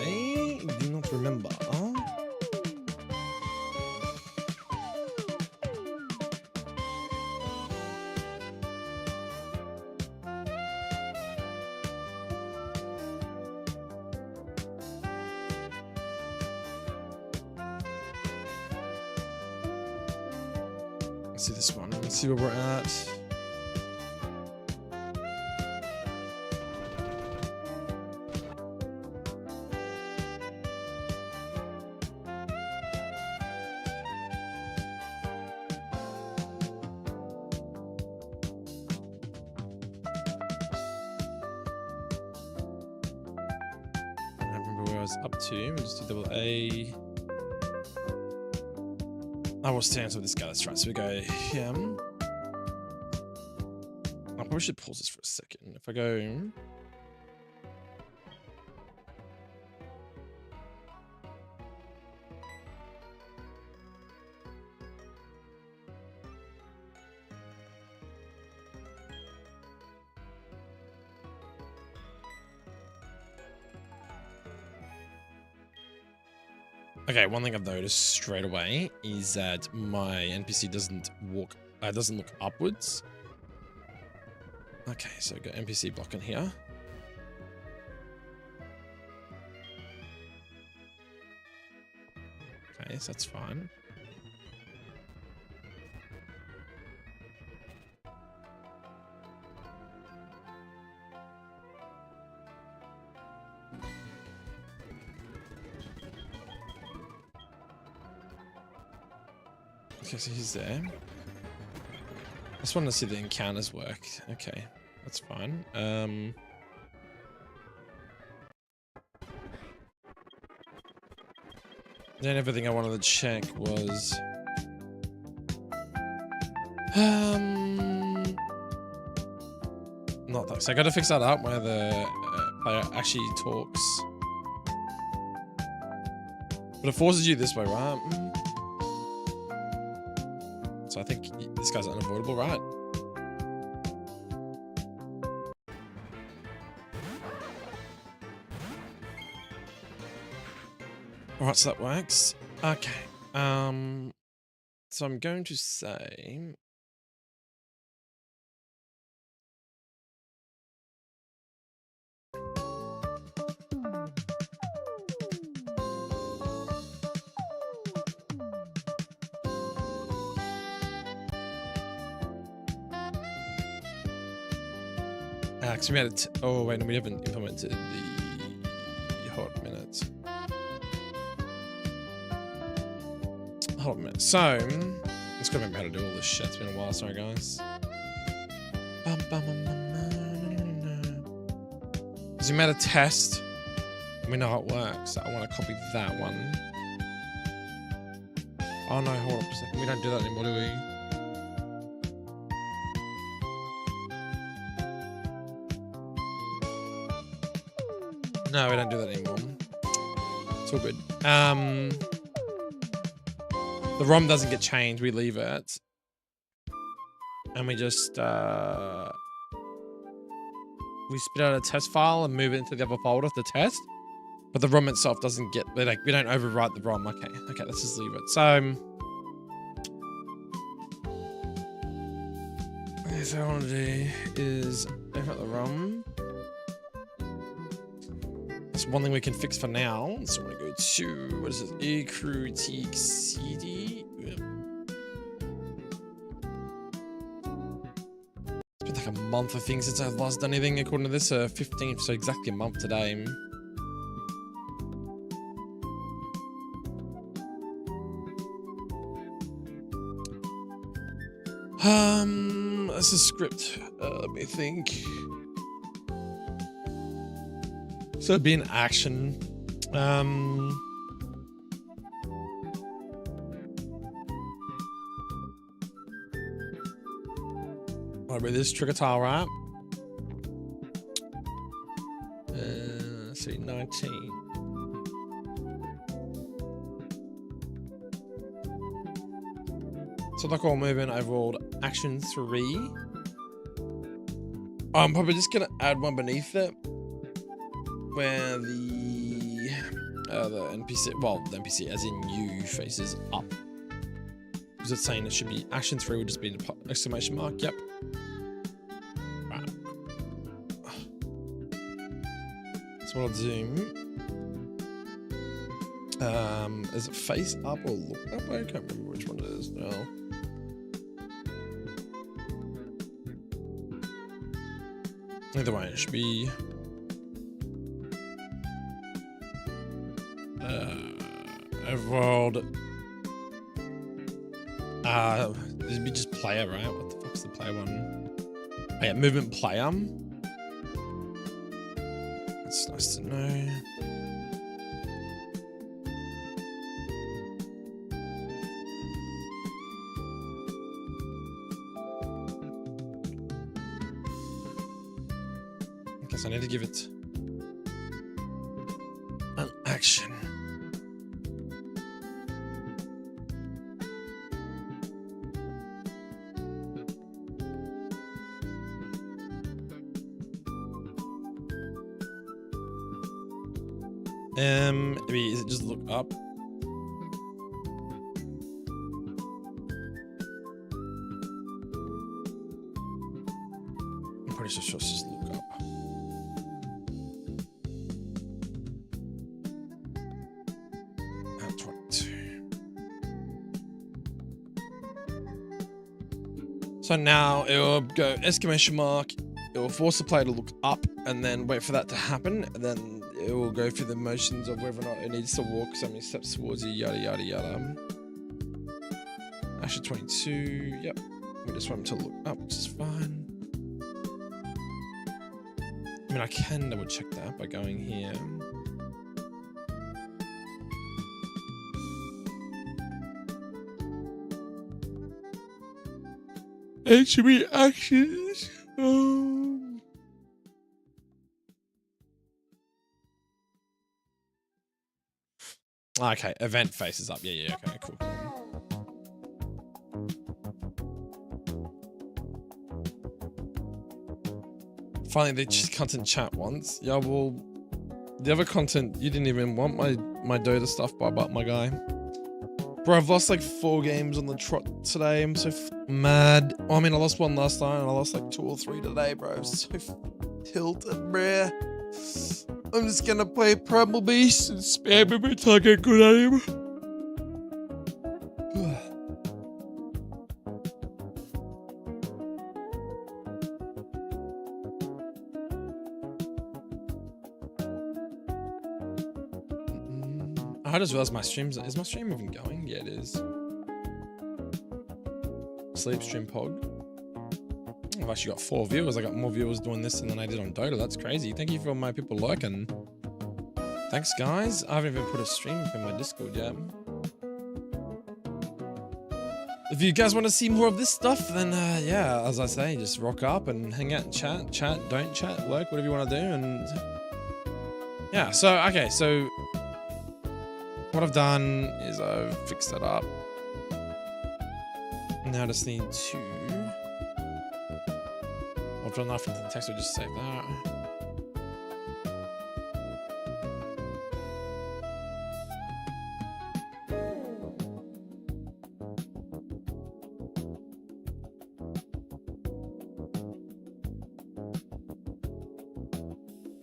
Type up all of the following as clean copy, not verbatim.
I do not remember. Let's see this one. Let's see where we're at. Up to, we'll just do double A. I will stand with this guy. That's right. So we go him. I probably should pause this for a second. If I go. Okay, one thing I've noticed straight away is that my NPC doesn't look upwards. Okay, so got NPC block in here. Okay, so that's fine. Okay, so he's there. I just wanted to see the encounters work. Okay, that's fine. Then everything I wanted to check was not that. So I got to fix that up where the player actually talks. But it forces you this way, right? So I think this guy's unavoidable, right? All right, so that works. Okay. So I'm going to say. Because we had oh wait, no, we haven't implemented the hold on a minute. Hold on a minute. So let's go remember how to do all this shit. It's been a while, sorry guys. Does we made a test? We know how it works. I want to copy that one. Oh no, hold on a second. We don't do that anymore, do we? No, we don't do that anymore. It's all good. The ROM doesn't get changed. We leave it. And we just, we spit out a test file and move it into the other folder of the test. But the ROM itself doesn't get, like, we don't overwrite the ROM. Okay, let's just leave it. So, what I want to do is open up the ROM. That's one thing we can fix for now. So I'm going to go to, what is it? Critique CD. It's been like a month, I think, since I've last done anything according to this. 15th, so exactly a month today. That's a script. Let me think. So it'd be an action. I'll read this trigger tile, right? Let's see, 19. So like all movement, I've rolled action 3. I'm probably just gonna add one beneath it, where the NPC, well, the NPC as in you faces up, because it's saying it should be action 3 would just be an exclamation mark. Yep. Right. So what I'll do. Is it face up or look up? I can't remember which one it is now. Either way, it should be I've rolled this would be just player, right? What the fuck's the player one? Oh, yeah, movement player. That's nice to know. I need to give it an action. Maybe is it just look up? I'm pretty sure it's just look up. So now it will go exclamation mark, it will force the player to look up and then wait for that to happen, and then it will go through the motions of whether or not it needs to walk so many steps towards you, yada yada yada. Action 22, yep. We just want him to look up, which is fine. I mean, I can double check that by going here. It should be actions. Okay, event faces up. Yeah, okay, cool. Finally, they just content chat once. Yeah, well, the other content, you didn't even want my Dota stuff, but my guy. Bro, I've lost like 4 games on the trot today. I'm so mad. Oh, I mean, I lost one last night and I lost like 2 or 3 today, bro. I'm so tilted, bruh. I'm just gonna play Primal Beast and spam him until I get good at him. I just realized my streams. Is my stream even going? Yeah, it is. Sleep stream pog. I've actually got 4 viewers. I got more viewers doing this than I did on Dota. That's crazy. Thank you for all my people lurking. Thanks, guys. I haven't even put a stream up in my Discord yet. If you guys want to see more of this stuff, then yeah, as I say, just rock up and hang out and chat. Chat, don't chat, lurk, whatever you want to do. And yeah, so, okay, so what I've done is I've fixed that up. Now I just need to... I'll draw enough into the text, I'll just save that.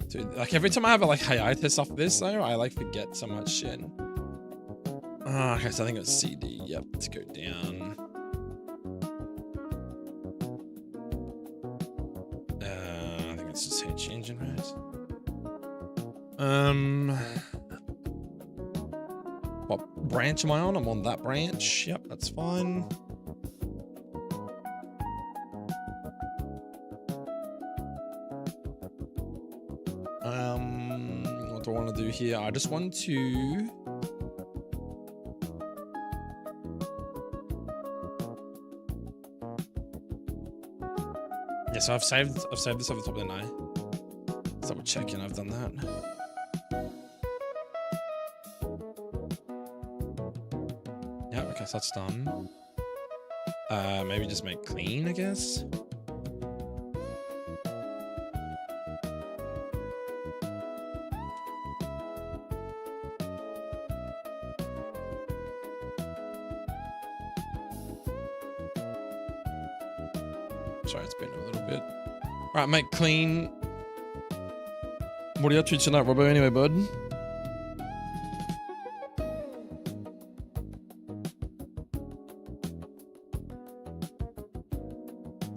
Dude, like every time I have a like hiatus off this though, I like forget so much shit. Okay, so I think it's CD. Yep, let's go down. I think it's just H engine, right? What branch am I on? I'm on that branch. Yep, that's fine. What do I want to do here? I just want to... Yeah, so I've saved this over the top of the night. Let's double check and I've done that. Yeah, okay, so that's done. Maybe just make clean, I guess. Sorry, it's been a little bit. All right, make clean. What are you up to tonight, Robbo? Anyway, bud.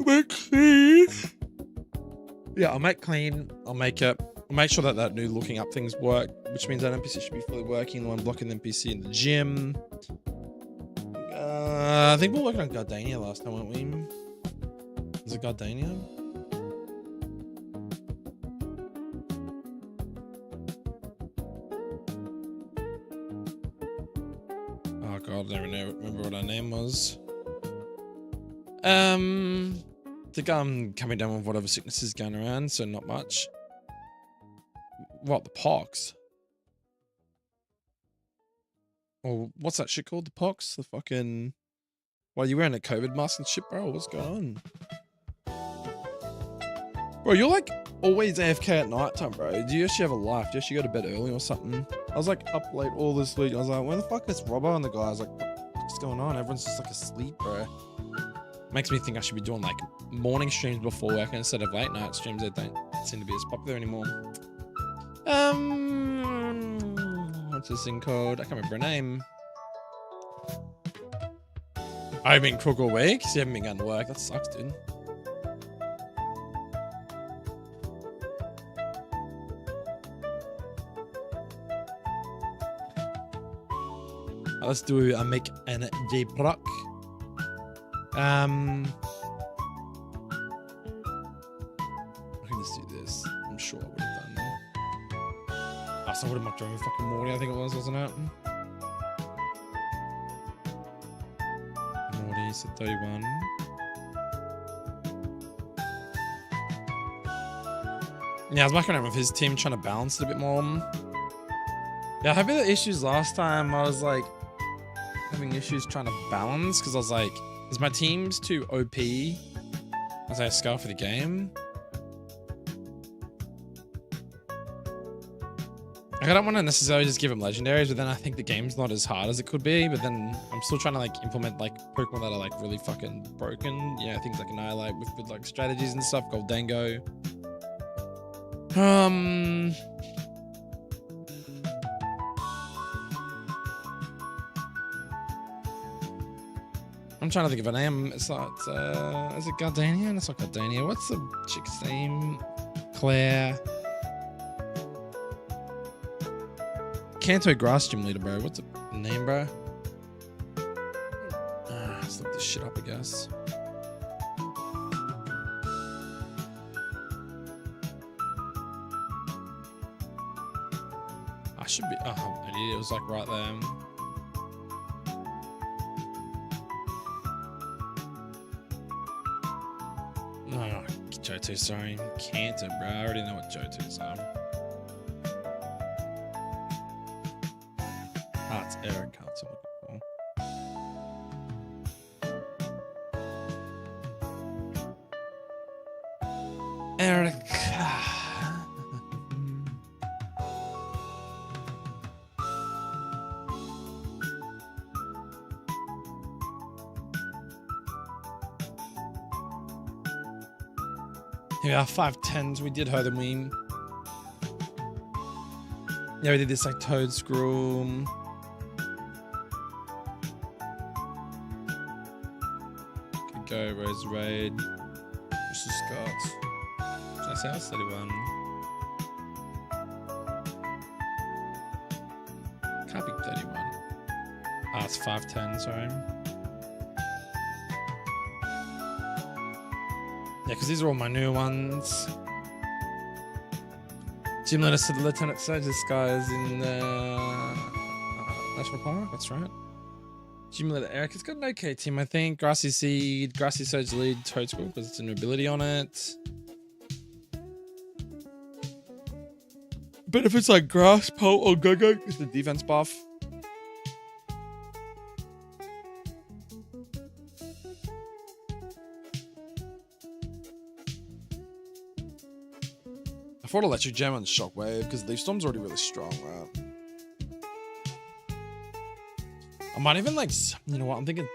Make clean. Yeah, I'll make clean. I'll make it. I'll make sure that that new looking up things work, which means that NPC should be fully working. The one blocking the NPC in the gym. I think we were working on Gardania last time, weren't we? Is it Gardania? Oh god, I don't even remember what her name was. I think I'm coming down with whatever sickness is going around, so not much. What, the pox? Or what's that shit called? The pox? The fucking... Why, are you wearing a COVID mask and shit, bro? What's going on? Bro, you're like always AFK at night time, bro. Do you actually have a life? Do you actually go to bed early or something? I was like up late all this week. I was like, where the fuck is Robbo and the guys? Like, what's going on? Everyone's just like asleep, bro. Makes me think I should be doing like morning streams before work instead of late night streams that don't seem to be as popular anymore. What's this thing called? I can't remember her name. I've been crook all week, so you haven't been going to work. That sucks, dude. Let's do a make an J proc. I can just do this. I'm sure I would have done that. Oh, so I would have mucked during fucking morning, I think it was, wasn't it? Morty, so 31. Yeah, I was mucking around with his team, trying to balance it a bit more. Yeah, I had a bit of issues last time. I was like having issues trying to balance because I was like, is my team's too OP as I scale for the game? Like, I don't want to necessarily just give him legendaries, but then I think the game's not as hard as it could be. But then I'm still trying to like implement like Pokemon that are like really fucking broken. Yeah, things like Annihilate with good like strategies and stuff. Goldango. I'm trying to think of a name. It's like, is it Gardania? It's not Gardania. What's the chick's name? Claire. Kanto Grass Gym Leader, bro. What's the name, bro? Let's look this shit up, I guess. I should be. Oh, it was like right there. Oh, Johto, sorry. Kanto, bro. I already know what Johto's are. Ah, it's Eric. That's what I'm looking for. Eric. Here we are, 510s. We did her, then we... Yeah, we did this like Toad Screw. Could go Rose Raid. Mr. Scott. Did I say I was 31? Can't be 31. Ah, it's 510, sorry. Yeah, because these are all my new ones. Gym leader to the Lieutenant Surge. This guy is in National Park. That's right. Gym leader Eric. It's got an okay team, I think. Grassy Seed, Grassy Surge lead, Toad School because it's a new ability on it. But if it's like Grass, Pole, or Go-Go, it's the defense buff. I thought Electric Gem and Shockwave because Leaf Storm's already really strong, right? I might even like, you know what, I'm thinking.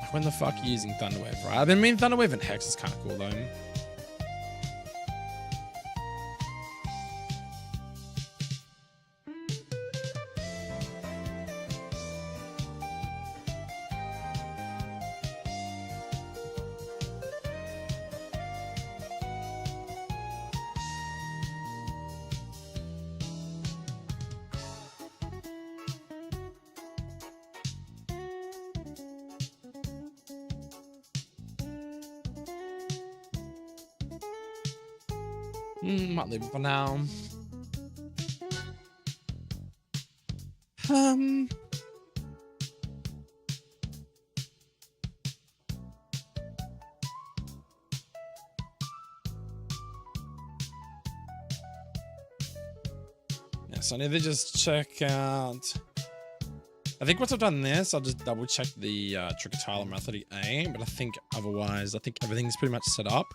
When the fuck are you using Thunderwave, right? I mean, Thunderwave and Hex is kind of cool though. Might leave it for now. Yeah, so I need to just check out. I think once I've done this, I'll just double check the Trick or Tyler Method A, but I think otherwise, I think everything's pretty much set up.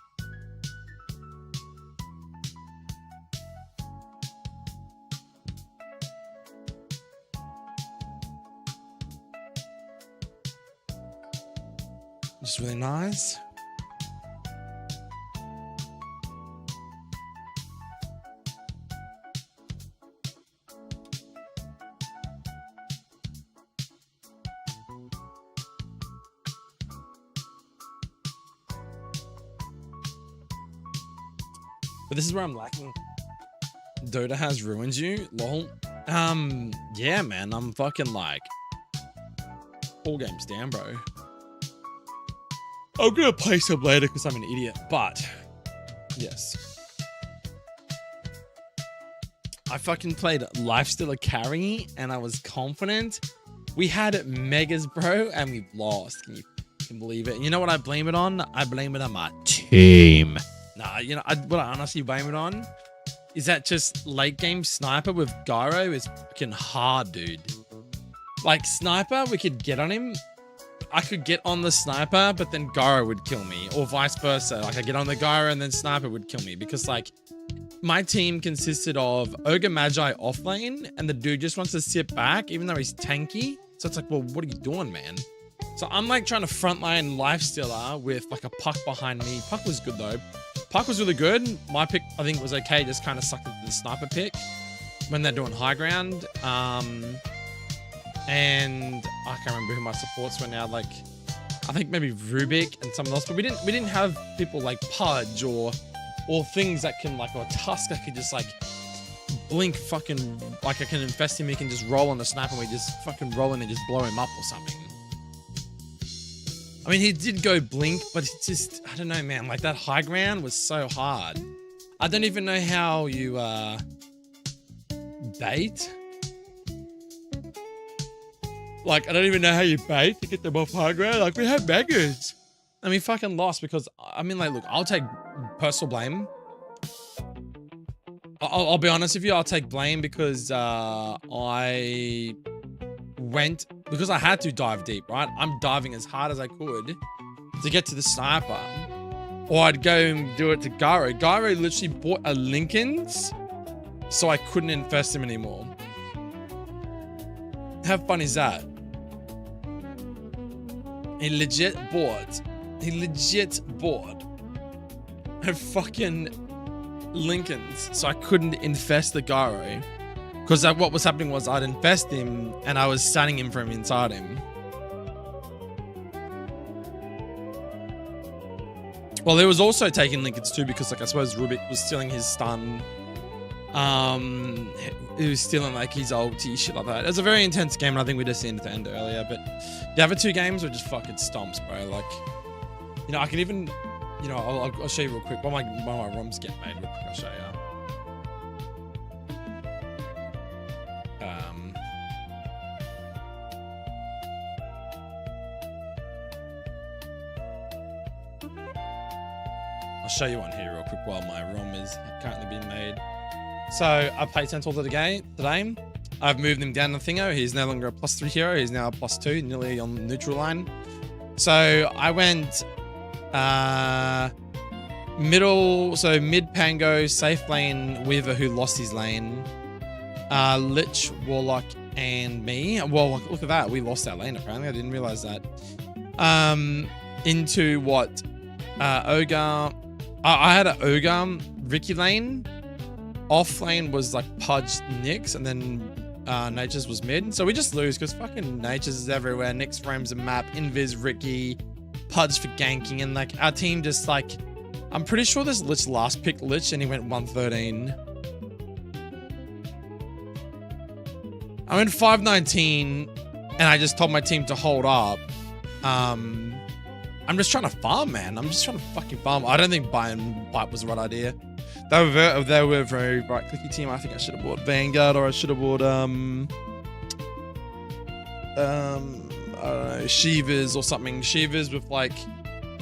Just really nice. But this is where I'm lacking. Dota has ruined you, lol. Yeah, man, I'm fucking like 4 games down, bro. I'm gonna play some later because I'm an idiot, but yes. I fucking played Lifestealer Carry and I was confident. We had Megas, bro, and we lost. Can you believe it? And you know what I blame it on? I blame it on my team. Nah, you know, what I honestly blame it on is that just late game Sniper with Gyro is fucking hard, dude. Like, Sniper, we could get on him. I could get on the Sniper, but then Gyro would kill me, or vice versa. Like, I get on the Gyro and then Sniper would kill me because, like, my team consisted of Ogre Magi off lane, and the dude just wants to sit back, even though he's tanky. So it's like, well, what are you doing, man? So I'm like trying to frontline Lifestealer with like a Puck behind me. Puck was good though. Puck was really good. My pick, I think, was okay. Just kind of sucked at the Sniper pick when they're doing high ground. And I can't remember who my supports were now. Like, I think maybe Rubik and someone else, but we didn't have people like Pudge or things that can like, or Tusk that could just like blink fucking, like I can infest him, he can just roll on the Sniper and we just fucking roll in and just blow him up or something. I mean, he did go blink, but it's just, I don't know, man, like that high ground was so hard. I don't even know how you bait. Like, I don't even know how you bait to get them off high ground. Like, we had Megas. And we fucking lost because, I mean, like, look, I'll take personal blame. I'll be honest with you, I'll take blame because I had to dive deep, right? I'm diving as hard as I could to get to the Sniper. Or I'd go and do it to Gyro. Gyro literally bought a Lincoln's, so I couldn't infest him anymore. How fun is that? He legit bought a fucking Lincoln's, so I couldn't infest the Gyro. Because what was happening was I'd infest him and I was stunning him from inside him. Well, there was also taking Lincoln's too because, like, I suppose Rubik was stealing his stun. He was stealing like his ulti, shit like that. It was a very intense game, and I think we just ended to end earlier. But the other 2 games were just fucking stomps, bro. Like, you know, I could even You know, I'll show you real quick. While my ROMs get made real quick, I'll show you. I'll show you one here real quick while my ROM is currently being made. So I played Centaur today. I've moved him down the thingo. He's no longer a +3 hero. He's now a +2, nearly on the neutral line. So I went mid Pango, safe lane, Weaver who lost his lane, Lich, Warlock, and me. Well, look at that. We lost our lane apparently. I didn't realize that. Into what? Ogre. I had an Ogre Ricky lane. Off lane was like Pudge Nyx, and then Nature's was mid. So we just lose because fucking Nature's is everywhere. Nyx frames the map, Invis, Ricky, Pudge for ganking, and like our team just like, I'm pretty sure this Lich last pick Lich and he went 113. I went 519 and I just told my team to hold up. I'm just trying to farm, man. I'm just trying to fucking farm. I don't think buying Pipe was the right idea. They were a very right-clicky team. I think I should have bought Vanguard, or I should have bought I don't know, Shivas or something. Shivas with like,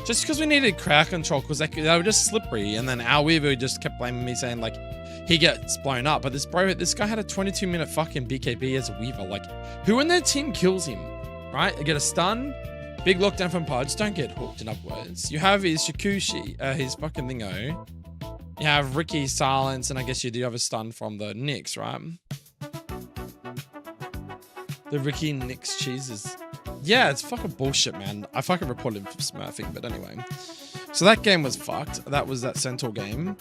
just because we needed crowd control, because they were just slippery. And then our Weaver just kept blaming me, saying like he gets blown up. But this guy had a 22-minute fucking BKB as a Weaver. Like, who in their team kills him? Right? They get a stun. Big lockdown from Pudge. Don't get hooked, in other words. You have his Shikushi, his fucking thingo. You have Ricky's silence, and I guess you do have a stun from the Nyx, right? The Ricky Nyx cheeses. Yeah, it's fucking bullshit, man. I fucking reported him for smurfing, but anyway. So that game was fucked. That was that Centaur game.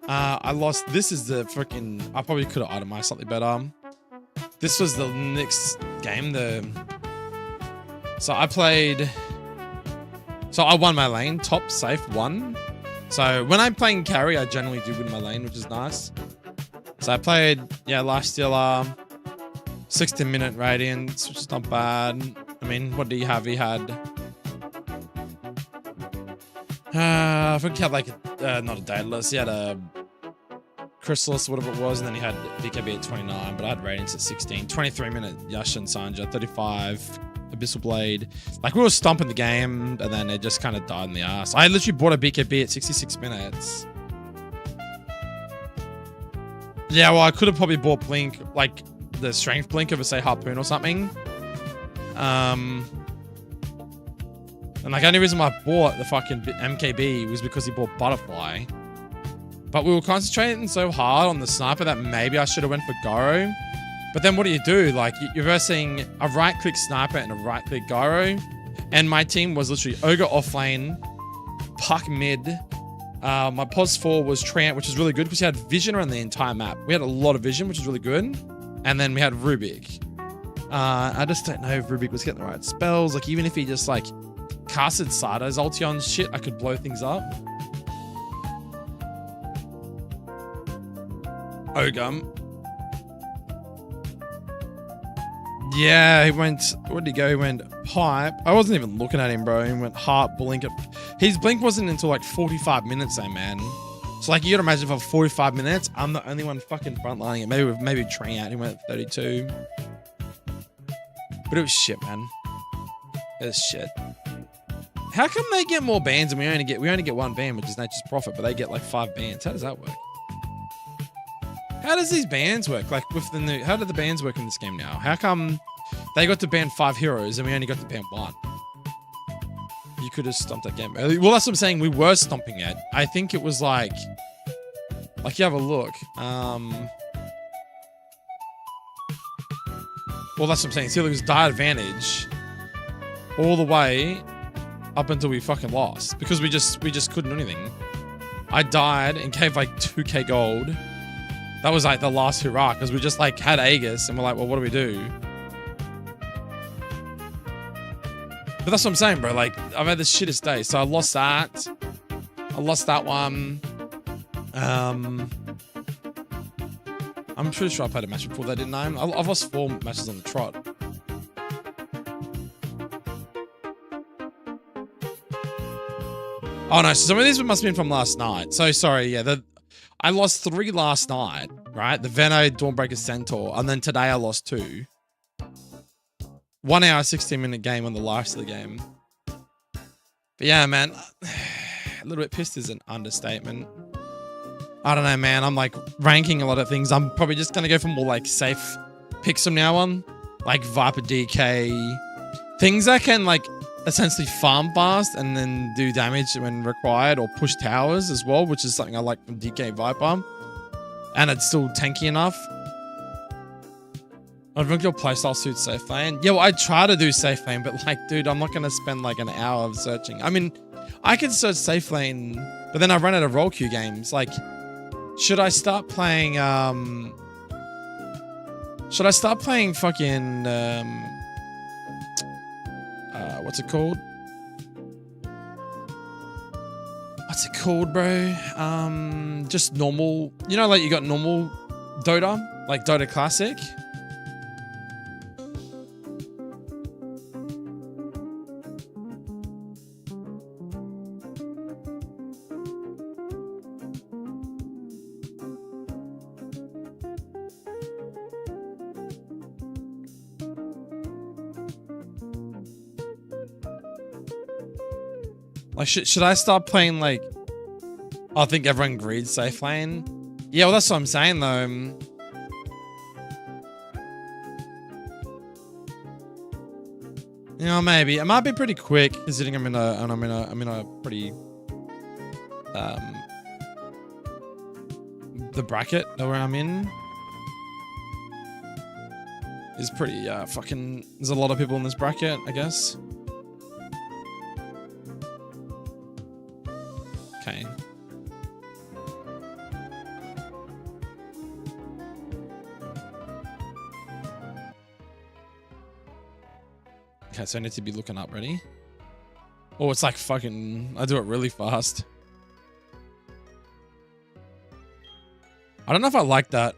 I lost. This is the freaking. I probably could have itemized something better. This was the next game. So I played. So I won my lane. Top safe won. So when I'm playing carry, I generally do win my lane, which is nice. So I played, yeah, Lifestealer, 60-minute Radiance, which is not bad. I mean, what did he have? He had, I think he had like, not a Daedalus. He had a Chrysalis, whatever it was, and then he had BKB at 29, but I had Radiance at 16. 23-minute Yashin Sanja, 35. Abyssal Blade. Like, we were stomping the game, and then it just kind of died in the ass. I literally bought a BKB at 66 minutes. Yeah, well, I could have probably bought Blink, like, the Strength Blink over, say, Harpoon or something. And, like, the only reason why I bought the fucking MKB was because he bought Butterfly. But we were concentrating so hard on the sniper that maybe I should have went for Gyro. But then what do? Like, you're versing a right-click sniper and a right-click gyro. And my team was literally Ogre offlane, Puck mid. My pos 4 was Trant, which is really good because he had vision around the entire map. We had a lot of vision, which is really good. And then we had Rubik. I just don't know if Rubik was getting the right spells. Like, even if he just, like, casted Sada's ulti on shit, I could blow things up. Ogre. Yeah, he went, where did he go? He went Pipe. I wasn't even looking at him, bro. He went Heart, Blink. His Blink wasn't until like 45 minutes though, man. So like, you gotta imagine for 45 minutes, I'm the only one fucking frontlining it. Maybe Trant, he went at 32. But it was shit, man. It was shit. How come they get more bans and we only get one ban, which is Nature's Prophet, but they get like 5 bans? How does that work? How does these bans work? Like with the new, how do the bans work in this game now? How come they got to ban 5 heroes and we only got to ban 1? You could have stomped that game early. Well, that's what I'm saying. We were stomping it. I think it was like you have a look. Well, that's what I'm saying. See, it was die advantage all the way up until we fucking lost because we just couldn't do anything. I died and gave like 2k gold. That was like the last hurrah because we just like had Aegis and we're like, well, what do we do? But that's what I'm saying, bro. Like, I've had the shittest day. So I lost that. I lost that one. I'm pretty sure I played a match before that, didn't I? I've lost 4 matches on the trot. Oh no, so some of these must have been from last night. So sorry, yeah. I lost 3 last night, right? The Veno, Dawnbreaker, Centaur, and then today I lost 2. 1 hour, 16-minute game on the lifes of the game. But yeah, man, a little bit pissed is an understatement. I don't know, man. I'm like ranking a lot of things. I'm probably just gonna go for more like safe picks from now on, like Viper DK, things that can like essentially farm fast and then do damage when required, or push towers as well, which is something I like from DK Viper. And it's still tanky enough. I don't think your playstyle suits safe lane. Yeah, well, I try to do safe lane, but like, dude, I'm not gonna spend like an hour of searching. I mean, I can search safe lane, but then I run out of role queue games. Like, should I start playing fucking what's it called? What's it called, bro? Just normal. You know, like you got normal Dota, like Dota Classic. Like, should I start playing like? I think everyone agreed safe lane. Yeah, well, that's what I'm saying though. You know, maybe it might be pretty quick considering I'm in a pretty the bracket where I'm in is pretty fucking. There's a lot of people in this bracket, I guess. Okay. Okay, so I need to be looking up. Ready? Oh, it's like fucking. I do it really fast. I don't know if I like that.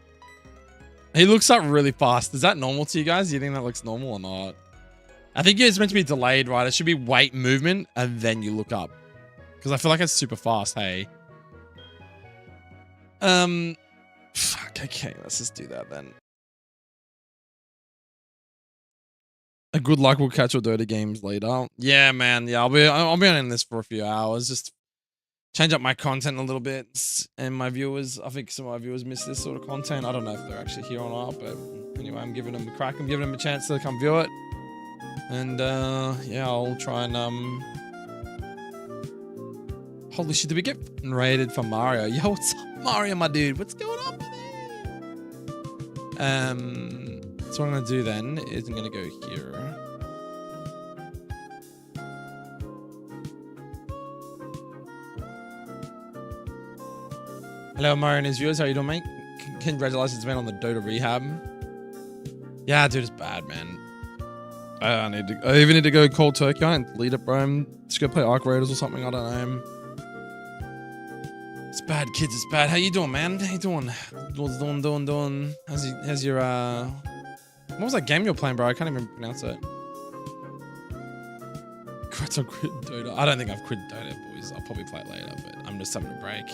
He looks up really fast. Is that normal to you guys? Do you think that looks normal or not? I think it's meant to be delayed, right? It should be wait movement and then you look up. Because I feel like it's super fast, hey. Fuck, okay, let's just do that then. A good luck will catch your Dota games later. Yeah, man, yeah, I'll be on this for a few hours. Just change up my content a little bit. And my viewers, I think some of my viewers miss this sort of content. I don't know if they're actually here or not, but anyway, I'm giving them a crack. I'm giving them a chance to come view it. And yeah, I'll try and holy shit, did we get raided from Mario? Yo, what's up, Mario, my dude? What's going on, buddy? So what I'm gonna do then is I'm gonna go here. Hello, Mario and his viewers. How you doing, mate? Congratulations, man, on the Dota rehab. Yeah, dude, it's bad, man. I even need to go cold turkey on and delete it, bro. I'm just gonna play Arc Raiders or something. I don't know. It's bad, kids. It's bad. How you doing, man? How you doing? Doing. How's your what was that game you're playing, bro? I can't even pronounce it. Congrats on quitting Dota. I don't think I've quit Dota, boys. I'll probably play it later, but I'm just having a break.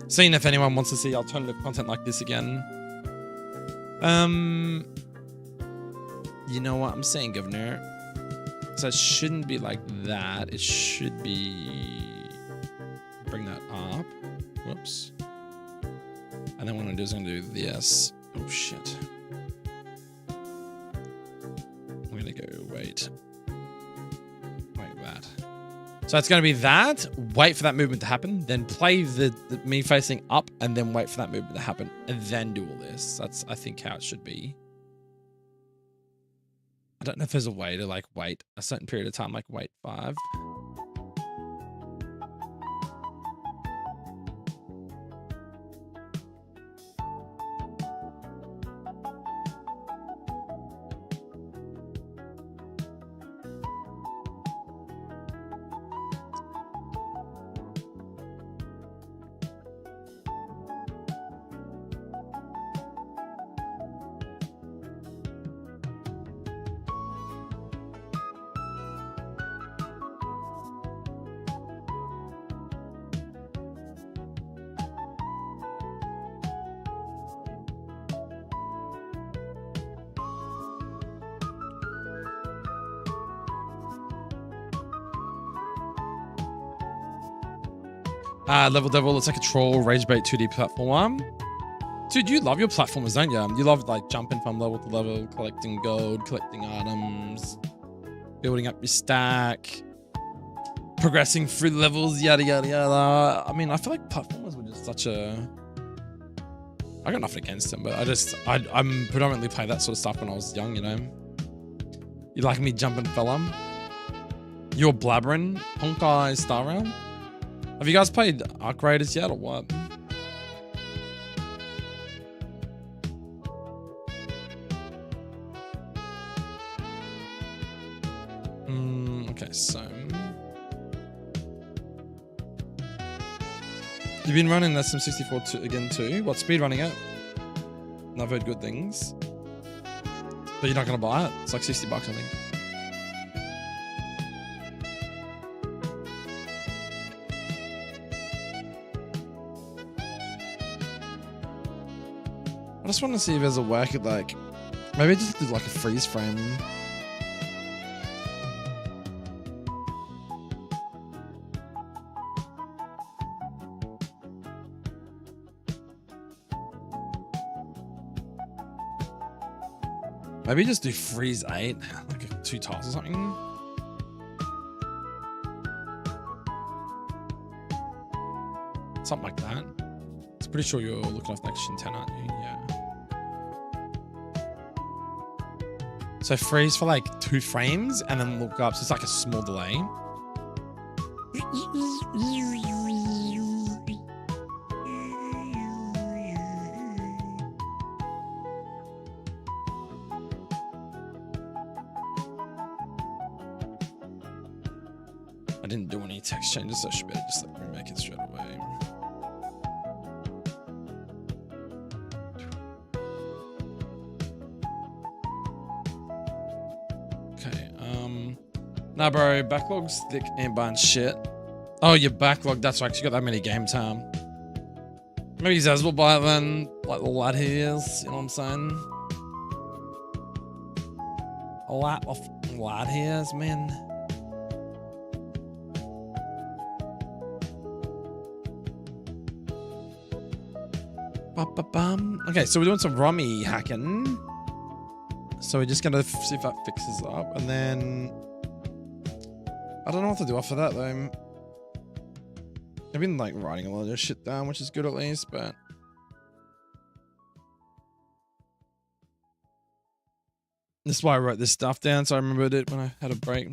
Seeing if anyone wants to see alternative content like this again. You know what I'm saying, Governor? So it shouldn't be like that. It should be... Bring that up. Whoops. And then what I'm gonna do is I'm gonna do this. Oh shit. I'm gonna go wait that. So it's gonna be that. Wait for that movement to happen. Then play the me facing up, and then wait for that movement to happen, and then do all this. That's I think how it should be. I don't know if there's a way to like wait a certain period of time, like wait 5. Level Devil, it's like a troll rage bait 2D platformer. Dude, you love your platformers, don't you? You love like jumping from level to level, collecting gold, collecting items, building up your stack, progressing through the levels, yada yada yada. I mean, I feel like platformers were just such a... I got nothing against them, but I'm predominantly playing that sort of stuff when I was young, you know? You like me jumping, fella? You're blabbering? Honkai Star Realm? Have you guys played Arc Raiders yet or what? Okay, so... You've been running SM64 again too? What, speed running it? And I've heard good things. But you're not gonna buy it? It's like 60 bucks, I think. I just want to see if there's a way I could like... Maybe just do like a freeze frame. Maybe just do freeze 8, like 2 tiles or something. Something like that. I'm pretty sure you're looking off next gen 10, aren't you? Yeah. So freeze for like 2 frames and then look up. So it's like a small delay. I didn't do any text changes, so I should be able to just like remake it straight away. Okay, nah bro, backlog's thick and bun shit. Oh, your backlog, that's right, 'cause you got that many game time. Maybe Zaz will buy it then, like the lad he is, you know what I'm saying? A lot of lad he is, man. Okay, so we're doing some ROMmy hacking. So we're just gonna see if that fixes up, and then I don't know what to do after that though. I've been like writing a lot of this shit down, which is good at least, but this is why I wrote this stuff down, so I remembered it when I had a break.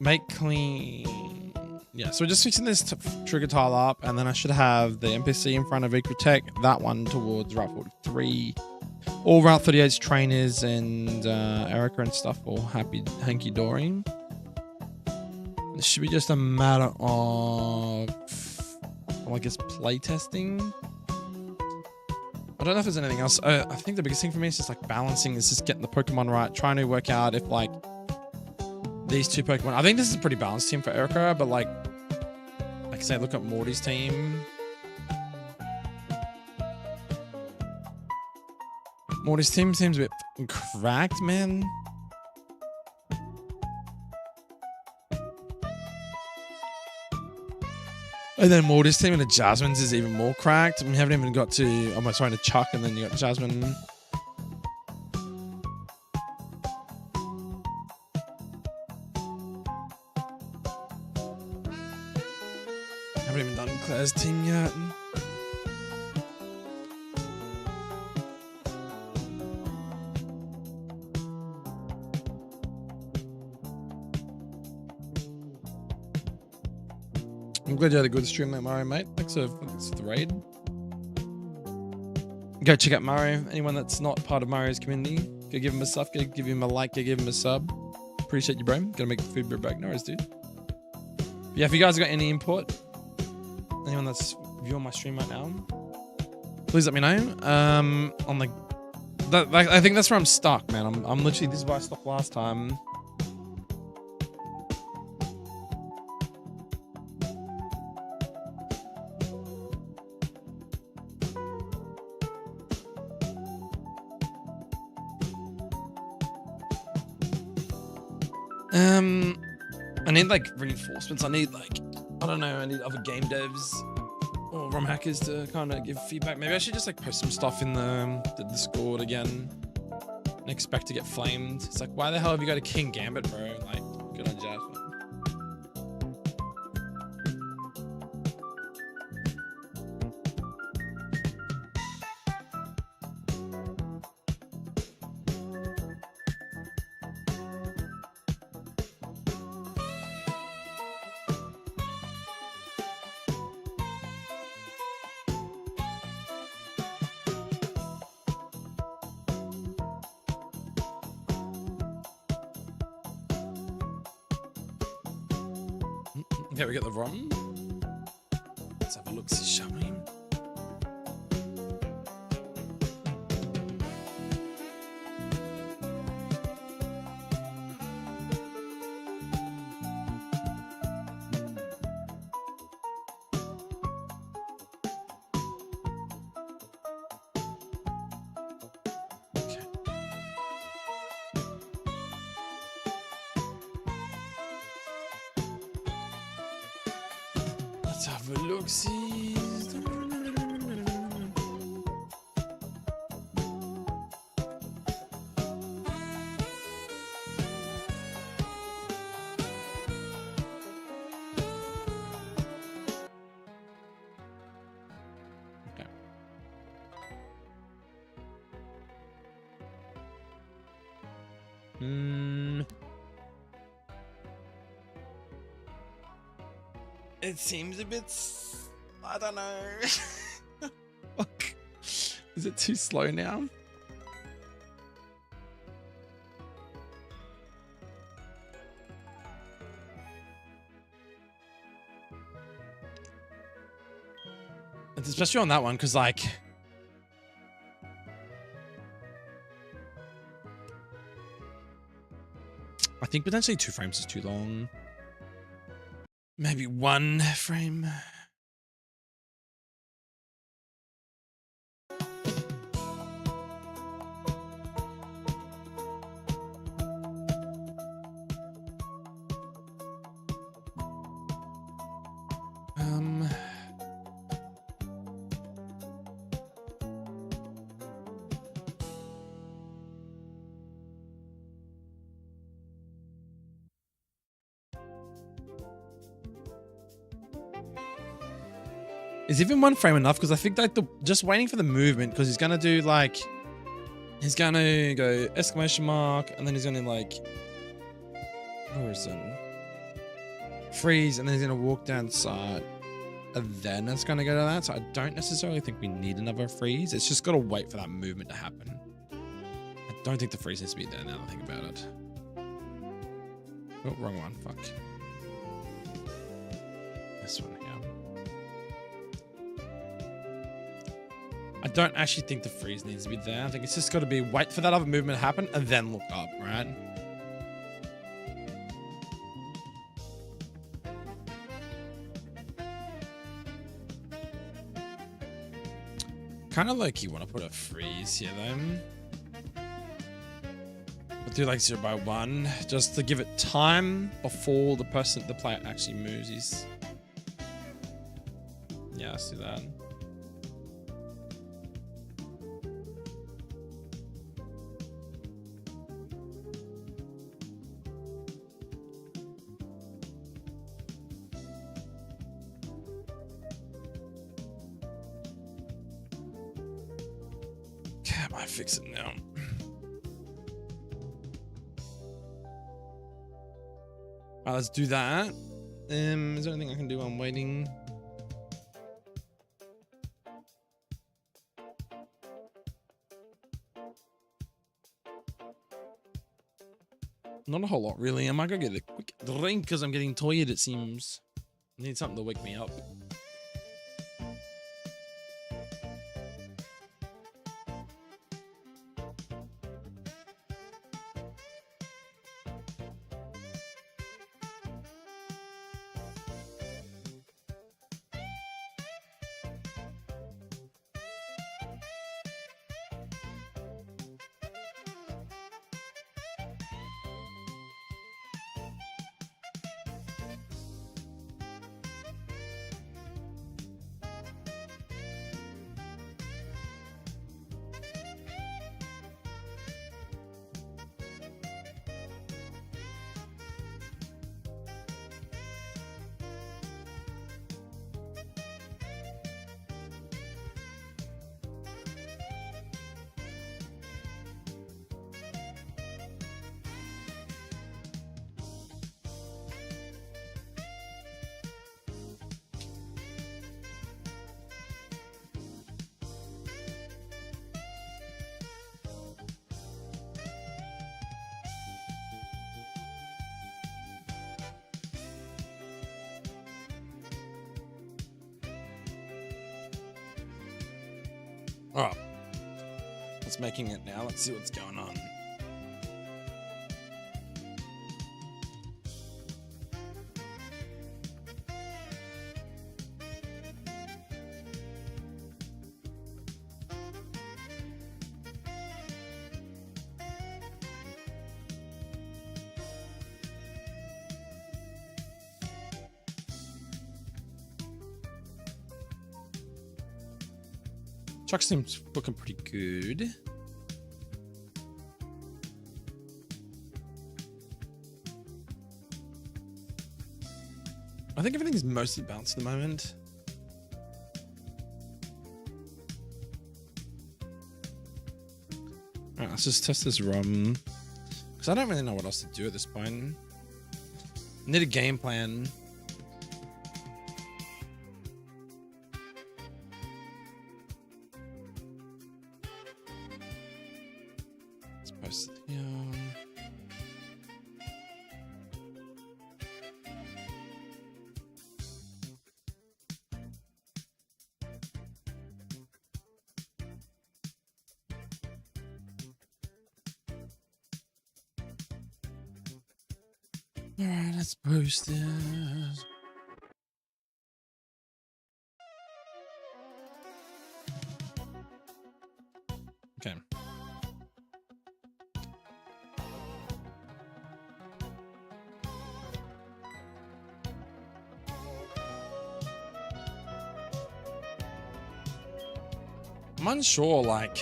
Make clean. Yeah, so we're just fixing this trigger tile up, and then I should have the NPC in front of Ecritech, that one towards Route 43. All Route 38's trainers and Erica and stuff all hanky-dory. It should be just a matter of, well, I guess, playtesting. I don't know if there's anything else. I think the biggest thing for me is just like balancing, is just getting the Pokemon right, trying to work out if like these 2 Pokemon. I think this is a pretty balanced team for Erica, but like I say, look at Morty's team. Morty's team seems a bit fucking cracked, man. And then Morty's team and the Jasmine's is even more cracked. We haven't even got to almost trying to Chuck, and then you got Jasmine. Haven't even done Claire's team yet. I'm glad you had a good stream like Mario, mate. Thanks for the raid. Go check out Mario. Anyone that's not part of Mario's community, go give him a sub, go give him a like, go give him a sub. Appreciate you, bro. Gonna make the food bro back. No worries, dude. Yeah, if you guys got any input, anyone that's viewing my stream right now, please let me know. On like, I think that's where I'm stuck, man. I'm literally, this is where I stopped last time. I need like reinforcements. I need like I don't know. I need other game devs or ROM hackers to kind of give feedback. Maybe I should just like post some stuff in the Discord again and expect to get flamed. It's like, why the hell have you got a King Gambit, bro? Like, good on Jasmine. Okay, we got the ROM. Let's have a look, shall we? Okay. Let's have a look, see. Okay. It seems a bit, I don't know. Fuck. Is it too slow now? It's especially on that one, because like, I think potentially 2 frames is too long. Maybe 1 frame. Is even 1 frame enough? Because I think like just waiting for the movement, because he's gonna do like, he's gonna go exclamation mark, and then he's gonna like, horizon, freeze, and then he's gonna walk down side, and then it's gonna go to that. So I don't necessarily think we need another freeze. It's just gotta wait for that movement to happen. I don't think the freeze needs to be there now that I think about it. Oh, wrong one. Fuck. This one here. I don't actually think the freeze needs to be there. I think it's just got to be wait for that other movement to happen and then look up, right? Kind of like you want to put a freeze here though. We'll do like 0x1 just to give it time before the player actually moves. Yeah, I see that. I fix it now. Alright, let's do that. Is there anything I can do while I'm waiting? Not a whole lot, really. I might go get a quick drink because I'm getting tired, it seems. I need something to wake me up. All right. It's making it now. Let's see what's going on. Truck seems looking pretty good. I think everything's mostly balanced at the moment. Alright, let's just test this ROM. Because I don't really know what else to do at this point. Need a game plan. Alright, let's post this. Okay. I'm unsure, like...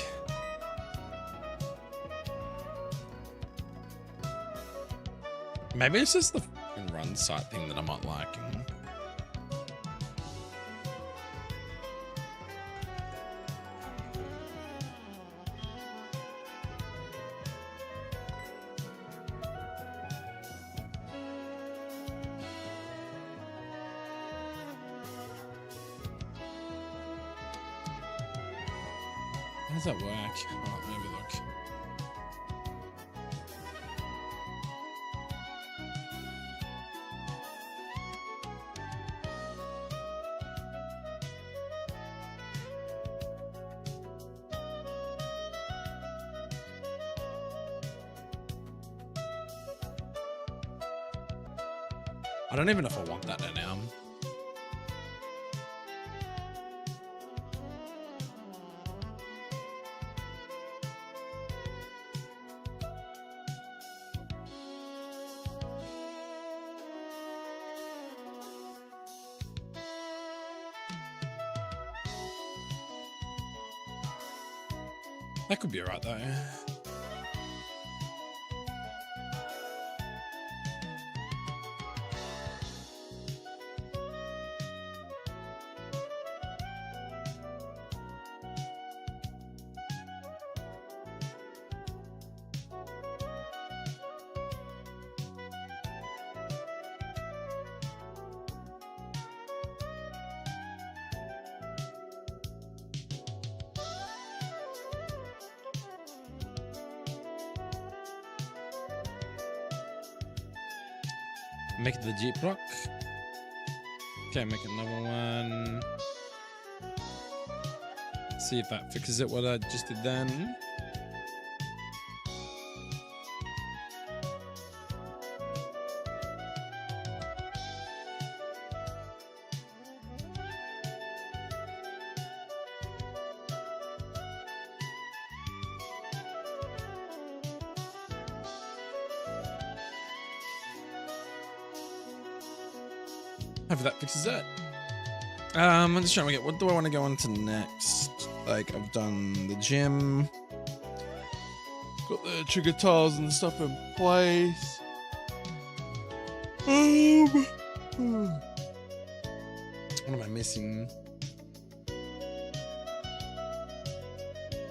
Maybe it's just the fucking run site thing that I'm not liking. How does that work? Oh, maybe look. I don't even know if I want that now. That could be alright though. Make the Jeep block. Okay, make another one. See if that fixes it, what I just did then. Hopefully that fixes it. I'm just trying to get, what do I want to go on to next? Like, I've done the gym. Got the trigger tiles and stuff in place. What am I missing?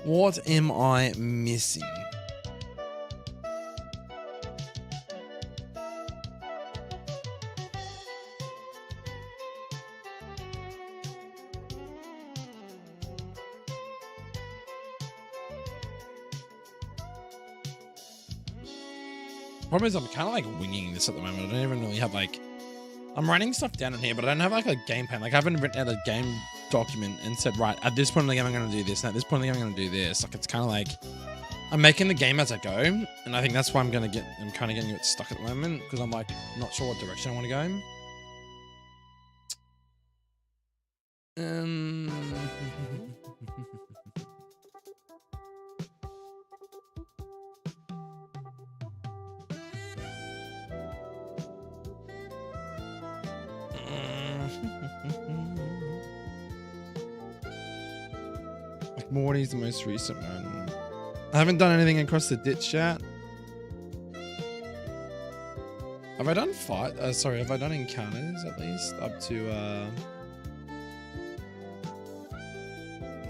What am I missing? Problem is I'm kind of like winging this at the moment. I don't even really have like, I'm writing stuff down in here, but I don't have like a game plan. Like I haven't written out a game document and said, right, at this point in the game, I'm going to do this. And at this point in the game, I'm going to do this. Like, it's kind of like I'm making the game as I go. And I think that's why I'm kind of getting it stuck at the moment because I'm like, not sure what direction I want to go. Like Morty's the most recent one. I haven't done anything across the ditch yet. Have I done have I done encounters at least up to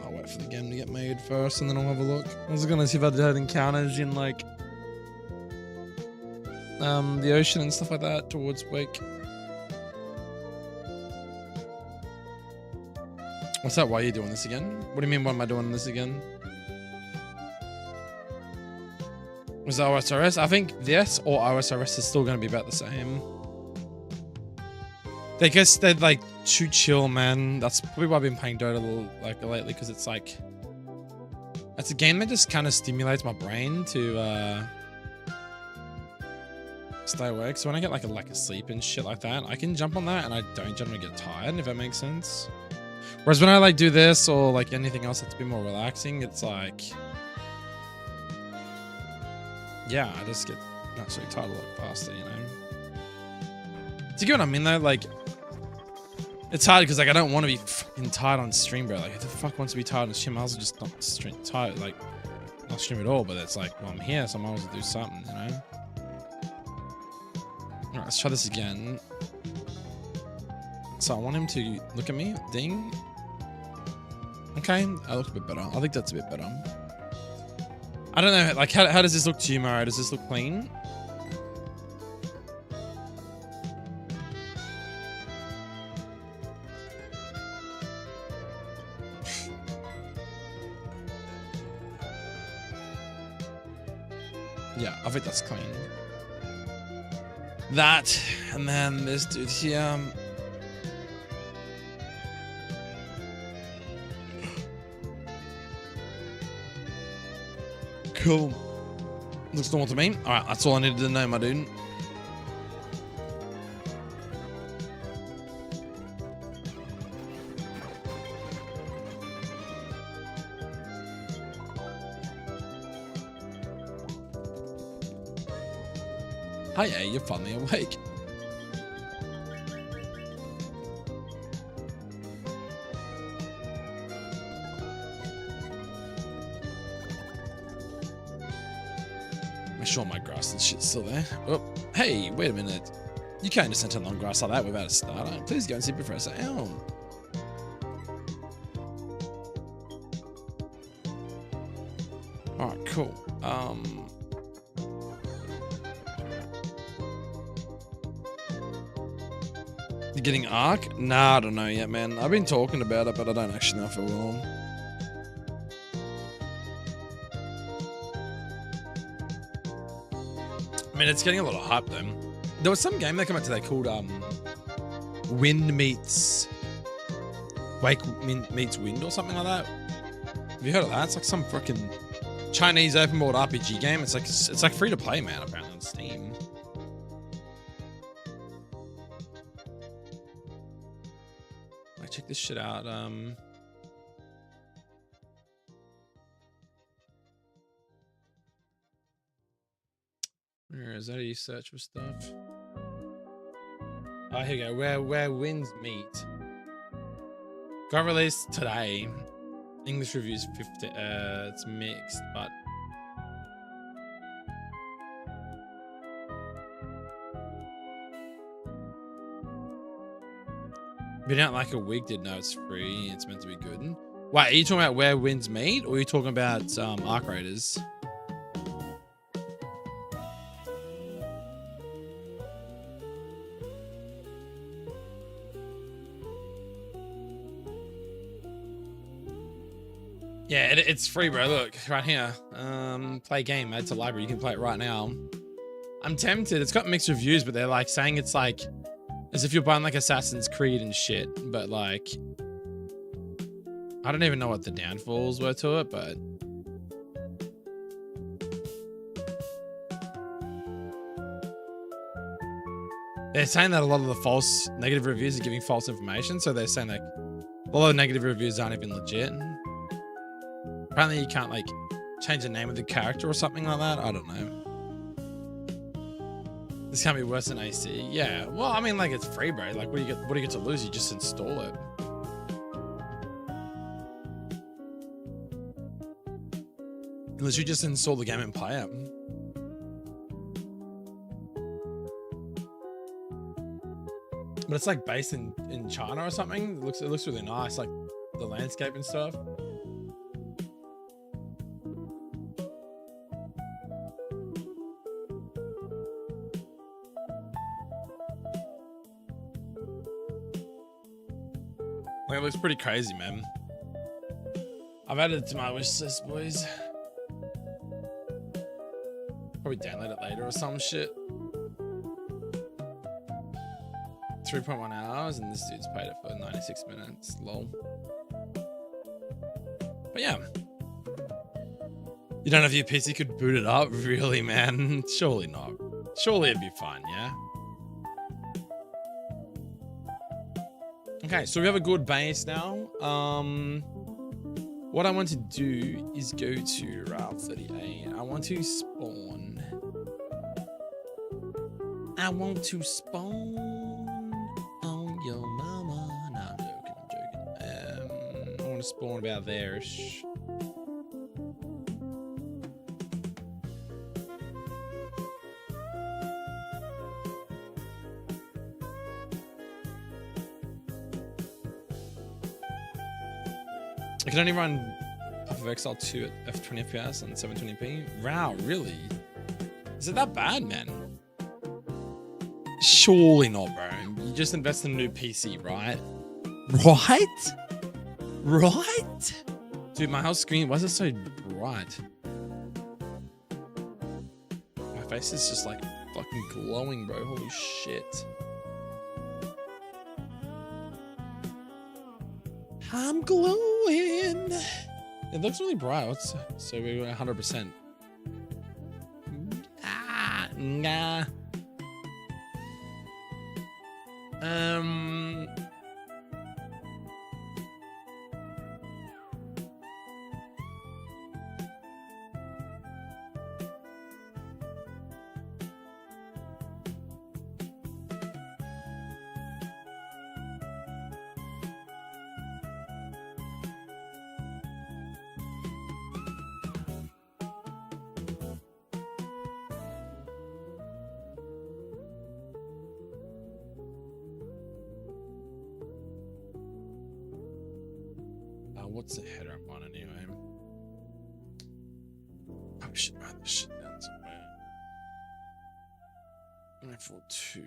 I'll wait for the game to get made first and then I'll have a look. I was gonna see if I had encounters in like the ocean and stuff like that towards Wake. What's that? Why are you doing this again? What do you mean, why am I doing this again? Was that OSRS? I think this or OSRS is still going to be about the same. I guess they're like too chill, man. That's probably why I've been playing Dota a little like lately, because it's like it's a game that just kind of stimulates my brain to stay awake. So when I get like a lack of sleep and shit like that, I can jump on that and I don't generally get tired, if that makes sense. Whereas when I like do this or like anything else that's a bit more relaxing, it's like, yeah, I just get absolutely tired a lot faster, you know? Do you get what I mean though? Like, it's hard because like I don't want to be fucking tired on stream, bro. Like, who the fuck wants to be tired on stream? I was just not tired, like, not stream at all. But it's like, well, I'm here, so I might as well do something, you know? Alright, let's try this again. So I want him to look at me. Ding. Okay, I look a bit better. I think that's a bit better. I don't know, like, how does this look to you, Mario? Does this look clean? Yeah, I think that's clean. That, and then this dude here. Cool. Looks normal to me. Alright, that's all I needed to know, my dude. Hiya, you're finally awake. Sure, my grass and shit's still there. Oh, hey, wait a minute. You can't just enter long grass like that without a starter. Please go and see Professor Elm. Alright, cool. You getting Arc? Nah, I don't know yet, man. I've been talking about it, but I don't actually know if I will. I mean, it's getting a lot of hype though. There was some game that came out today called Wind Meets Wake Meets Wind or something like that. Have you heard of that? It's like some freaking Chinese open world RPG game. It's like free to play, man, apparently on Steam. Like, check this shit out. Where is that? You search for stuff. Oh, here we go. Where winds meet. Got released today. English reviews 50. It's mixed, but been out like a week. Didn't know it's free. It's meant to be good. Wait, are you talking about where winds meet, or are you talking about Arc Raiders? Yeah, it's free, bro. Look, right here. Play game, add to library. You can play it right now. I'm tempted. It's got mixed reviews, but they're like saying it's like as if you're buying like Assassin's Creed and shit. But like, I don't even know what the downfalls were to it, but they're saying that a lot of the false negative reviews are giving false information. So they're saying like a lot of negative reviews aren't even legit. Apparently you can't like change the name of the character or something like that. I don't know. This can't be worse than AC. Yeah. Well, I mean, like it's free, bro. Like what do you get to lose? You just install it. Unless you just install the game and play it. But it's like based in China or something. It looks really nice, like the landscape and stuff. Like it looks pretty crazy, man. I've added it to my wish list, boys. Probably download it later or some shit. 3.1 hours, and this dude's paid it for 96 minutes. Lol. But yeah. You don't know if your PC could boot it up? Really, man? Surely not. Surely it'd be fine, yeah? Okay, so we have a good base now. What I want to do is go to Route 38. I want to spawn. I want your mama. No, I'm joking. I want to spawn about there-ish. I can only run Path of Exile 2 at f20 FPS on 720p. Wow, really? Is it that bad, man? Surely not, bro. You just invest in a new PC, right? Right? Right? Dude, my whole screen, why is it so bright? My face is just like fucking glowing, bro. Holy shit. I'm glowing. It looks really bright. So we're 100%. Nah. What's the header I'm on anyway? Oh, we should write this shit down somewhere. 942.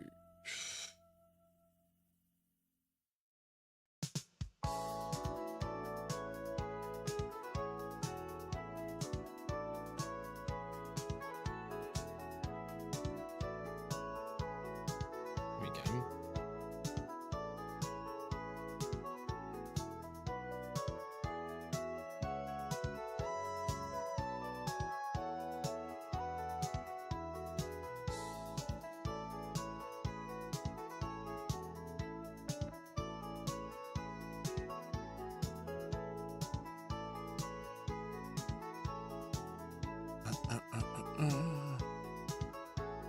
Here we go.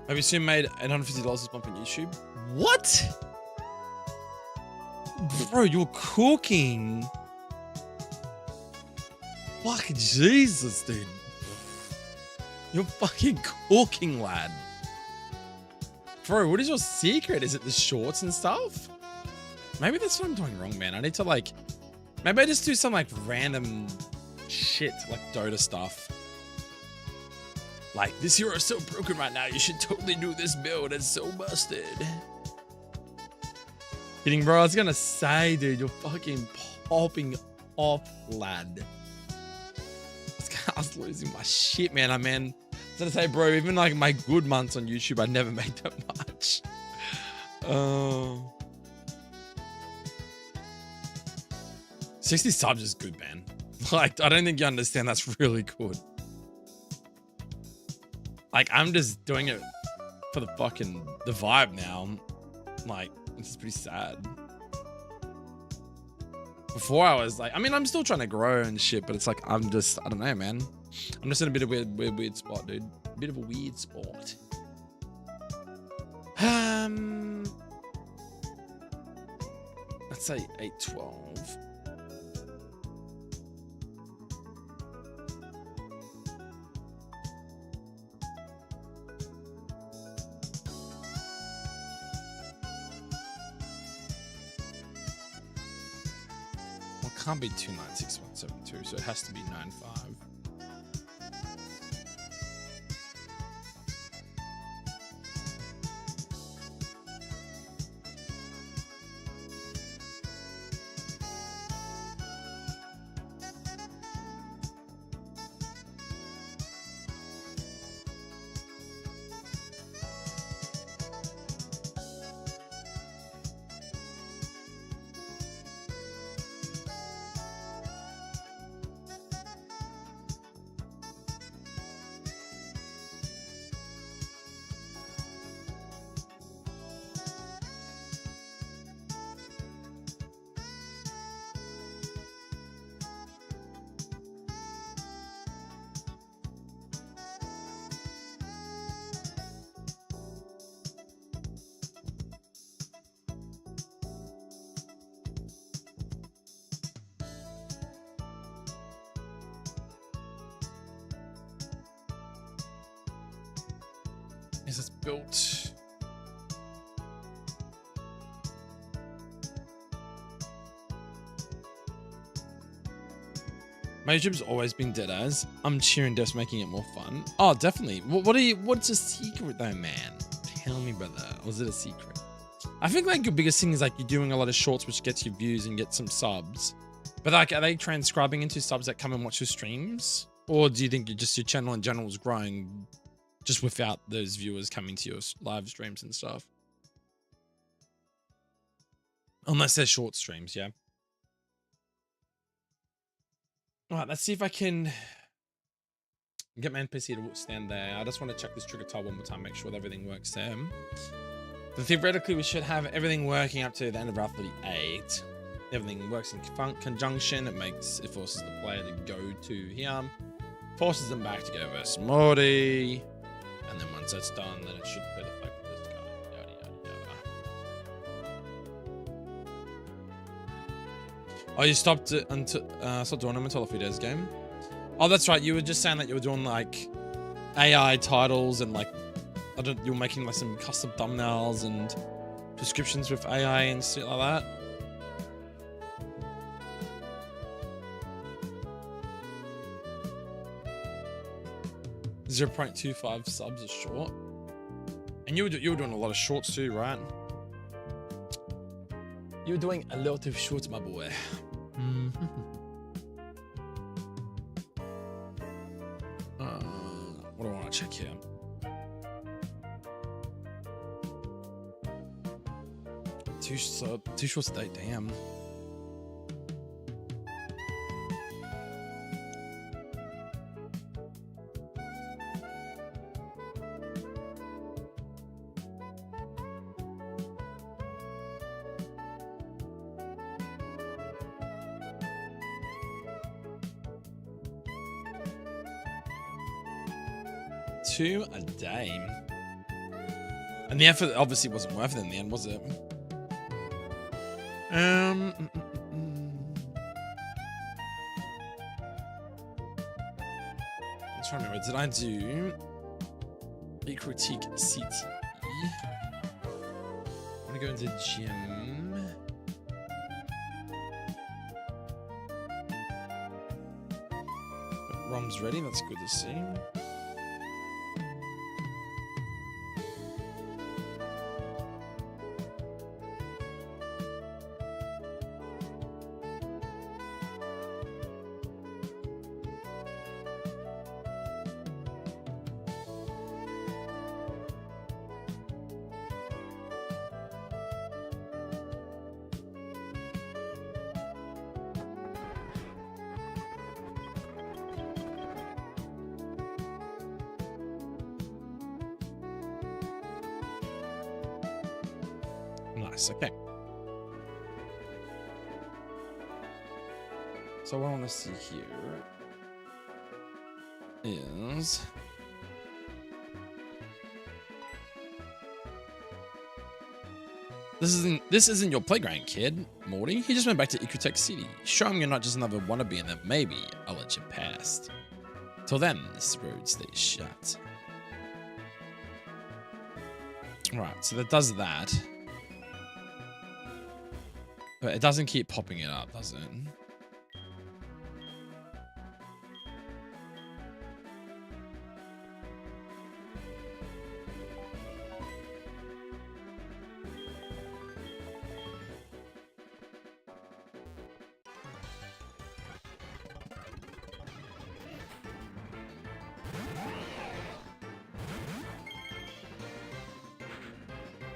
Have you soon made $850 this month on YouTube? What? Bro, you're cooking. Fucking Jesus, dude. You're fucking cooking, lad. Bro, what is your secret? Is it the shorts and stuff? Maybe that's what I'm doing wrong, man. I need to like, maybe I just do some like random shit, like Dota stuff. Like, this hero is so broken right now, you should totally do this build, it's so busted. Kidding, bro, I was gonna say, dude, you're fucking popping off, lad. I was losing my shit, man. I was gonna say, bro, even like my good months on YouTube, I never made that much. 60 subs is good, man. Like, I don't think you understand that's really good. Like, I'm just doing it for the vibe now. Like, this is pretty sad. Before I was like, I mean, I'm still trying to grow and shit, but it's like, I don't know, man. I'm just in a bit of a weird spot, dude. A bit of a weird spot. Let's say 812. Well, it can't be 296172, so it has to be 95. Is this built? My YouTube's always been dead as. I'm cheering devs making it more fun. Oh, definitely. What's a secret though, man? Tell me, brother. Was it a secret? I think like your biggest thing is like you're doing a lot of shorts which gets you views and get some subs. But like, are they transcribing into subs that come and watch your streams? Or do you think your channel in general is growing just without those viewers coming to your live streams and stuff? Unless they're short streams, yeah. All right, let's see if I can get my NPC to stand there. I just want to check this trigger tile one more time, make sure that everything works there. But theoretically, we should have everything working up to the end of Route 38. Everything works in conjunction. It forces the player to go to here, forces them back to go versus Morty. And then once that's done, then it should play the fact that this guy, yada, yada, yada. Oh, you stopped it until stopped doing them until a few days ago. Oh, that's right. You were just saying that you were doing like AI titles and like you were making like some custom thumbnails and descriptions with AI and shit like that. .25 subs a short, and you were doing a lot of shorts too, right? You were doing a lot of shorts, my boy. What do I want to check here? Two shorts a day, damn. Two a day. And the effort obviously wasn't worth it in the end, was it? I'm trying to remember, did I do a critique CT? I'm gonna go into gym. ROM's ready, that's good to see. Nice. Okay. So what I want to see here is this isn't your playground, kid. Morty, he just went back to Ecotech City. Show him you're not just another wannabe, and that maybe I'll let you past. Till then, this road stays shut. Alright, so that does that. But it doesn't keep popping it up, does it?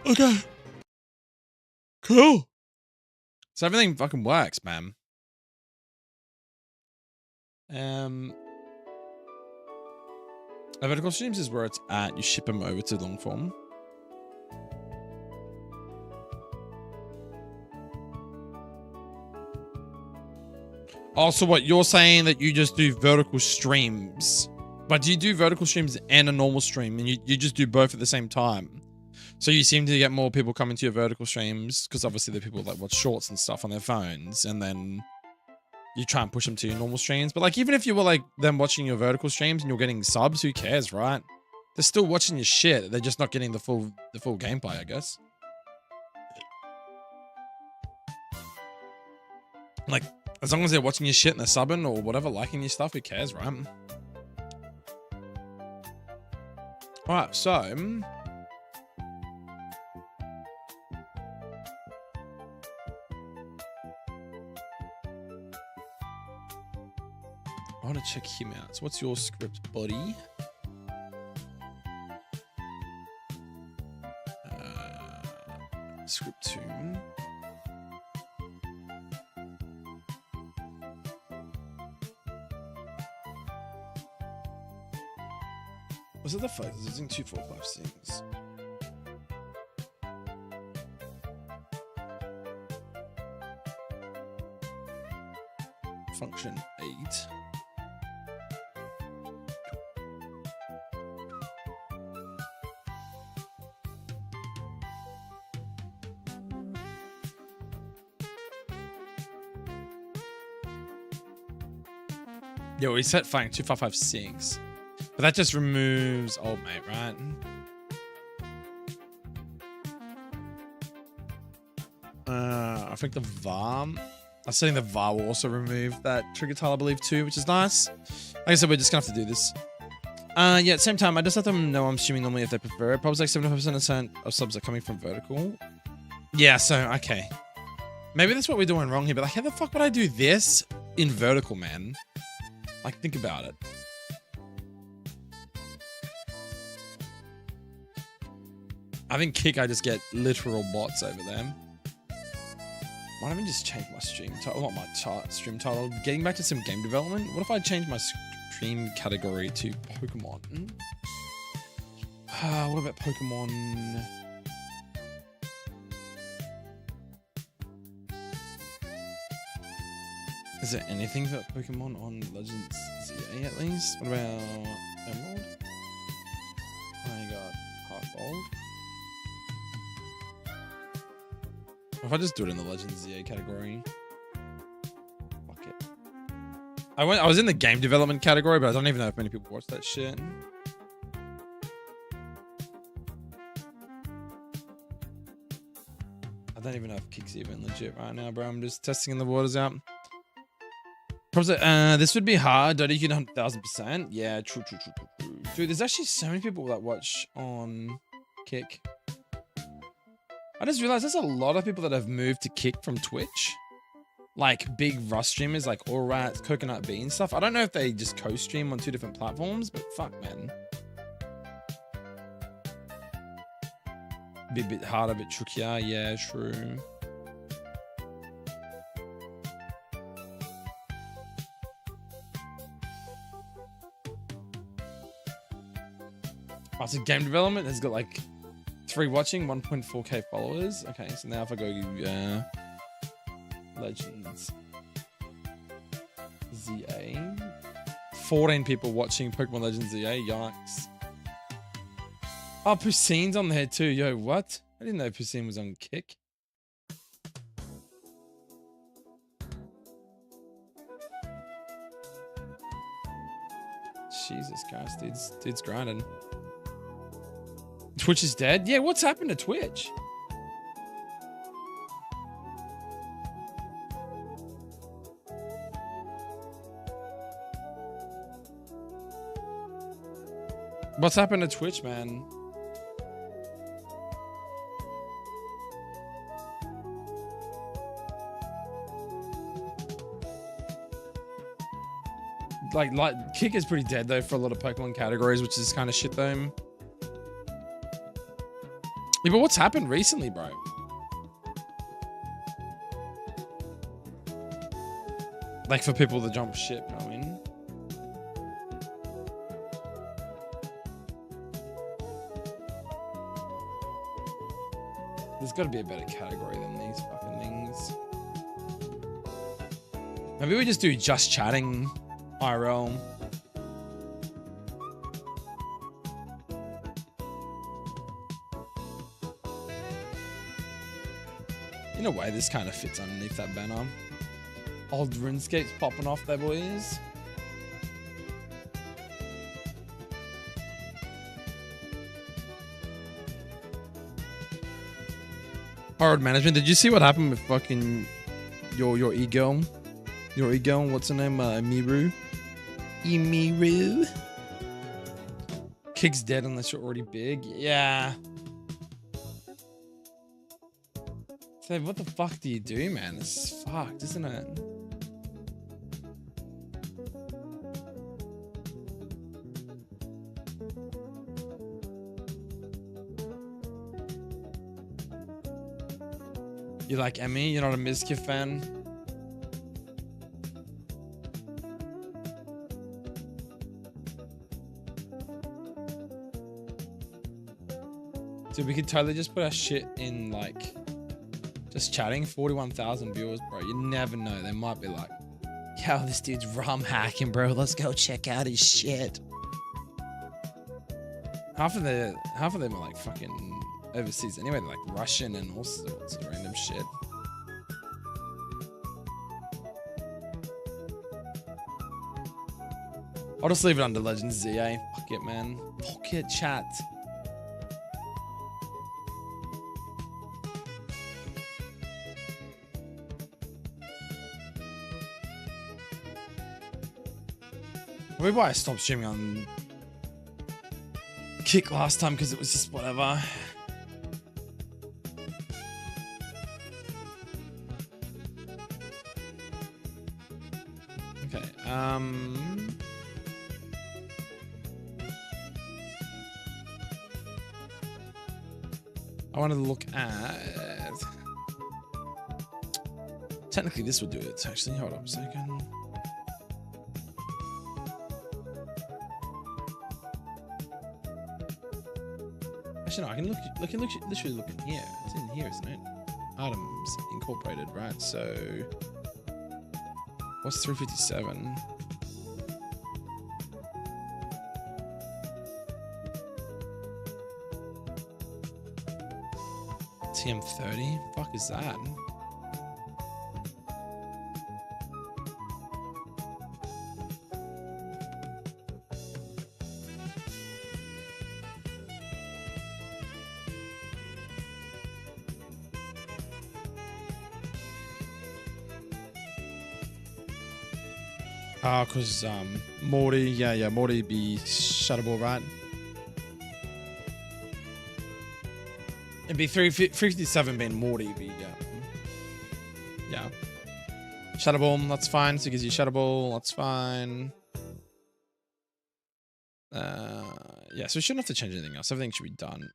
Okay. Cool. So everything fucking works, man. Vertical streams is where it's at. You ship them over to longform. Oh, so what you're saying that you just do vertical streams, but do you do vertical streams and a normal stream, and you just do both at the same time? So you seem to get more people coming to your vertical streams because obviously the people that watch shorts and stuff on their phones, and then you try and push them to your normal streams. But like, even if you were like them watching your vertical streams and you're getting subs, who cares, right? They're still watching your shit. They're just not getting the full gameplay, I guess. Like, as long as they're watching your shit and they're subbing or whatever, liking your stuff, who cares, right? All right, so I want to check him out. So what's your script, buddy? Script 2. Was it the fight? It's using 2, 4, 5, 6. Function 8. Yeah, we set fine 2, 5, 5, 6. But that just removes old mate, right? I think the var. I'm setting the var will also remove that trigger tile, I believe, too, which is nice. Like I said, we're just gonna have to do this. Yeah, at the same time, I just let them know I'm streaming normally if they prefer it. Probably like 75% of subs are coming from vertical. Yeah, so, okay. Maybe that's what we're doing wrong here, but like, how the fuck would I do this in vertical, man? Like, think about it. I think Kick, I just get literal bots over them. Why don't I just change my stream title? Not my stream title. Getting back to some game development. What if I change my stream category to Pokemon? What about Pokemon? Is there anything for Pokemon on Legends ZA at least? What about Emerald? I got HeartGold. If I just do it in the Legends ZA category. Fuck it. I was in the game development category, but I don't even know if many people watch that shit. I don't even know if Kick's even legit right now, bro. I'm just testing the waters out. This would be hard. Don't you 1,000%? Yeah, true. Dude, there's actually so many people that watch on Kick. I just realized there's a lot of people that have moved to Kick from Twitch. Like big Rust streamers like Allrat, Coconut Bee and stuff. I don't know if they just co-stream on 2 different platforms, but fuck, man. Be a bit harder, a bit trickier. Yeah, true. Oh, so game development has got like free watching, 1.4k followers. Okay, so now if I go Legends ZA, 14 people watching Pokemon Legends ZA. Yikes. Oh, Pussine's on there too. Yo, what? I didn't know Pussine was on Kick. Jesus Christ, dude's grinding. Twitch is dead? Yeah, what's happened to Twitch? What's happened to Twitch, man? Like Kick is pretty dead though for a lot of Pokemon categories, which is kind of shit though. Yeah, but what's happened recently, bro? Like for people to jump ship, you know what I mean? There's got to be a better category than these fucking things. Maybe we just do just chatting IRL. In a way, this kind of fits underneath that banner. Old RuneScape's popping off there, boys. Hard management. Did you see what happened with fucking your e-girl? Your e-girl, what's her name? Miru. Emiru. Kick's dead unless you're already big. Yeah. So what the fuck do you do, man? This is fucked, isn't it? You like Emmy? You're not a Mizkif fan? Dude, we could totally just put our shit in, like, just chatting. 41,000 viewers, bro. You never know. They might be like, yo, this dude's ROMhacking, bro. Let's go check out his shit. Half of them are like fucking overseas anyway. They're like Russian and all sorts of random shit. I'll just leave it under Legends ZA. Fuck it, man. Fuck it, chat. Maybe why I stopped streaming on Kick last time, because it was just whatever. Okay, I wanted to look at... Technically this would do it, actually. Hold on a second. Actually, no, I can literally look in here. It's in here, isn't it? Items incorporated, right? So, what's 357? TM30? Fuck is that? Because Morty, yeah, Morty be shuttable, right? It'd be 357 being Morty, be yeah. Shuttable, that's fine. So it gives you shuttable, that's fine. Yeah, so we shouldn't have to change anything else. Everything should be done.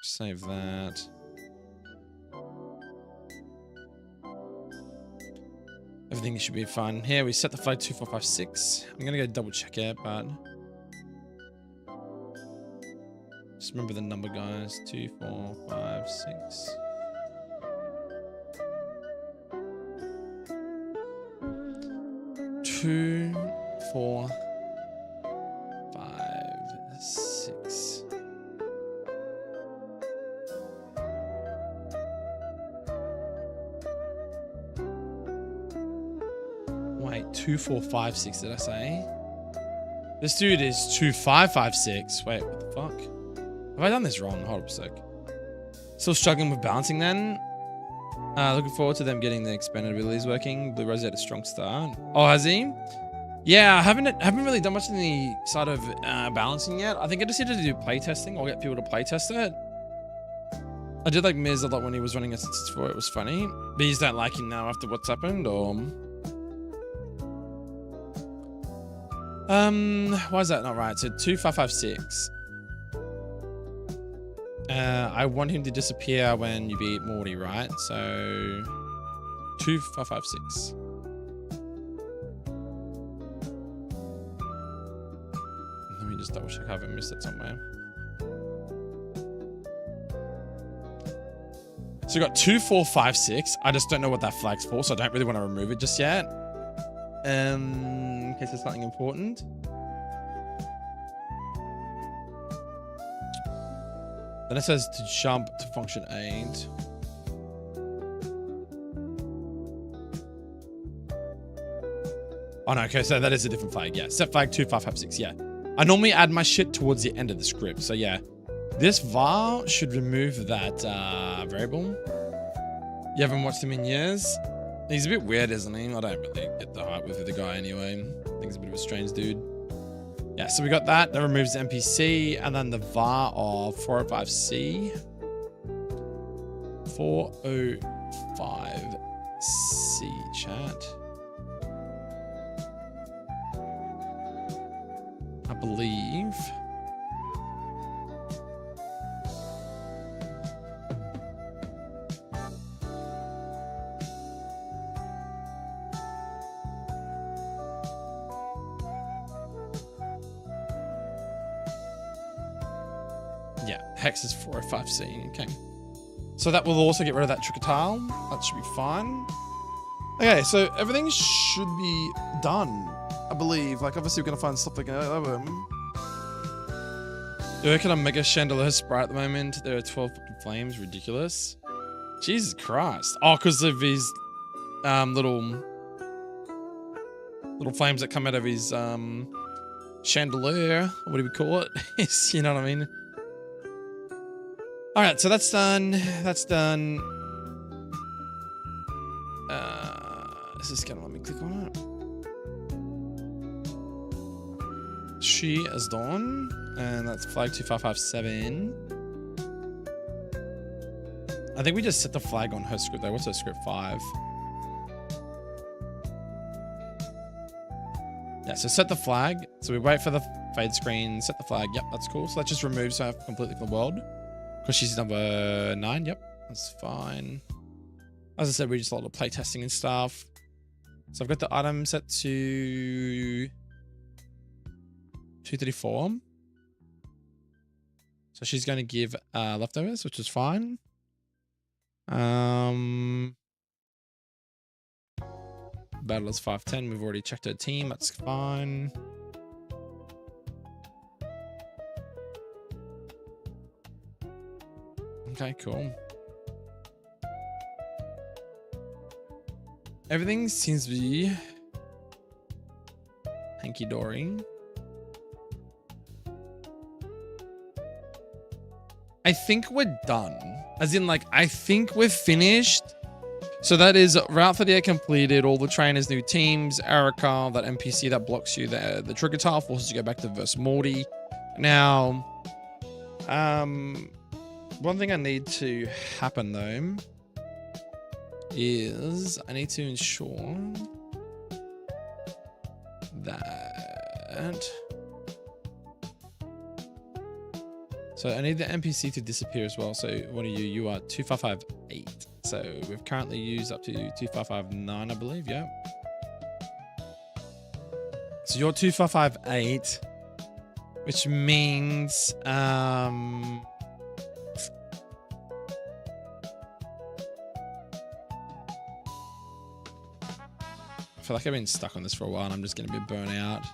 Save that. Everything should be fine. Here we set the flag 2456. I'm gonna go double check it, but remember the number, guys. 2, 4, 5, 6. Two, 4, 5, 6. Wait, 2, 4, 5, 6, did I say? This dude is 2, 5, 5, 6. Wait, what the fuck? Have I done this wrong? Hold up a sec. Still struggling with balancing then? Looking forward to them getting the expanded abilities working. Blue Rose had a strong start. Oh, has he? Yeah, I haven't really done much on the side of balancing yet. I think I just needed to do playtesting or get people to playtest it. I did like Miz a lot when he was running S64. It was funny. But you don't like him now after what's happened, or... why is that not right? So 2, 5, 5, 6. I want him to disappear when you beat Morty, right? So 2, 5, 5, 6. Let me just double check I haven't missed it somewhere. So you got 2, 4, 5, 6. I just don't know what that flag's for, so I don't really want to remove it just yet. In case there's something important. Then it says to jump to function 8. Oh no, okay, so that is a different flag. Yeah, set flag 2, 5, 5, 6. Yeah, I normally add my shit towards the end of the script. So yeah, this var should remove that variable. You haven't watched him in years. He's a bit weird, isn't he? I don't really get the hype with the guy anyway. I think he's a bit of a strange dude. Yeah, so we got that. That removes the NPC. And then the var of 405C. 405C, chat. I believe. Hex is 405C. Okay. So that will also get rid of that trick tile. That should be fine. Okay, so everything should be done, I believe. Like, obviously, we're going to find stuff like that. You're working on Mega Chandelier Sprite at the moment. There are 12 flames. Ridiculous. Jesus Christ. Oh, because of his little flames that come out of his chandelier. What do we call it? You know what I mean? All right, so that's done. That's done. Is this gonna let me click on it? She is done, and that's flag 2557. I think we just set the flag on her script though. What's her script 5? Yeah, so set the flag. So we wait for the fade screen, set the flag. Yep, that's cool. So that just removes her completely from the world. Because she's number 9. Yep, that's fine. As I said, we just a lot of play testing and stuff. So I've got the item set to 234. So she's going to give leftovers, which is fine. Battle is 510. We've already checked her team. That's fine. Okay, cool. Everything seems to be hanky-dory. I think we're done. As in, like, I think we're finished. So that is Route 38 completed. All the trainers, new teams. Erica, that NPC that blocks you there. The trigger tile forces you to go back to verse Morty. Now, one thing I need to happen though is I need to ensure that. So I need the NPC to disappear as well. So what are you? You are 2558. So we've currently used up to 2559, I believe. Yeah. So you're 2558. which means I feel like I've been stuck on this for a while and I'm just going to be burnt out.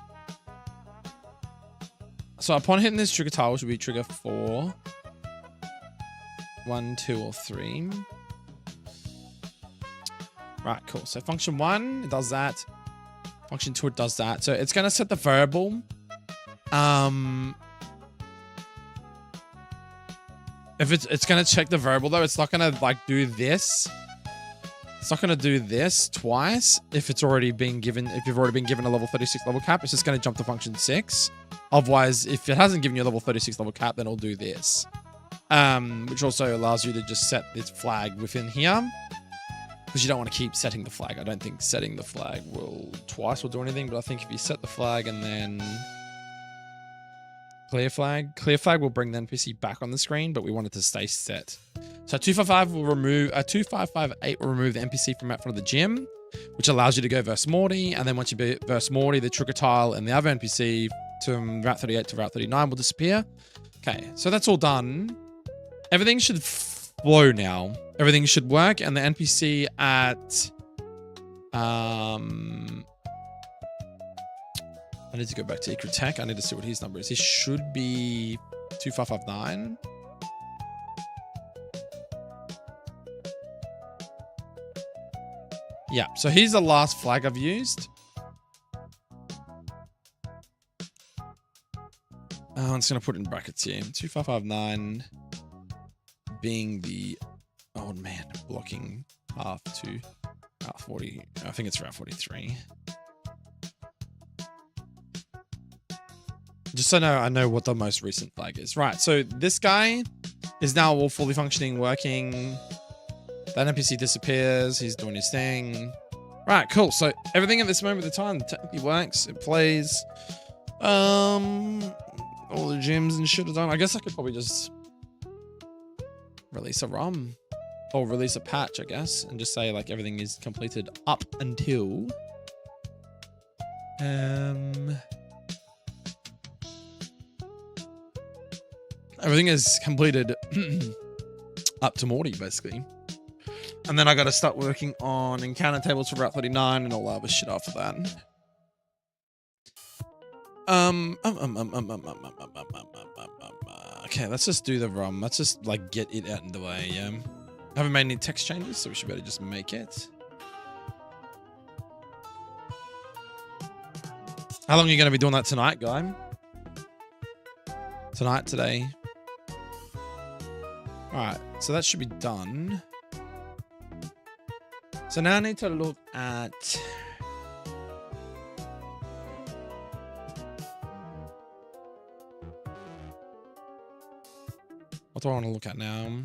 So upon hitting this trigger tile, which will be trigger 4, 1, 2, or 3. Right, cool. So function 1, it does that. Function 2, it does that. So it's going to set the variable. If it's going to check the variable though, it's not going to like do this. It's not going to do this twice if it's already been given, if you've already been given a level 36 level cap. It's just going to jump to function 6. Otherwise, if it hasn't given you a level 36 level cap, then it'll do this. Which also allows you to just set this flag within here. Because you don't want to keep setting the flag. I don't think setting the flag will twice will do anything, but I think if you set the flag and then clear flag will bring the NPC back on the screen, but we want it to stay set. So 255 will remove 2558 will remove the NPC from out front of the gym, which allows you to go verse Morty, and then once you verse Morty, the trigger tile and the other NPC from Route 38 to Route 39 will disappear. Okay, so that's all done. Everything should flow now. Everything should work, and the NPC at I need to go back to Secret Tech. I need to see what his number is. He should be 2559. Yeah, so here's the last flag I've used. I'm just going to put it in brackets here. 2559 being the old man blocking path to Route 40. I think it's Route 43. Just so I know what the most recent flag is. Right, so this guy is now all fully functioning, working. That NPC disappears. He's doing his thing. Right, cool. So everything at this moment of time technically works. It plays. All the gyms and shit are done. I guess I could probably just release a ROM or release a patch, I guess, and just say like everything is completed up until everything is completed up to Morty, basically. And then I got to start working on encounter tables for Route 39 and all that other shit after that. Okay, let's just do the ROM. Let's just like get it out in the way. Yeah, haven't made any text changes, so we should better just make it. How long are you going to be doing that tonight, guy? Tonight, today. All right, so that should be done. So now I need to look at what do I want to look at now?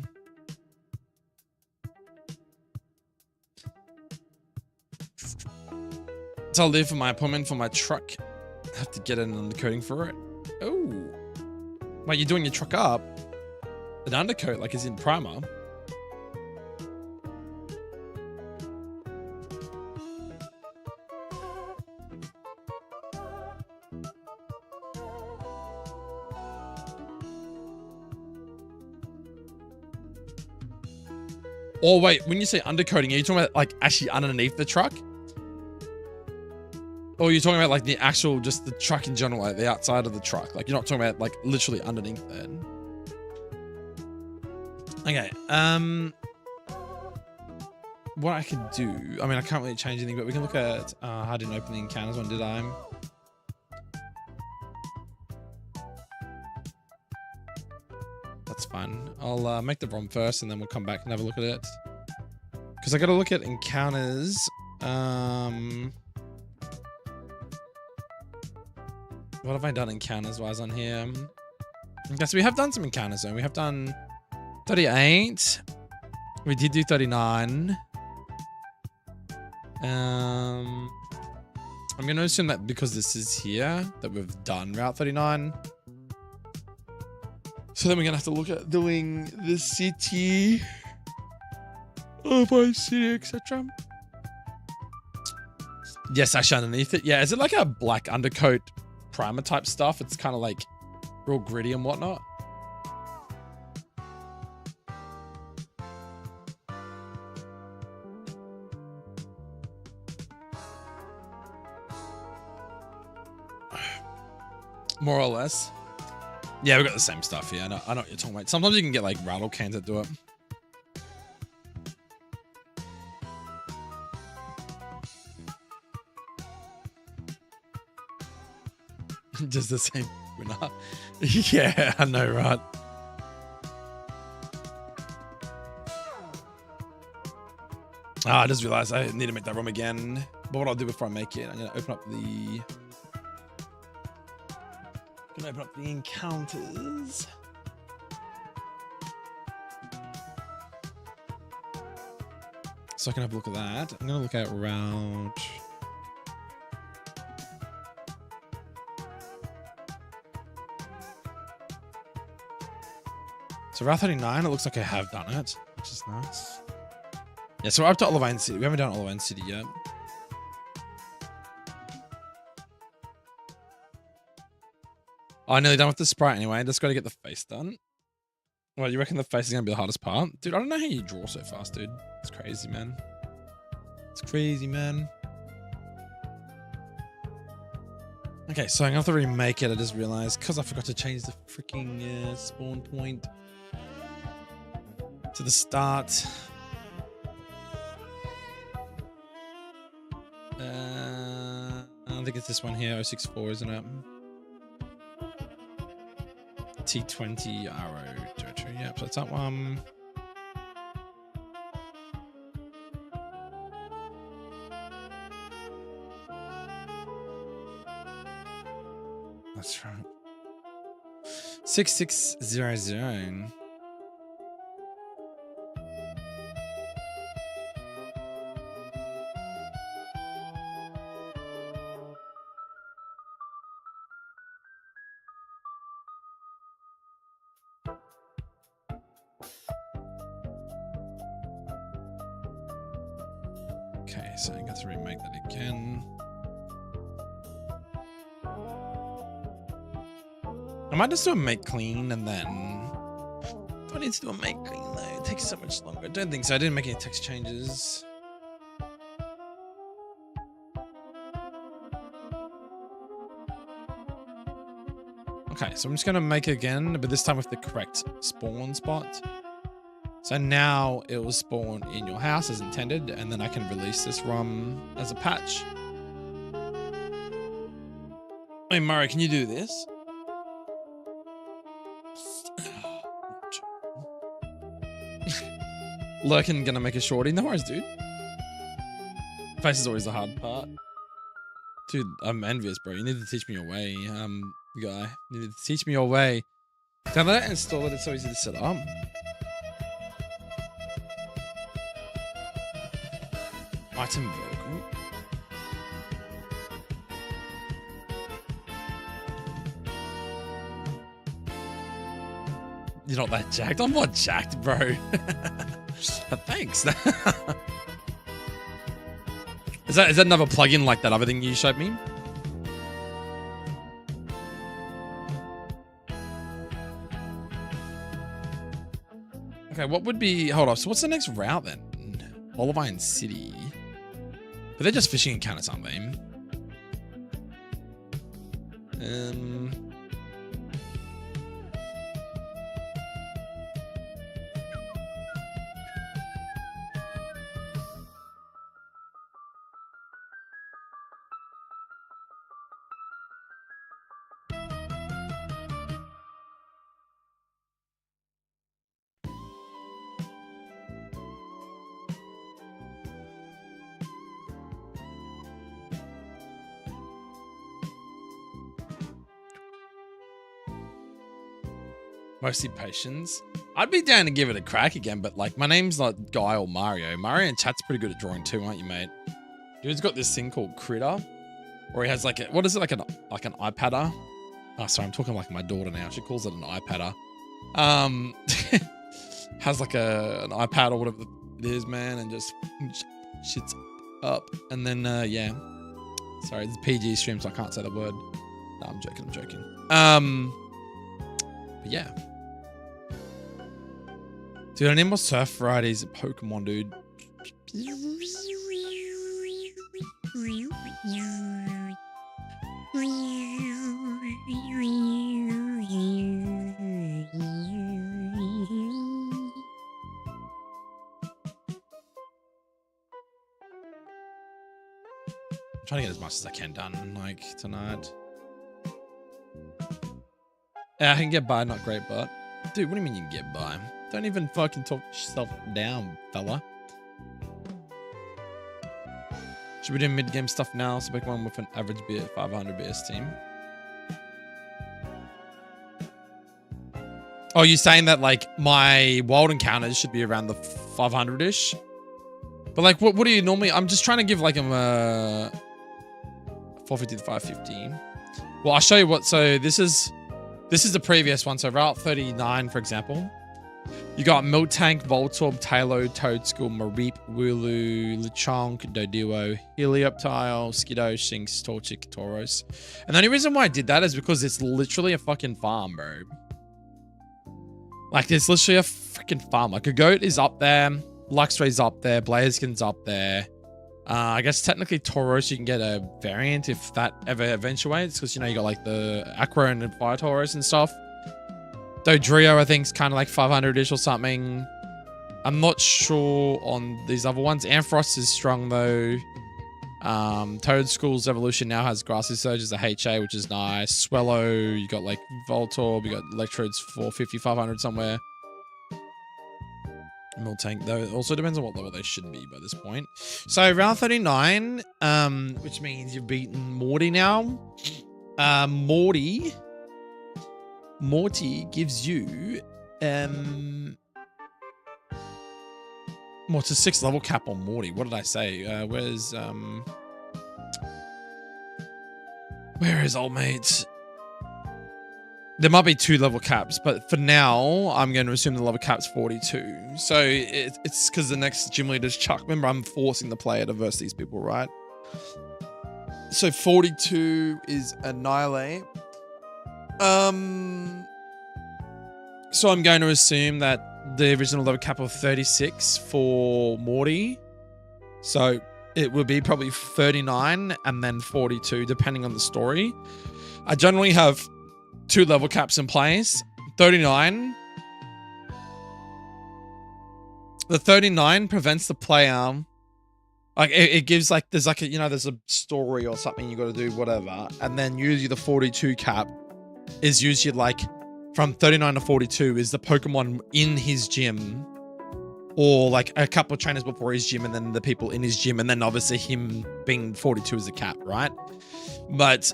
So I'll leave for my appointment for my truck. I have to get an undercoating for it. Oh, wait, you're doing your truck up? An undercoat, like is in primer. Or wait, when you say undercoating, are you talking about like actually underneath the truck? Or are you talking about like the actual, just the truck in general, like the outside of the truck? Like you're not talking about like literally underneath that. Okay, what I could do, I mean, I can't really change anything, but we can look at, I didn't open the encounters one, did I? That's fine. I'll make the ROM first and then we'll come back and have a look at it. Because I got to look at encounters. What have I done encounters wise on here? Okay, so we have done some encounters though. We have done 38. We did do 39. I'm going to assume that because this is here that we've done Route 39. So then we're going to have to look at doing the city, by city, etc. Yes, actually underneath it. Yeah, is it like a black undercoat primer type stuff? It's kind of like real gritty and whatnot. More or less. Yeah, we got the same stuff here. I know what you're talking about. Sometimes you can get like rattle cans that do it. Just the same winner. Yeah, I know, right? I just realized I need to make that ROM again. But what I'll do before I make it, I'm gonna open up the encounters. So I can have a look at that. I'm gonna look at route. So Route 39, it looks like I have done it, which is nice. Yeah, so we're up to Olivine City. We haven't done Olivine City yet. Oh, I'm nearly done with the sprite anyway. Just got to get the face done. Well, you reckon the face is going to be the hardest part? Dude, I don't know how you draw so fast, dude. It's crazy, man. It's crazy, man. Okay, so I'm going to have to remake it. I just realized because I forgot to change the freaking spawn point to the start. I think it's this one here, 064, isn't it? T20 arrow territory. Yep, so it's that one. That's right. 6600. Okay, so I got to remake that again. I might just do a make clean and then... Do I need to do a make clean though? It takes so much longer. I don't think so. I didn't make any text changes. Okay, so I'm just going to make it again, but this time with the correct spawn spot. So now it will spawn in your house as intended, and then I can release this ROM as a patch. Hey, Murray, can you do this? Lurkin gonna make a shorty. No worries, dude. Face is always the hard part. Dude, I'm envious, bro. You need to teach me your way, guy. You need to teach me your way. Download it and install it. It's so easy to set up. Item vertical. You're not that jacked. I'm not jacked, bro. Thanks. Is that another plugin like that other thing you showed me? Okay, what would be... Hold on. So what's the next route then? Olivine City. But they're just fishing encounters, aren't they? Mostly patience. I'd be down to give it a crack again, but like my name's not Guy or Mario. Mario in chat's pretty good at drawing too, aren't you, mate? Dude's got this thing called Critter, or he has like a, what is it, like an iPadder? Oh, sorry, I'm talking like my daughter now. She calls it an iPadder. Has like an iPad or whatever it is, man, and just shits up. And then yeah. Sorry, it's a PG stream, so I can't say the word. No, I'm joking. But yeah. Dude, I need more surf varieties of Pokemon, dude. I'm trying to get as much as I can done, like, tonight. Yeah, I can get by, not great, but... Dude, what do you mean you can get by? Don't even fucking talk yourself down, fella. Should we do mid-game stuff now? So pick one with an average 500 BS team. Oh, you're saying that, like, my wild encounters should be around the 500-ish? But, like, what do you normally... I'm just trying to give, like, him a... 450 to 550. Well, I'll show you what... So, this is the previous one. So, Route 39, for example. You got Miltank, Voltorb, Taillow, Toadstool, Mareep, Wooloo, Lechonk, Doduo, Helioptile, Skiddo, Shinx, Torchic, Tauros. And the only reason why I did that is because it's literally a fucking farm, bro. Like, it's literally a freaking farm. Like, a goat is up there. Luxray's up there. Blaziken's up there. I guess technically Tauros, you can get a variant if that ever eventuates. Because, you know, you got, like, the Aqua and Fire Tauros and stuff. Dodrio, I think, is kind of like 500-ish or something. I'm not sure on these other ones. Ampharos is strong, though. Toadstool's evolution now has Grassy Surge as a HA, which is nice. Swellow, you got, like, Voltorb. You got Electrode's 450, 500 somewhere. Miltank, though, it also depends on what level they should be by this point. So, round 39, which means you've beaten Morty now. Morty gives you what's a 6 level cap on Morty? What did I say? Where is old mate? There might be 2 level caps, but for now, I'm going to assume the level cap's 42. So it's because the next gym leader's Chuck. Remember, I'm forcing the player to verse these people, right? So 42 is Annihilate. So I'm going to assume that the original level cap of 36 for Morty. So it would be probably 39 and then 42, depending on the story. I generally have 2 level caps in place. 39. The 39 prevents the player. Like it gives like there's like a, you know, there's a story or something you got to do, whatever, and then usually the 42 cap is usually like from 39 to 42 is the Pokemon in his gym, or like a couple of trainers before his gym, and then the people in his gym, and then obviously him being 42 is the cap, right? But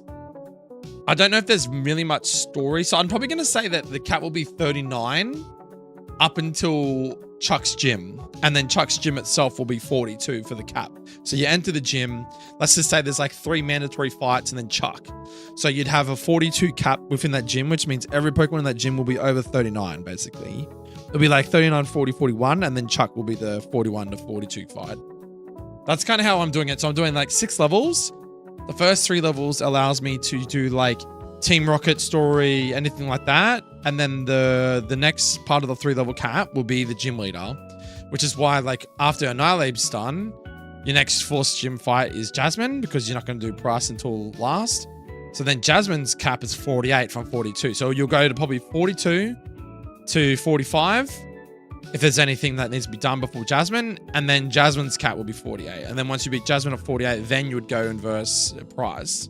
I don't know if there's really much story, so I'm probably going to say that the cap will be 39 up until Chuck's gym, and then Chuck's gym itself will be 42 for the cap. So you enter the gym, let's just say there's like 3 mandatory fights and then Chuck. So you'd have a 42 cap within that gym, which means every Pokemon in that gym will be over 39, basically. It'll be like 39, 40, 41, and then Chuck will be the 41 to 42 fight. That's kind of how I'm doing it. So I'm doing like 6 levels. The first 3 levels allows me to do like Team Rocket story, anything like that. And then the next part of the 3 level cap will be the gym leader, which is why like after Annihilate's done, your next forced gym fight is Jasmine, because you're not going to do Price until last. So then Jasmine's cap is 48 from 42. So you'll go to probably 42 to 45 if there's anything that needs to be done before Jasmine, and then Jasmine's cap will be 48. And then once you beat Jasmine at 48, then you would go and verse Prize.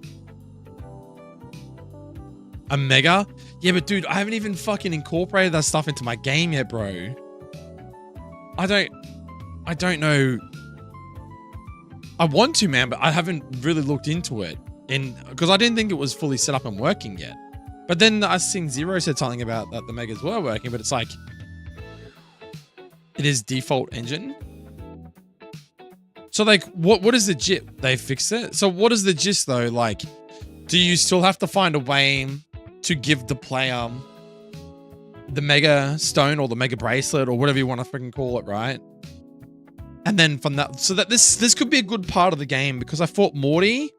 A Mega? Yeah, but dude, I haven't even fucking incorporated that stuff into my game yet, bro. I don't know. I want to, man, but I haven't really looked into it. Because I didn't think it was fully set up and working yet. But then I seen Zero said something about that the Megas were working, but it's like, it is default engine. So like, what is the gist? They fixed it. So what is the gist though? Like, do you still have to find a way to give the player the Mega Stone or the Mega Bracelet or whatever you want to freaking call it, right? And then from that, so that this could be a good part of the game, because I fought Morty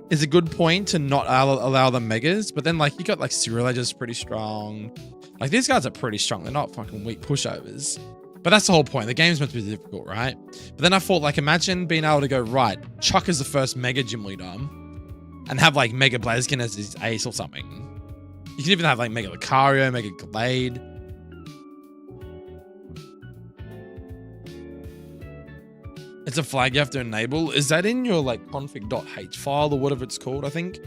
is a good point to not allow the megas, but then like you got like Serial Edges pretty strong. Like these guys are pretty strong. They're not fucking weak pushovers. But that's the whole point. The game's meant to be difficult, right? But then I thought, like, imagine being able to go, right, Chuck is the first Mega Gym Leader and have, like, Mega Blaziken as his ace or something. You can even have, like, Mega Lucario, Mega Glade. It's a flag you have to enable. Is that in your, like, config.h file or whatever it's called, I think?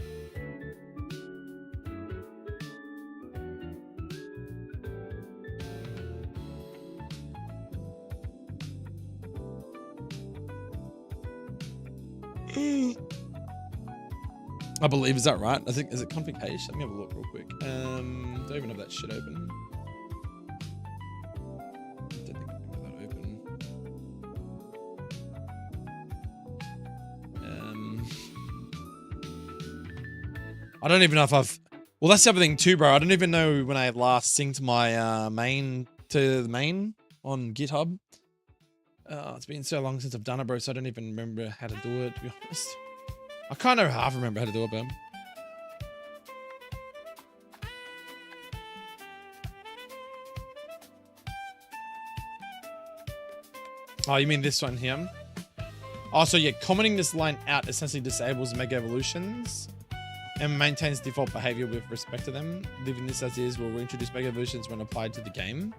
I believe, is that right? I think, is it config H? Let me have a look real quick. Don't even have that shit open. Don't think I have that open. I don't even know if I've, well, that's the other thing too, bro. I don't even know when I last synced my main to the main on GitHub. It's been so long since I've done it, bro, so I don't even remember how to do it, to be honest. I kind of half remember how to do it, but... Oh, you mean this one here? Oh, so yeah, commenting this line out essentially disables Mega Evolutions and maintains default behavior with respect to them. Leaving this as is will reintroduce Mega Evolutions when applied to the game.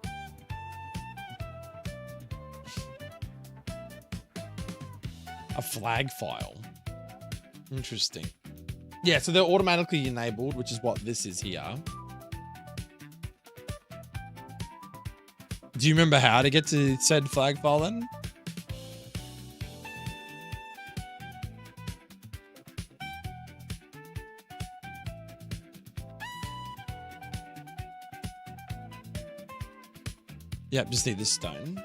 A flag file. Interesting. Yeah, so they're automatically enabled, which is what this is here. Do you remember how to get to said flag file then? Yep, just need this stone.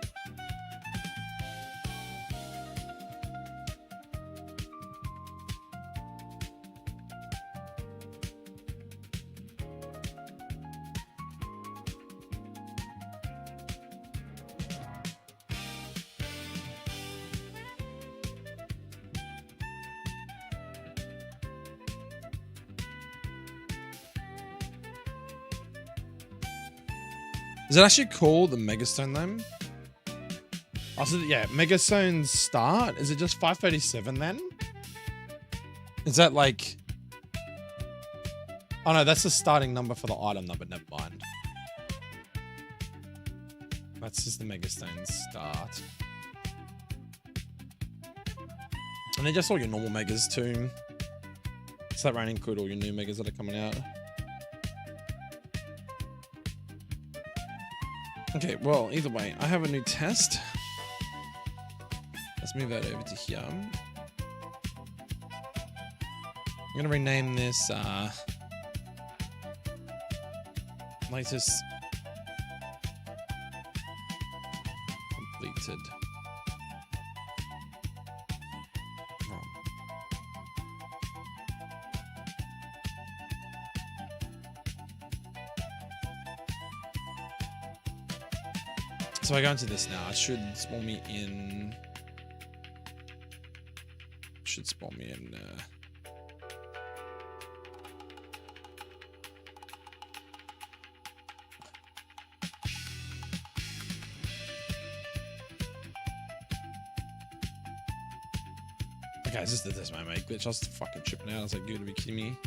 Is it actually called the Megastone then? Also, yeah, Megastone's start. Is it just 537 then? Is that like... Oh no, that's the starting number for the item number. Never mind. That's just the Megastone start. And then just all your normal megas too. So that won't include all your new megas that are coming out. Okay, well, either way, I have a new test. Let's move that over to here. I'm gonna rename this latest completed. So I go into this now. It should spawn me in. Should spawn me in. Okay, is this my mate glitch? I was fucking tripping out. I was like, you gotta be kidding me.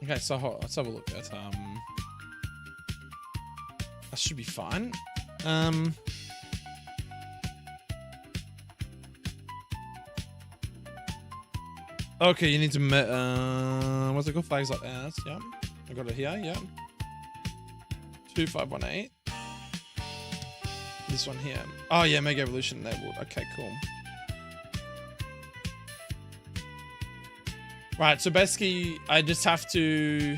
Okay, so let's have a look at that should be fine. Okay, you need to what's it called? Flags like that. Yeah, I got it here. Yeah, 2518. This one here. Oh yeah, Mega Evolution enabled. Okay, cool. Right, so basically, I just have to.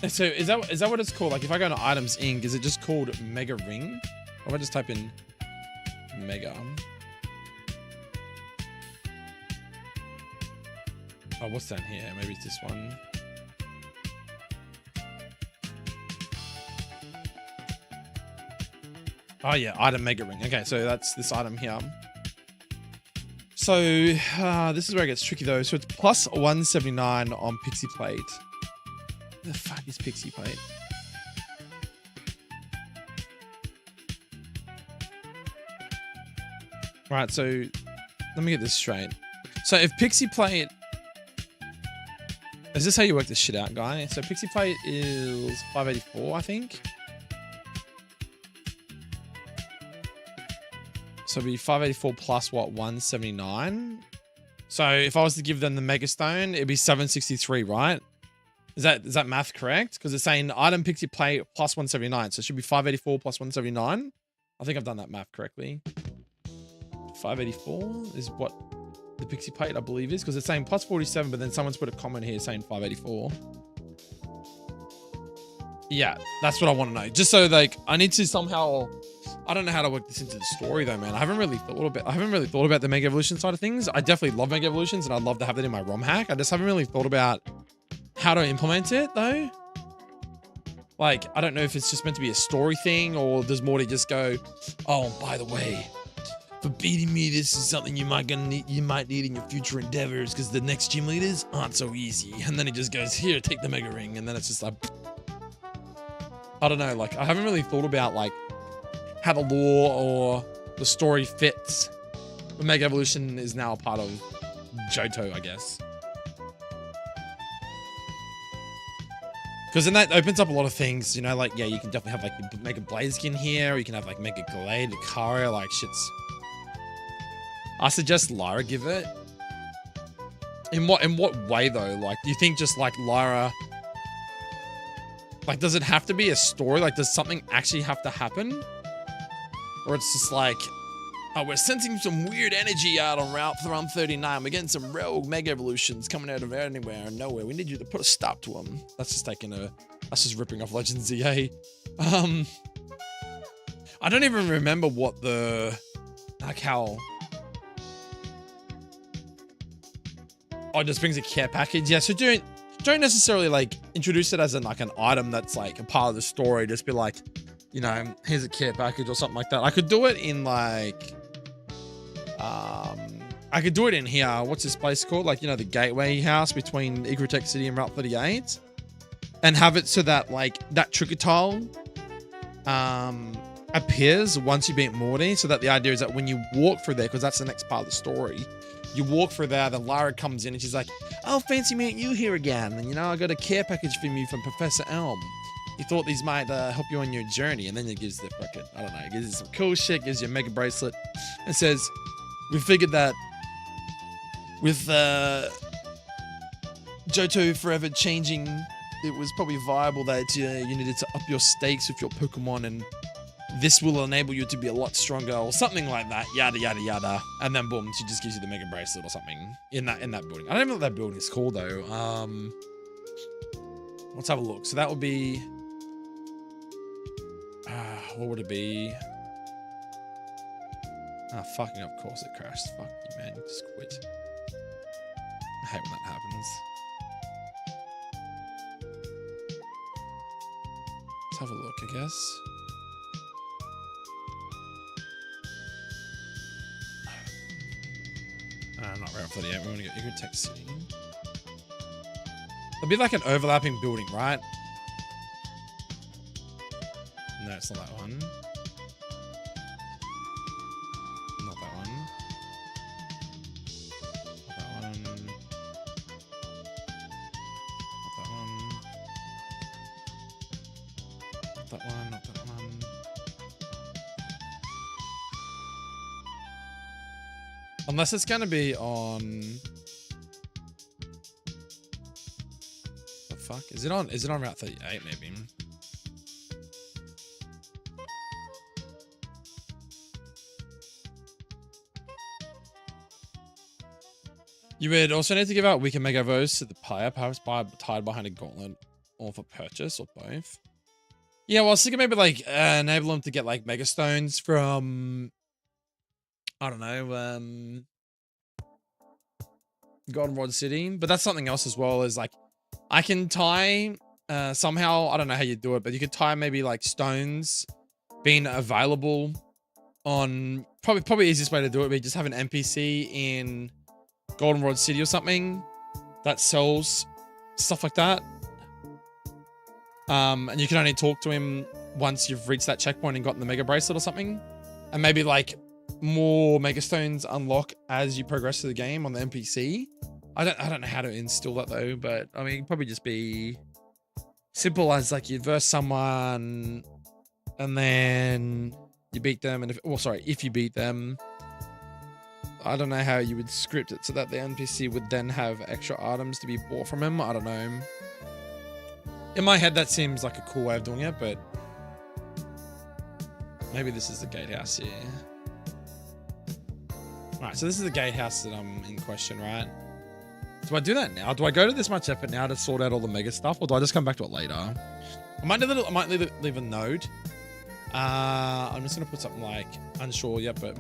So is that what it's called? Like, if I go to Items Inc., is it just called Mega Ring? Or if I just type in Mega? Oh, what's down here? Maybe it's this one. Oh yeah, item mega ring. Okay, so that's this item here. So this is where it gets tricky though. So it's plus 179 on Pixie Plate. The fuck is Pixie Plate? Right, so let me get this straight. So if Pixie Plate, is this how you work this shit out, guy? So Pixie Plate is 584, I think. So it'd be 584 plus what, 179? So if I was to give them the Mega Stone, it'd be 763, right? Is that math correct? Because it's saying item Pixie Plate plus 179. So it should be 584 plus 179. I think I've done that math correctly. 584 is what the Pixie Plate, I believe, is. Because it's saying plus 47, but then someone's put a comment here saying 584. Yeah, that's what I want to know. Just so like, I need to somehow... I don't know how to work this into the story though, man. I haven't really thought about the Mega Evolution side of things. I definitely love Mega Evolutions and I'd love to have that in my ROM hack. I just haven't really thought about how to implement it though. Like, I don't know if it's just meant to be a story thing or there's more to just go, oh, by the way, for beating me, this is something you might need in your future endeavors because the next gym leaders aren't so easy. And then he just goes, here, take the Mega Ring. And then it's just like, I don't know. Like, I haven't really thought about like, how the lore or the story fits. The Mega Evolution is now a part of Johto, I guess. Because then that opens up a lot of things, you know, like, yeah, you can definitely have like the Mega Blaziken here, or you can have like Mega Glade, Lucario, like shit's... I suggest Lyra give it. In what way though? Like, do you think just like Lyra... Like, does it have to be a story? Like, does something actually have to happen? Or it's just like, oh, we're sensing some weird energy out on Route 139. We're getting some rogue Mega Evolutions coming out of anywhere and nowhere. We need you to put a stop to them. That's just that's just ripping off Legend ZA. I don't even remember what how... Oh, it just brings a care package. Yeah, so don't necessarily like introduce it as an item that's like a part of the story. Just be like, you know, here's a care package or something like that. I could do it in like, I could do it in here. What's this place called? Like, you know, the gateway house between Ecrotech City and Route 38, and have it so that like that Tricky Tile appears once you beat Morty. So that the idea is that when you walk through there, because that's the next part of the story, you walk through there, then Lara comes in and she's like, oh, fancy meeting you here again. And you know, I got a care package from you from Professor Elm. You thought these might help you on your journey, and then it gives the frickin', I don't know, it gives you some cool shit, gives you a Mega Bracelet, and says, we figured that with Johto forever changing, it was probably viable that you needed to up your stakes with your Pokemon, and this will enable you to be a lot stronger, or something like that, yada, yada, yada. And then boom, she just gives you the Mega Bracelet or something in that building. I don't know what that building is called, though. Let's have a look. So that would be... what would it be? Ah, fucking of course it crashed. Fuck you, man. Just quit. I hate when that happens. Let's have a look, I guess. Not Route 38. We want to go Ecrotech City. It'll be like an overlapping building, right? No, it's not that one. Not that one. Not that one. Not that one. Not that one. Not that one. Unless it's gonna be on... The fuck? Is it on Route 38 maybe? You would also need to give out weaker Mega Evos to the player, perhaps tied behind a gauntlet, or for purchase, or both. Yeah, well, I was thinking maybe like enable them to get like Mega Stones from, I don't know, Goldenrod City, but that's something else as well. Is like I can tie somehow. I don't know how you do it, but you could tie maybe like stones being available on probably easiest way to do it would be just have an NPC in Goldenrod City or something that sells stuff like that. And you can only talk to him once you've reached that checkpoint and gotten the mega bracelet or something. And maybe like more mega stones unlock as you progress through the game on the NPC. I don't know how to install that though, but I mean, it'd probably just be simple as like you verse someone and then you beat them. And if you beat them, I don't know how you would script it so that the NPC would then have extra items to be bought from him. I don't know. In my head, that seems like a cool way of doing it, but maybe this is the gatehouse here. Alright, so this is the gatehouse that I'm in question, right? Do I do that now? Do I go to this much effort now to sort out all the mega stuff, or do I just come back to it later? I might leave a node. I'm just gonna put something like unsure yet, but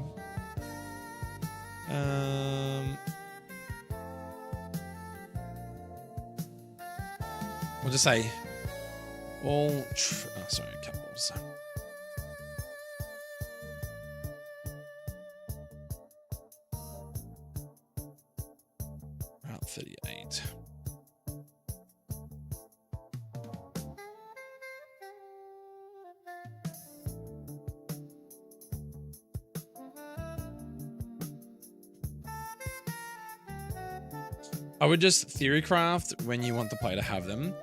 we'll just say capitals. Route 38. I would just theory craft when you want the player to have them.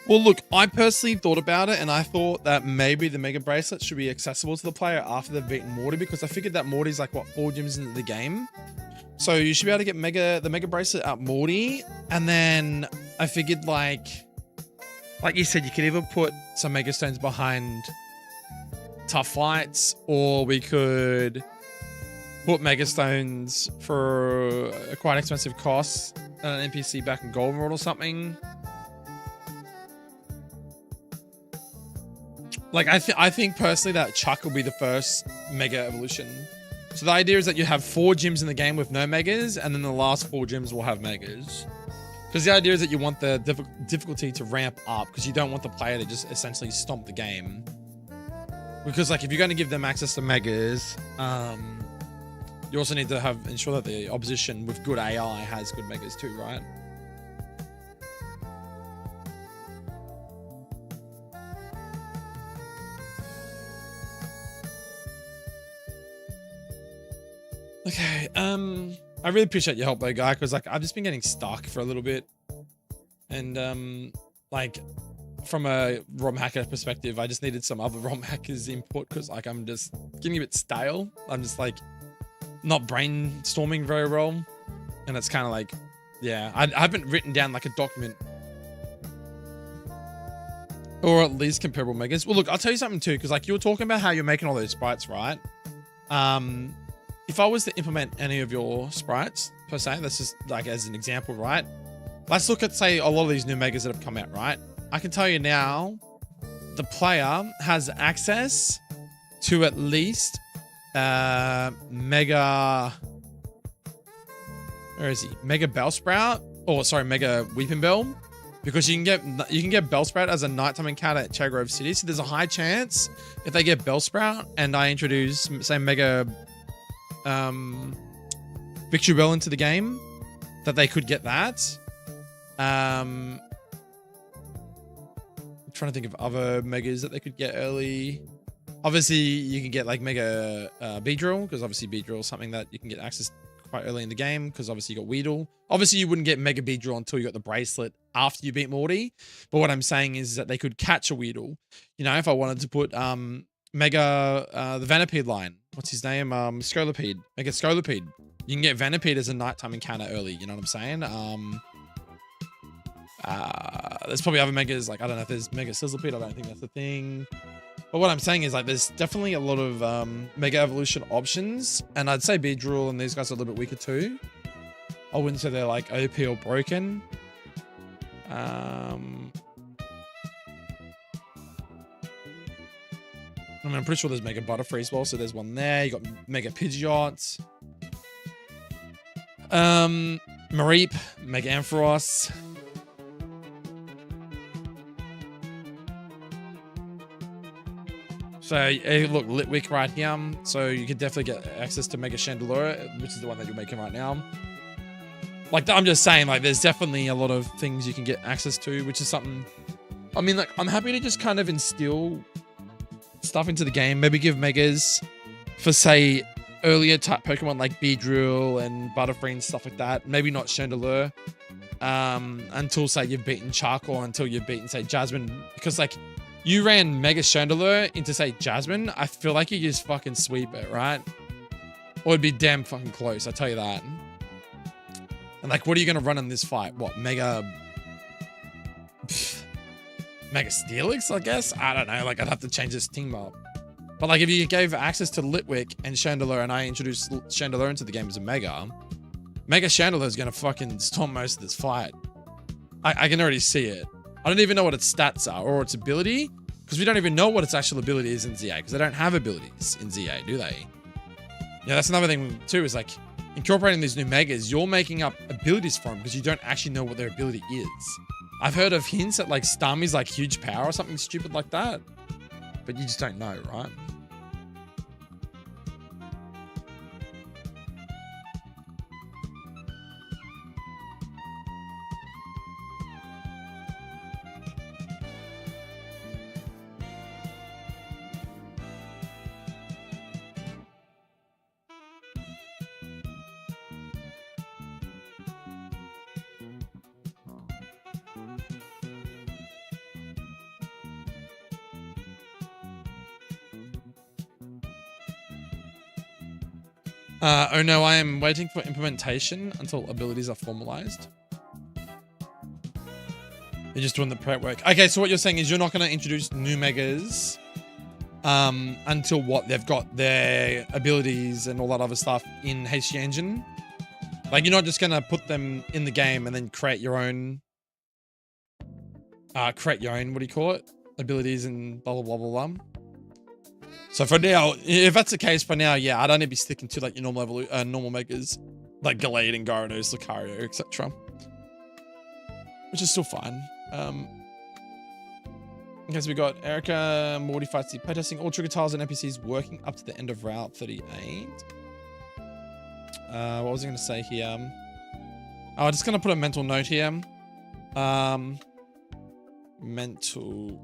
Well, look, I personally thought about it, and I thought that maybe the Mega Bracelet should be accessible to the player after they've beaten Morty, because I figured that Morty's like, what, 4 gyms into the game? So you should be able to get the Mega Bracelet at Morty, and then I figured like you said, you could either put some Mega Stones behind tough fights, or we could put Mega Stones for a quite expensive cost and an NPC back in Goldenrod or something. Like, I think personally that Chuck will be the first Mega Evolution. So the idea is that you have 4 gyms in the game with no Megas, and then the last 4 gyms will have Megas. Because the idea is that you want the difficulty to ramp up, because you don't want the player to just essentially stomp the game. Because like, if you're going to give them access to Megas, you also need to ensure that the opposition with good AI has good Megas too, right? Okay, I really appreciate your help though, guy, because like I've just been getting stuck for a little bit, and like from a ROM hacker perspective, I just needed some other ROM hackers input, because like I'm just getting a bit stale. I'm just like not brainstorming very well, and it's kind of like, yeah, I haven't written down like a document, or at least comparable megas. Well, look, I'll tell you something too, because like you were talking about how you're making all those sprites, right? If I was to implement any of your sprites, per se, this is like as an example, right? Let's look at, say, a lot of these new megas that have come out, right? I can tell you now, the player has access to at least Mega... Where is he? Mega Bellsprout? Oh, sorry, Mega Weeping Bell. Because you can get Bellsprout as a nighttime encounter at Cherry Grove City. So there's a high chance if they get Bellsprout and I introduce, say, Mega... Victory Bell into the game, that they could get that. I'm trying to think of other megas that they could get early. Obviously, you can get like Mega Beedrill, because obviously Beedrill is something that you can get access quite early in the game, because obviously you got Weedle. Obviously, you wouldn't get Mega Beedrill until you got the bracelet after you beat Morty. But what I'm saying is that they could catch a Weedle. You know, if I wanted to put Mega, the Vanipede line. What's his name? Scolipede. Mega Scolipede. You can get Vanipede as a nighttime encounter early. You know what I'm saying? There's probably other megas. Like, I don't know if there's Mega Sizzlepede. I don't think that's a thing. But what I'm saying is, like, there's definitely a lot of Mega Evolution options. And I'd say Beedrill and these guys are a little bit weaker too. I wouldn't say they're, like, OP or broken. I mean, I'm pretty sure there's Mega Butterfree as well, so there's one there. You got Mega Pidgeot. Mareep, Mega Ampharos. So, look, Litwick right here. So you could definitely get access to Mega Chandelure, which is the one that you're making right now. Like, I'm just saying, like, there's definitely a lot of things you can get access to, which is something... I mean, like, I'm happy to just kind of instill stuff into the game. Maybe give Megas for, say, earlier type Pokemon like Beedrill and Butterfree and stuff like that. Maybe not Chandelure. Until, say, you've beaten Charcoal, until you've beaten, say, Jasmine. Because, like... You ran Mega Chandelure into, say, Jasmine, I feel like you just fucking sweep it, right? Or it'd be damn fucking close, I tell you that. And, like, what are you going to run in this fight? What, Mega Steelix, I guess? I don't know, like, I'd have to change this team up. But, like, if you gave access to Litwick and Chandelure and I introduced Chandelure into the game as a Mega Chandelure is going to fucking storm most of this fight. I can already see it. I don't even know what its stats are or its ability, because we don't even know what its actual ability is in ZA, because they don't have abilities in ZA, do they? Yeah, that's another thing too, is like incorporating these new Megas, you're making up abilities for them because you don't actually know what their ability is. I've heard of hints that like Starmie's like huge power or something stupid like that, but you just don't know, right? Oh no, I am waiting for implementation until abilities are formalized. You're just doing the prep work. Okay, so what you're saying is you're not going to introduce new Megas until what? They've got their abilities and all that other stuff in HG Engine? Like, you're not just going to put them in the game and then create your own, what do you call it? Abilities and blah, blah, blah, blah, blah. So for now, if that's the case for now, yeah, I'd only be sticking to like your normal Megas, like Gallade and Gyarados, Lucario, etc. Which is still fine. Okay, so we got Erica, Morty fights the playtesting, all trigger tiles and NPCs working up to the end of Route 38. What was I going to say here? Oh, I'm just going to put a mental note here. Mental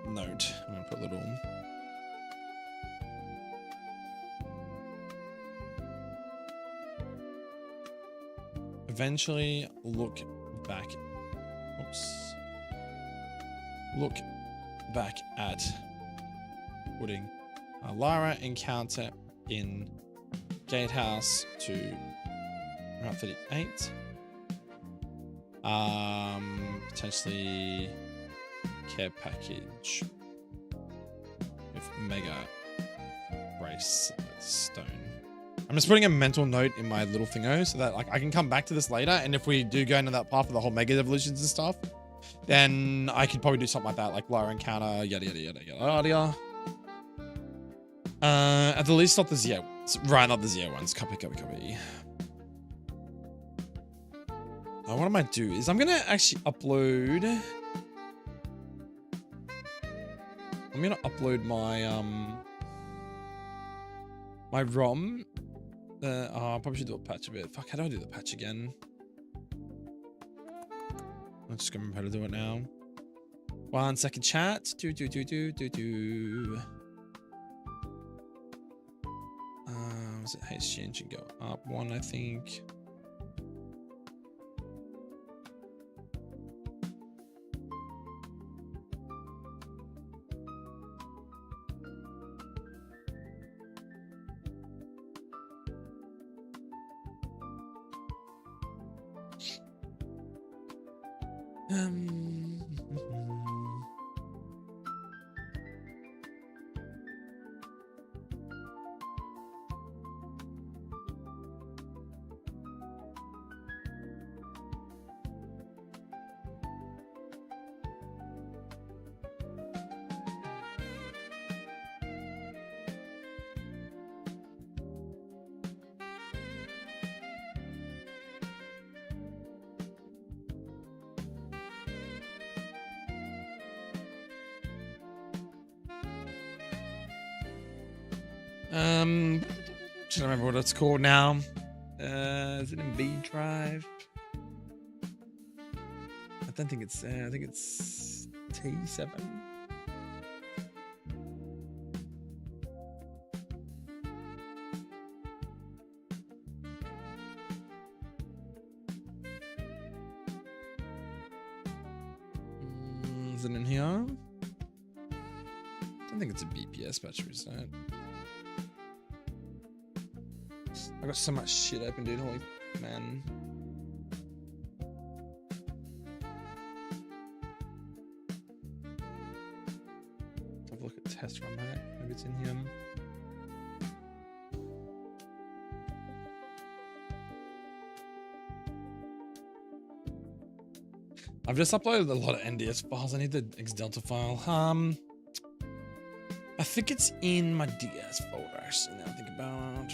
note. I'm going to put a little... Eventually look back. Oops. Look back at putting a Lara encounter in Gatehouse to Route 38. Potentially care package with Mega Bracelet Stone. I'm just putting a mental note in my little thingo so that like I can come back to this later, and if we do go into that path of the whole Mega evolutions and stuff, then I could probably do something like that, like Lara encounter, yada yada yada yada yada. At the least not the ZA ones. Right, not the ZA ones. Copy. What I might do is I'm gonna actually upload. I'm gonna upload my my ROM. I probably should do a patch of it. Fuck, how do I do the patch again? I'm just gonna remember how to do it now. 1 second, chat. Was it HG Engine go up one, I think. Just don't remember what it's called now. Is it in B drive? I don't think it's there. I think it's T7. Is it in here? I don't think it's a BPS battery reset. I got so much shit open, dude. Holy man. Have a look at test ROMhacking. Maybe it's in here. I've just uploaded a lot of NDS files. I need the X-Delta file. I think it's in my DS folder. So now I think about.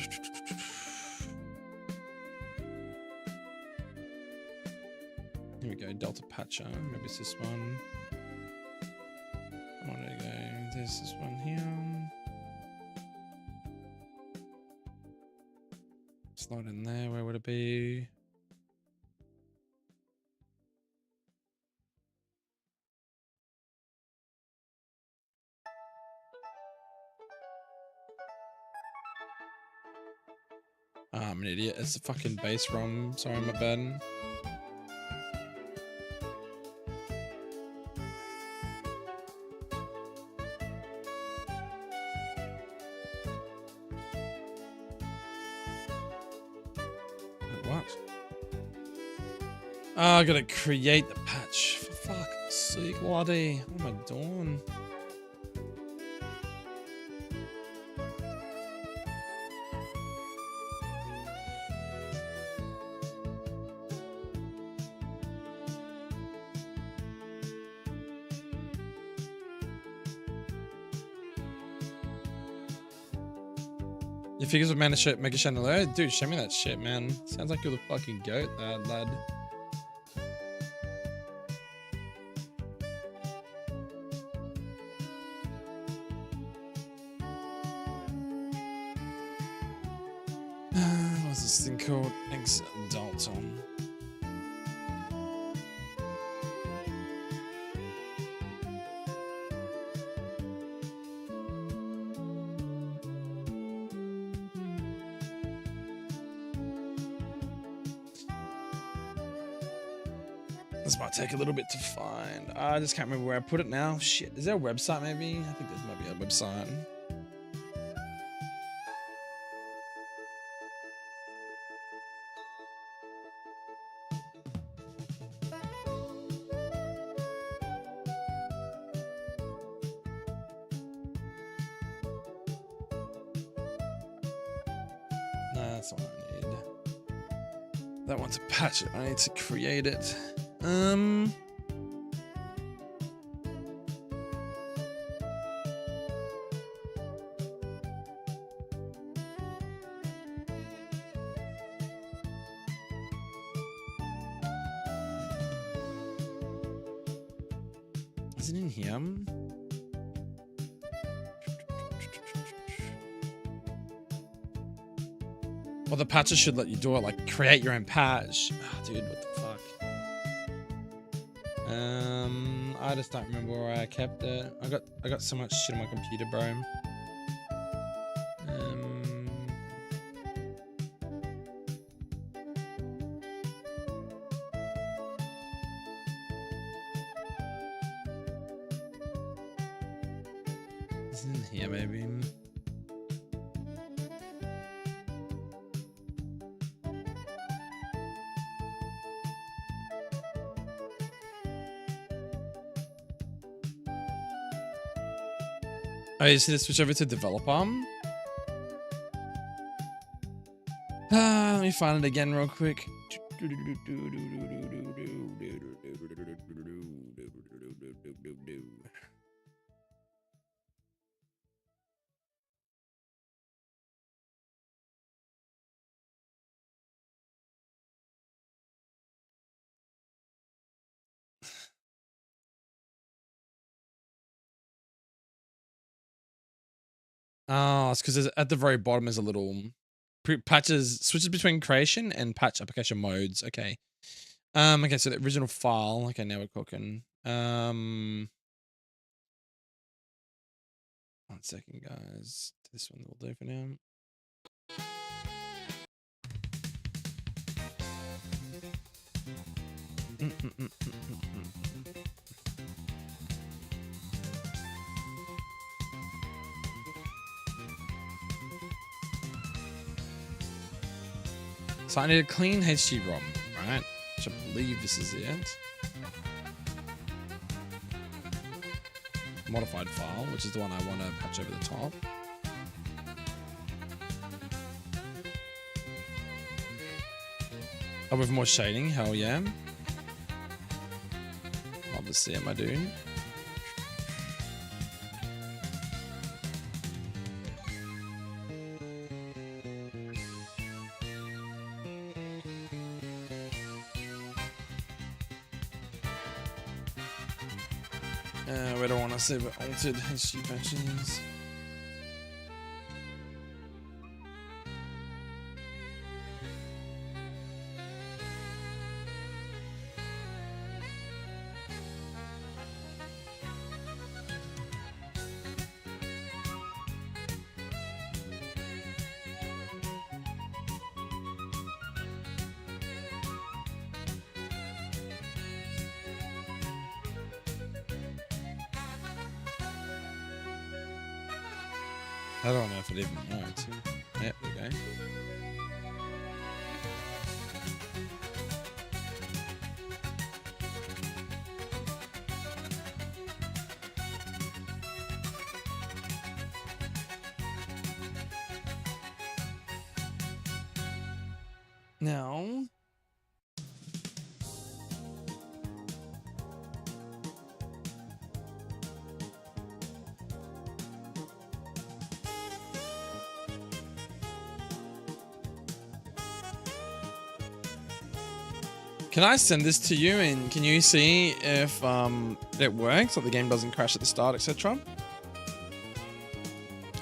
Here we go, Delta Patcher. Maybe it's this one. Oh, there you go. There's this one here. It's not in there. Where would it be? I'm an idiot. It's the fucking base ROM. Sorry, my bad. What? Oh, I gotta create the patch. For fuck's sake, Lottie. What am I doing? Your figures of mana make a chandelier? Dude, show me that shit, man. Sounds like you're the fucking goat, lad. What's this thing called? X-Dalton. This might take a little bit to find. I just can't remember where I put it now. Shit. Is there a website maybe? I think there might be a website. No, that's what I need. That one's a patch. I need to create it. Is it in here? Well, the patches should let you do it, like create your own patch. Oh, dude, what the fuck? I just don't remember where I kept it. I got so much shit on my computer, bro. Is it in here, maybe? Oh, you see to switch over to developer? Let me find it again real quick. Oh, it's because at the very bottom is a little switches between creation and patch application modes. Okay. Okay, so the original file. Okay, now we're cooking. 1 second, guys. This one will do for now. So I need a clean HD ROM, right? Which I believe this is it. Modified file, which is the one I want to patch over the top. Oh, with more shading, hell yeah. Love to see it, my dude. We don't want to save altered HG patches. I don't know if it even worked. Yep, okay. Now, can I send this to you and can you see if it works, or the game doesn't crash at the start, etc.?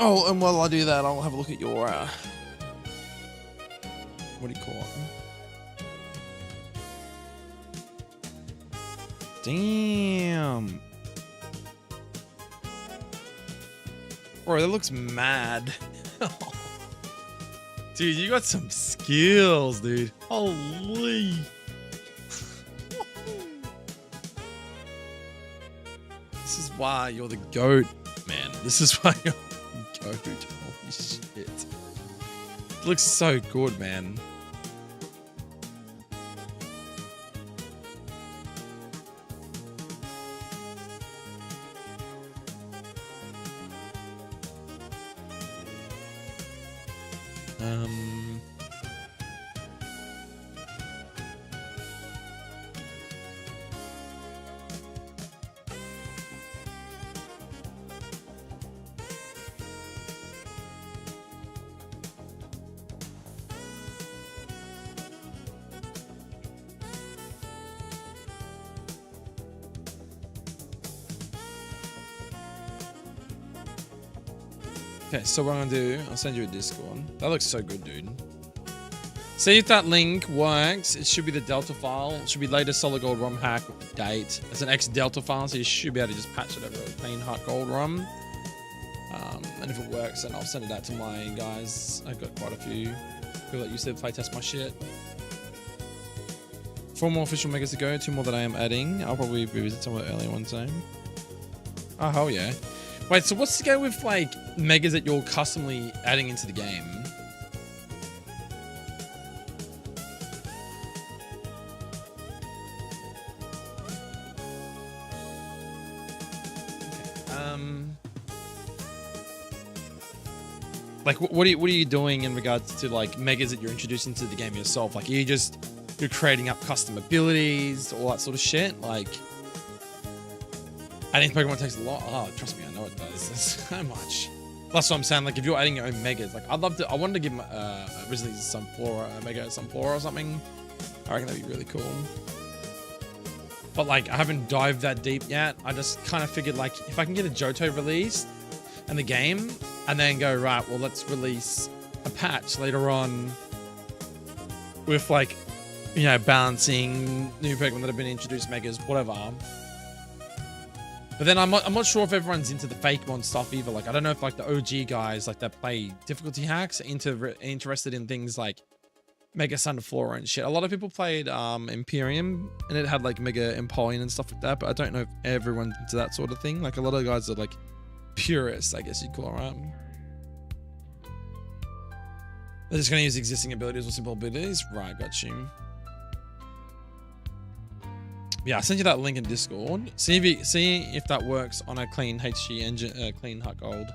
Oh, and while I do that, I'll have a look at your what do you call it? Damn. Bro, that looks mad. Dude, you got some skills, dude. Holy. This is why you're the GOAT, man. This is why you're the GOAT. Holy shit. It looks so good, man. Okay, so what I'm gonna do, I'll send you a Discord. That looks so good, dude. See if that link works. It should be the Delta file. It should be latest solid gold ROM hack with the date. It's an X Delta file, so you should be able to just patch it over a plain HeartGold ROM. And if it works, then I'll send it out to my guys. I've got quite a few people that used to play test my shit. 4 more official megas to go, 2 more that I am adding. I'll probably revisit some of the earlier ones though. Oh, hell yeah. Wait, so what's the go with like megas that you're customly adding into the game? Like, what are you doing in regards to like megas that you're introducing to the game yourself? Like, you're creating up custom abilities, all that sort of shit. Like, adding Pokemon takes a lot. Oh, trust me, I know it does. There's so much. That's what I'm saying. Like, if you're adding your own megas, like, I'd love to. I wanted to give originally some Flora, mega, some Flora or something. I reckon that'd be really cool. But like, I haven't dived that deep yet. I just kind of figured like, if I can get a Johto released and the game, and then go, right, well, let's release a patch later on with like, you know, balancing new Pokemon that have been introduced, megas, whatever. But then I'm not sure if everyone's into the fake mon stuff either. Like, I don't know if like the OG guys like that play difficulty hacks are interested in things like Mega Sunflora and shit. A lot of people played Imperium and it had like Mega Empoleon and stuff like that, but I don't know if everyone's into that sort of thing. Like a lot of guys are like purists, I guess you'd call it, right? They're just gonna use existing abilities or simple abilities. Right, got you. Yeah, I'll send you that link in Discord. See if that works on a clean HG engine, clean HeartGold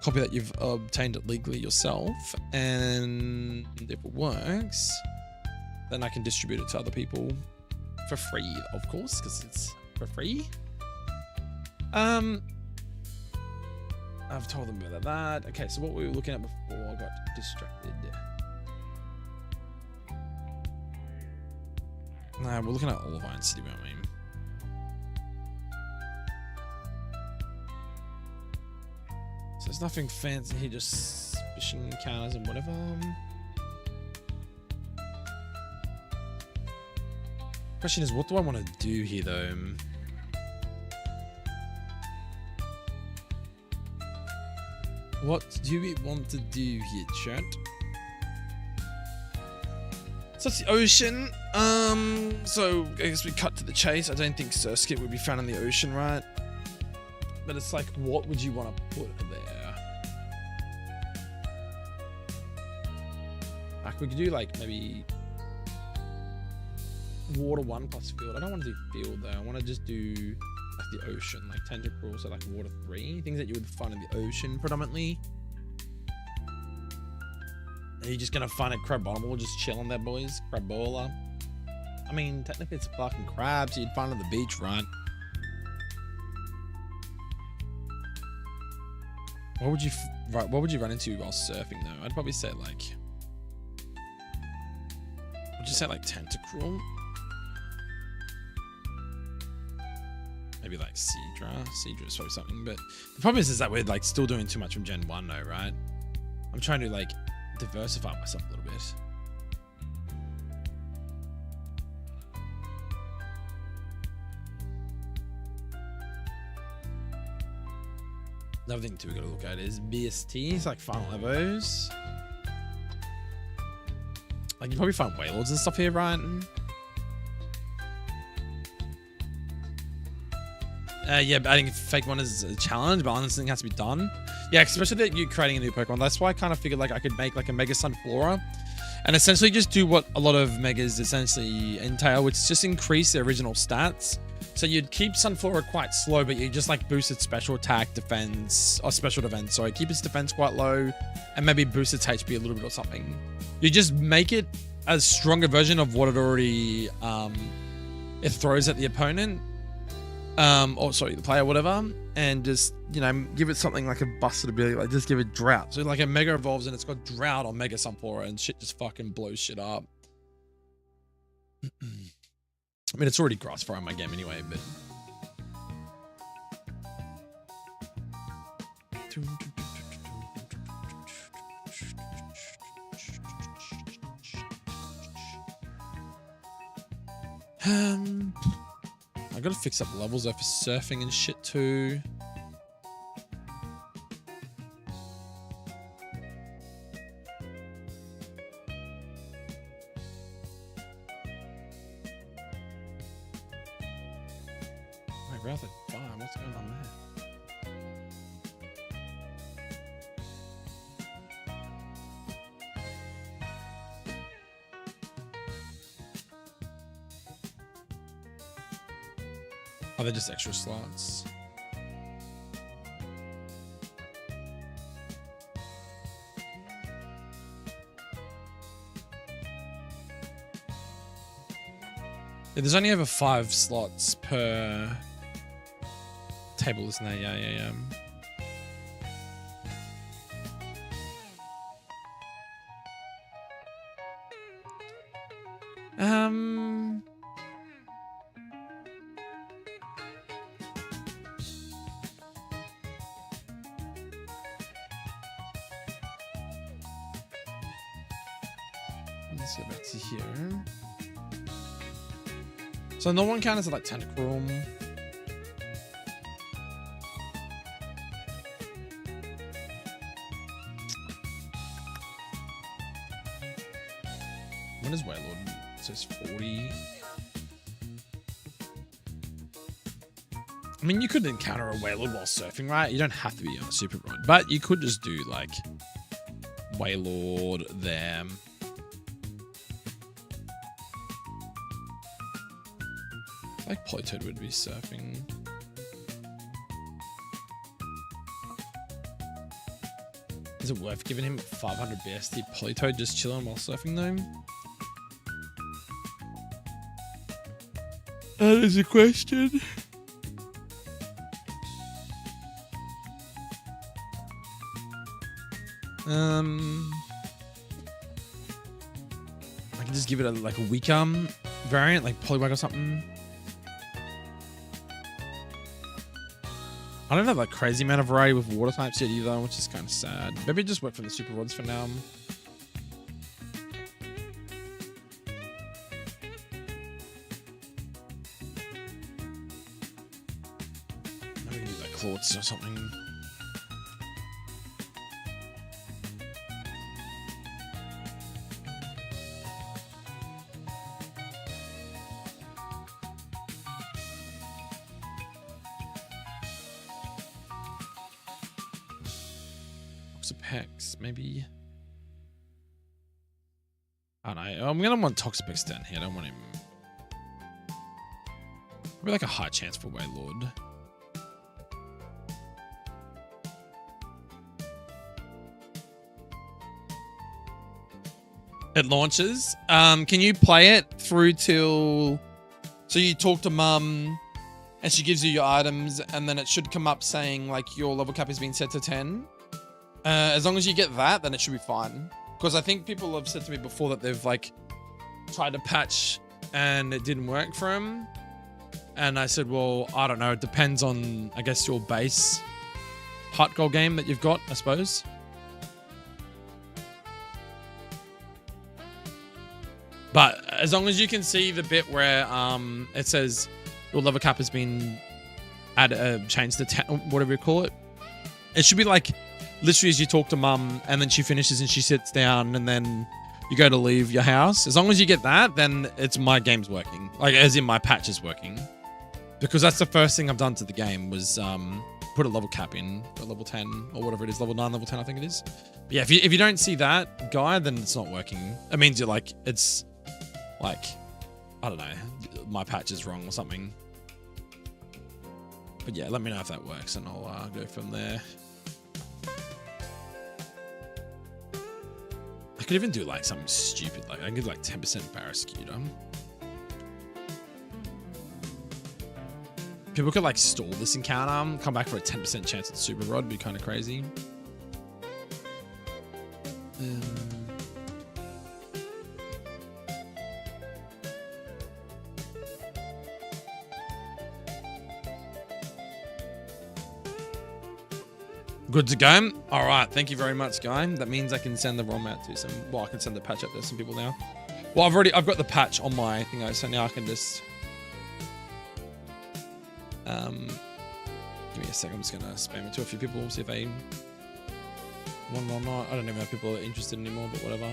copy that you've obtained it legally yourself. And if it works, then I can distribute it to other people for free, of course, because it's for free. I've told them about that. Okay, so what we were looking at before, I got distracted. Nah, we're looking at Olivine City, weren't we? So there's nothing fancy here, just fishing encounters and whatever. Question is, what do I want to do here, though? What do we want to do here, chat? So it's the ocean. So I guess we cut to the chase. I don't think Surskit would be found in the ocean, right? But it's like, what would you want to put there? Like we could do like maybe water 1 plus field. I don't want to do field though. I want to just do like the ocean, like tentacles, so like water 3, things that you would find in the ocean predominantly. Are you just gonna find a Crabominable just chilling there, boys? Crabola. I mean, technically it's fucking crabs. You'd find on the beach, right? What would you run into while surfing though? I'd probably say like, would you say like Tentacruel? Maybe like Seadra. Seadra is probably something, but the problem is that we're like still doing too much from Gen 1 though, right? I'm trying to like diversify myself a little bit. Another thing too we gotta look at is BSTs, like final evos. Like you probably find Wailords and stuff here, right? Yeah, but I think fake one is a challenge, but honestly, has to be done. Yeah, especially that you're creating a new Pokemon. That's why I kind of figured like I could make like a Mega Sunflora and essentially just do what a lot of Megas essentially entail, which is just increase the original stats. So you'd keep Sunflora quite slow, but you just like boost its special attack, defense, or special defense. Sorry, keep its defense quite low and maybe boost its HP a little bit or something. You just make it a stronger version of what it already it throws at the opponent. Or sorry, the player, whatever, and just, you know, give it something like a busted ability, like just give it Drought. So like a Mega evolves and it's got Drought on Mega Sunflora and shit just fucking blows shit up. I mean, it's already Grass Fire in my game anyway, but... I gotta fix up levels though for surfing and shit too. Wait, we're at the farm. What's going on there? Oh, they're just extra slots. Yeah, there's only over 5 slots per table, isn't there? Yeah. Let's go back to here. So no one counts as like tentacle room. When is Waylord? It says 40. I mean, you could encounter a Waylord while surfing, right? You don't have to be on a super rod, but you could just do like Waylord there. Like Polytoad would be surfing. Is it worth giving him 500 BST Polytoad just chilling while surfing though? That is a question. I can just give it like a weaker variant, like Poliwag or something. I don't have like crazy amount of variety with water types yet either, which is kind of sad. Maybe just work for the super rods for now. Maybe we can do like Clawts or something. Toxapex, maybe. I don't know. I'm gonna want Toxapex down here. I don't want him. Probably like a high chance for Waylord. It launches. Can you play it through till? So you talk to mum, and she gives you your items, and then it should come up saying like your level cap has been set to 10. As long as you get that, then it should be fine. Because I think people have said to me before that they've like tried to patch and it didn't work for them. And I said, well, I don't know. It depends on, I guess, your base HeartGold game that you've got, I suppose. But as long as you can see the bit where it says your level cap has been changed to 10, whatever you call it, it should be like literally as you talk to mum and then she finishes and she sits down and then you go to leave your house. As long as you get that, then it's my game's working. Like as in my patch is working. Because that's the first thing I've done to the game was put a level cap in for level 10 or whatever it is, level 9, level 10 I think it is. But yeah, if you don't see that guy, then it's not working. It means you're like, it's like, I don't know, my patch is wrong or something. But yeah, let me know if that works and I'll go from there. I could even do like something stupid, like I can give like 10% Barrascuda. People could like stall this encounter, come back for a 10% chance at Super Rod, be kind of crazy. Good to go. All right. Thank you very much, Guy. That means I can send the ROM out to some, well, I can send the patch out to some people now. Well, I've got the patch on my thing, so now I can just, give me a second. I'm just going to spam it to a few people, see if they want or not. I don't even know if people are interested anymore, but whatever.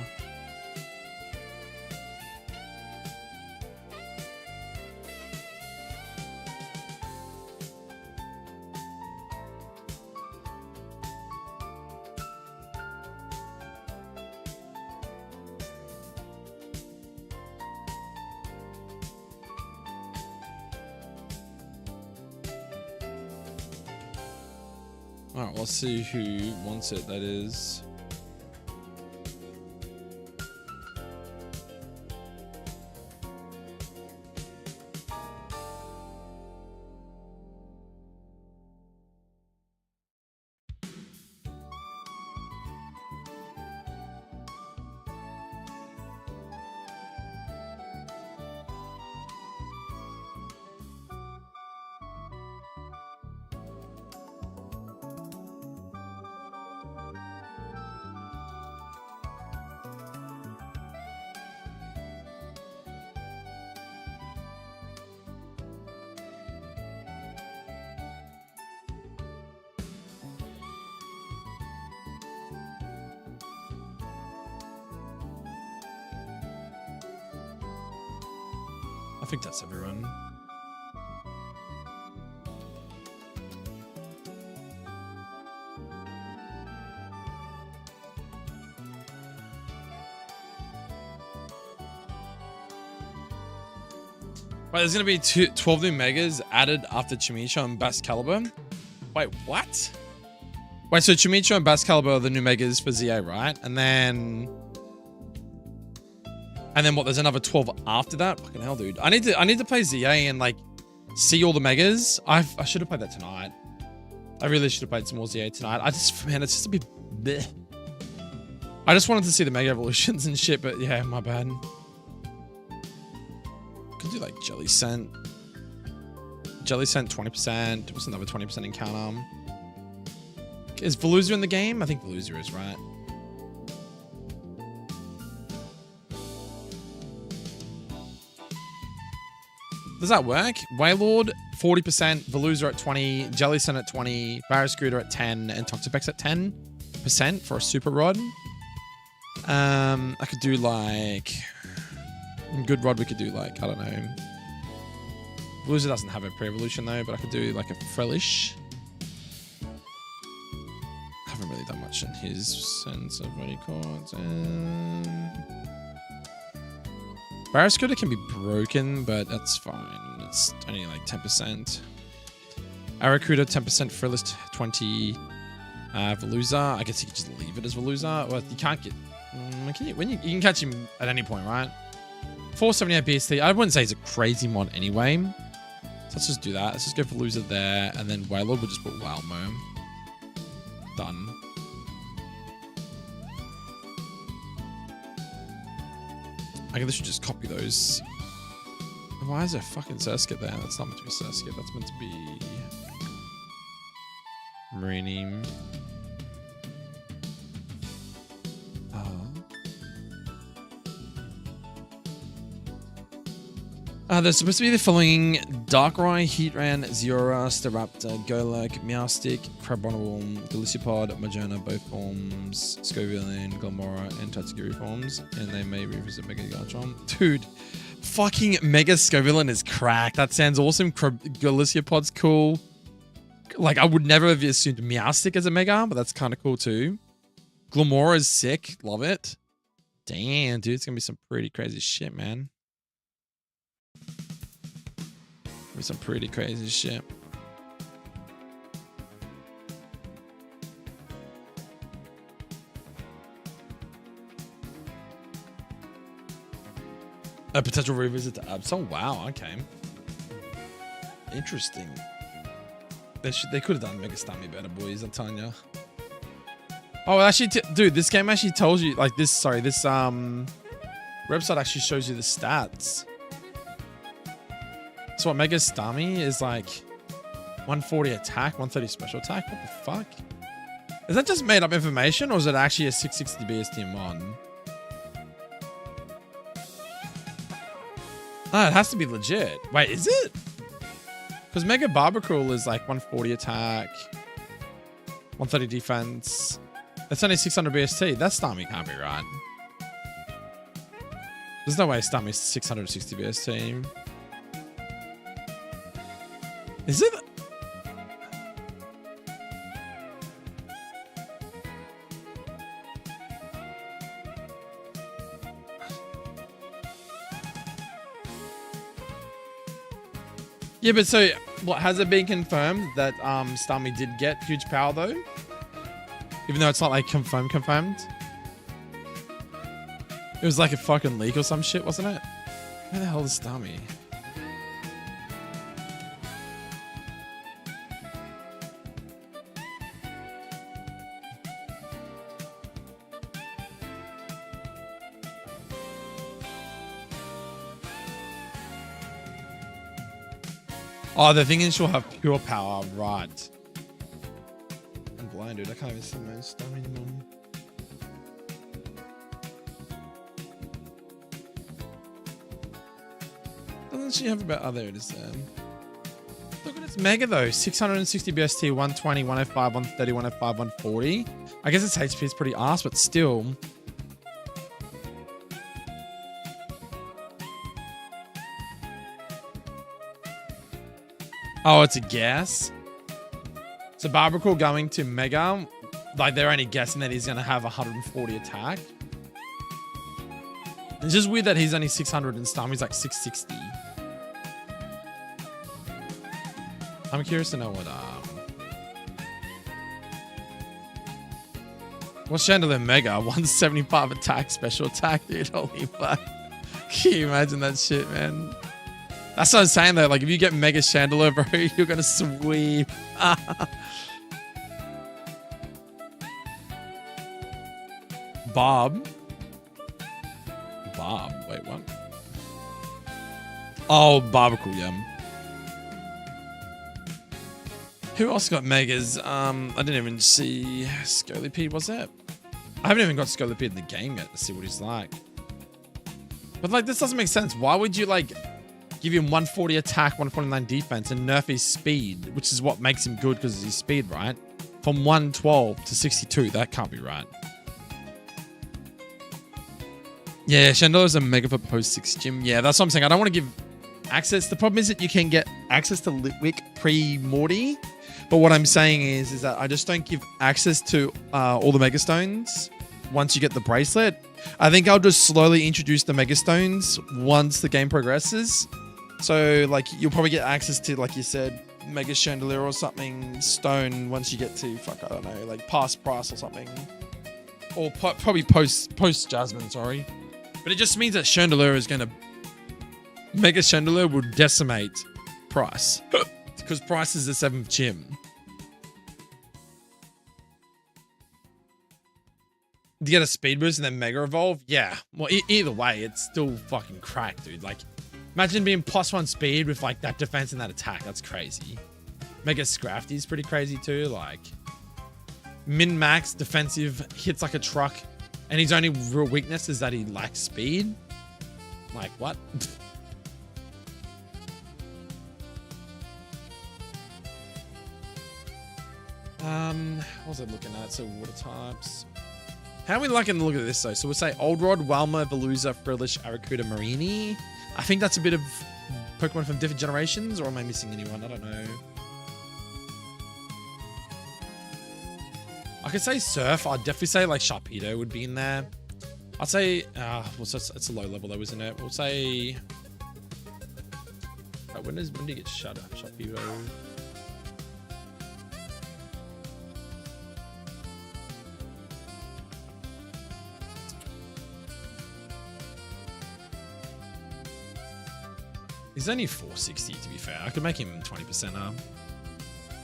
Alright, let's see who wants it, that is. think that's everyone. Wait, there's gonna be 12 new megas added after Chimicho and Bass Caliber. Wait, what? Wait, so Chimicho and Bass Caliber are the new megas for ZA, right? And then what? There's another 12 after that. Fucking hell, dude. I need to play ZA and like see all the megas. I should have played that tonight. I really should have played some more ZA tonight. It's just a bit bleh. I just wanted to see the mega evolutions and shit, but yeah, my bad. Could do like Jelly Scent. Jelly Scent 20%. What's another 20% encounter? Is Veluza in the game? I think Veluza is, right? Does that work? Wailord 40%, Veluza at 20, Jelly Scent at 20, Barrascooter at 10, and Toxapex at 10% for a super rod. I could do like good rod. We could do like, I don't know. Veluza doesn't have a pre-evolution though, but I could do like a Frelish. I haven't really done much in his sense of what he calls. Barrascooter can be broken, but that's fine. It's only like 10%. Arrokuda 10%, Frelish 20, Veluza. I guess you could just leave it as Veluza. Well, you can't get. You can catch him at any point, right? 478 BST. I wouldn't say it's a crazy mod anyway. So let's just do that. Let's just go for Loser there, and then Wailord we'll just put Walmo. Done. I guess I should just copy those. Why is there fucking Surskit there? That's not meant to be Surskit. That's meant to be Marini. There's supposed to be the following: Darkrai, Heatran, Zora, Staraptor, Golurk, Meowstic, Crabonneworm, Delicipod, Majourna, both forms, Scovillain, Glamora, and Tatsugiri forms, and they may revisit Mega Garchomp. Dude, fucking Mega Scovillain is cracked. That sounds awesome. Galiciapod's cool. Like, I would never have assumed Meowstic as a Mega, but that's kind of cool too. Glamora is sick. Love it. Damn, dude, it's gonna be some pretty crazy shit, man. Some pretty crazy shit. A potential revisit to Absol. Wow, okay. Interesting. They could have done Mega Stammy better, boys, I'm telling you. Oh, actually, dude, this game actually tells you, like, this website actually shows you the stats. So what, Mega Stami is like 140 attack, 130 special attack? What the fuck? Is that just made up information, or is it actually a 660 BST mod? Ah, it has to be legit. Wait, is it? Because Mega Barbacool is like 140 attack, 130 defense. That's only 600 BST. That Stami can't be right. There's no way Stami's 660 BST. Is it? Yeah, but so what, has it been confirmed that Stami did get huge power though? Even though it's not like confirmed. It was like a fucking leak or some shit, wasn't it? Where the hell is Stami? Oh, the thing is she'll have pure power, right? I'm blind, dude. I can't even see my own stuff anymore. Doesn't she have about... Oh, there it is there. Look at its Mega, though. 660 BST, 120, 105, 130, 105, 140. I guess its HP is pretty arse, but still... Oh, it's a guess. So Barbacool going to Mega, like they're only guessing that he's going to have 140 attack. It's just weird that he's only 600 and Stum, he's like 660. I'm curious to know what's Chandelier Mega? 175 attack, special attack, dude. Holy fuck. Can you imagine that shit, man? That's what I'm saying though. Like if you get Mega Chandelier, bro, you're gonna sweep. Bob. Wait, what? Oh, Barbacool, yeah. Who else got Megas? I didn't even see Scolipede, was it? I haven't even got Scolipede in the game yet to see what he's like. But like, this doesn't make sense. Why would you like give him 140 attack, 149 defense, and nerf his speed, which is what makes him good because of his speed, right? From 112 to 62, that can't be right. Yeah, Chandeler's a mega for post 6 gym. Yeah, that's what I'm saying. I don't want to give access. The problem is that you can get access to Litwick pre-Morty. But what I'm saying is that I just don't give access to all the Mega Stones once you get the bracelet. I think I'll just slowly introduce the Mega Stones once the game progresses. So, like, you'll probably get access to, like you said, Mega Chandelier or something stone once you get to, fuck, I don't know, like past Price or something. Or probably post Jasmine, sorry. But it just means that Chandelier is going to... Mega Chandelier will decimate Price. Because Price is the 7th gym. To get a speed boost and then Mega Evolve? Yeah. Well, either way, it's still fucking cracked, dude. Like, imagine being +1 speed with, like, that defense and that attack. That's crazy. Mega Scrafty is pretty crazy, too. Like, min-max defensive, hits like a truck, and his only real weakness is that he lacks speed. Like, what? What was I looking at? So water types. How are we liking to look at this though? So we'll say Old Rod, Walma, Veluza, Frillish, Aracuda, Marini. I think that's a bit of Pokemon from different generations, or am I missing anyone? I don't know. I could say Surf. I'd definitely say like Sharpedo would be in there. I'd say, well, it's a low level though, isn't it? We'll say, when do you get Sharpedo? He's only 460 to be fair. I could make him 20% up.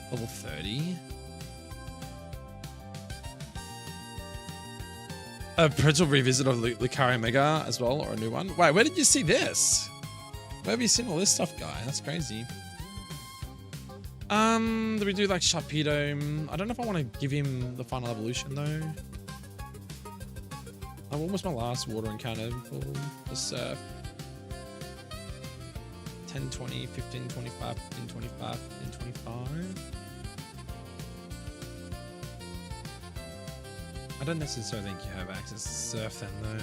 Level 30. A potential revisit of Lucario Mega as well, or a new one. Wait, where did you see this? Where have you seen all this stuff, guy? That's crazy. Do we do like Sharpedo? I don't know if I want to give him the final evolution though. What was my last water encounter for the Surf? 10, 20, 15, 25, 15, 25, 15, 25. I don't necessarily think you have access to Surf then though.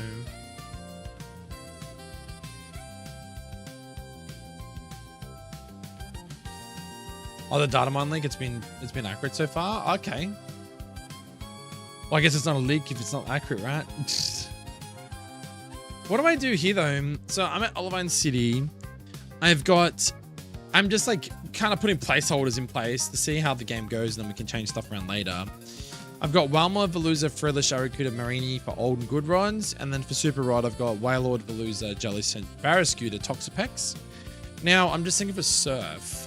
Oh, the data mine link, it's been accurate so far? Okay. Well, I guess it's not a leak if it's not accurate, right? What do I do here though? So I'm at Olivine City. I'm just like kind of putting placeholders in place to see how the game goes, and then we can change stuff around later. I've got Walmart, Veluza, Frillish, Aracuda, Marini for old and good rods. And then for Super Rod, I've got Wailord, Veluza, Jellicent, Barrascuda, Toxapex. Now, I'm just thinking for Surf.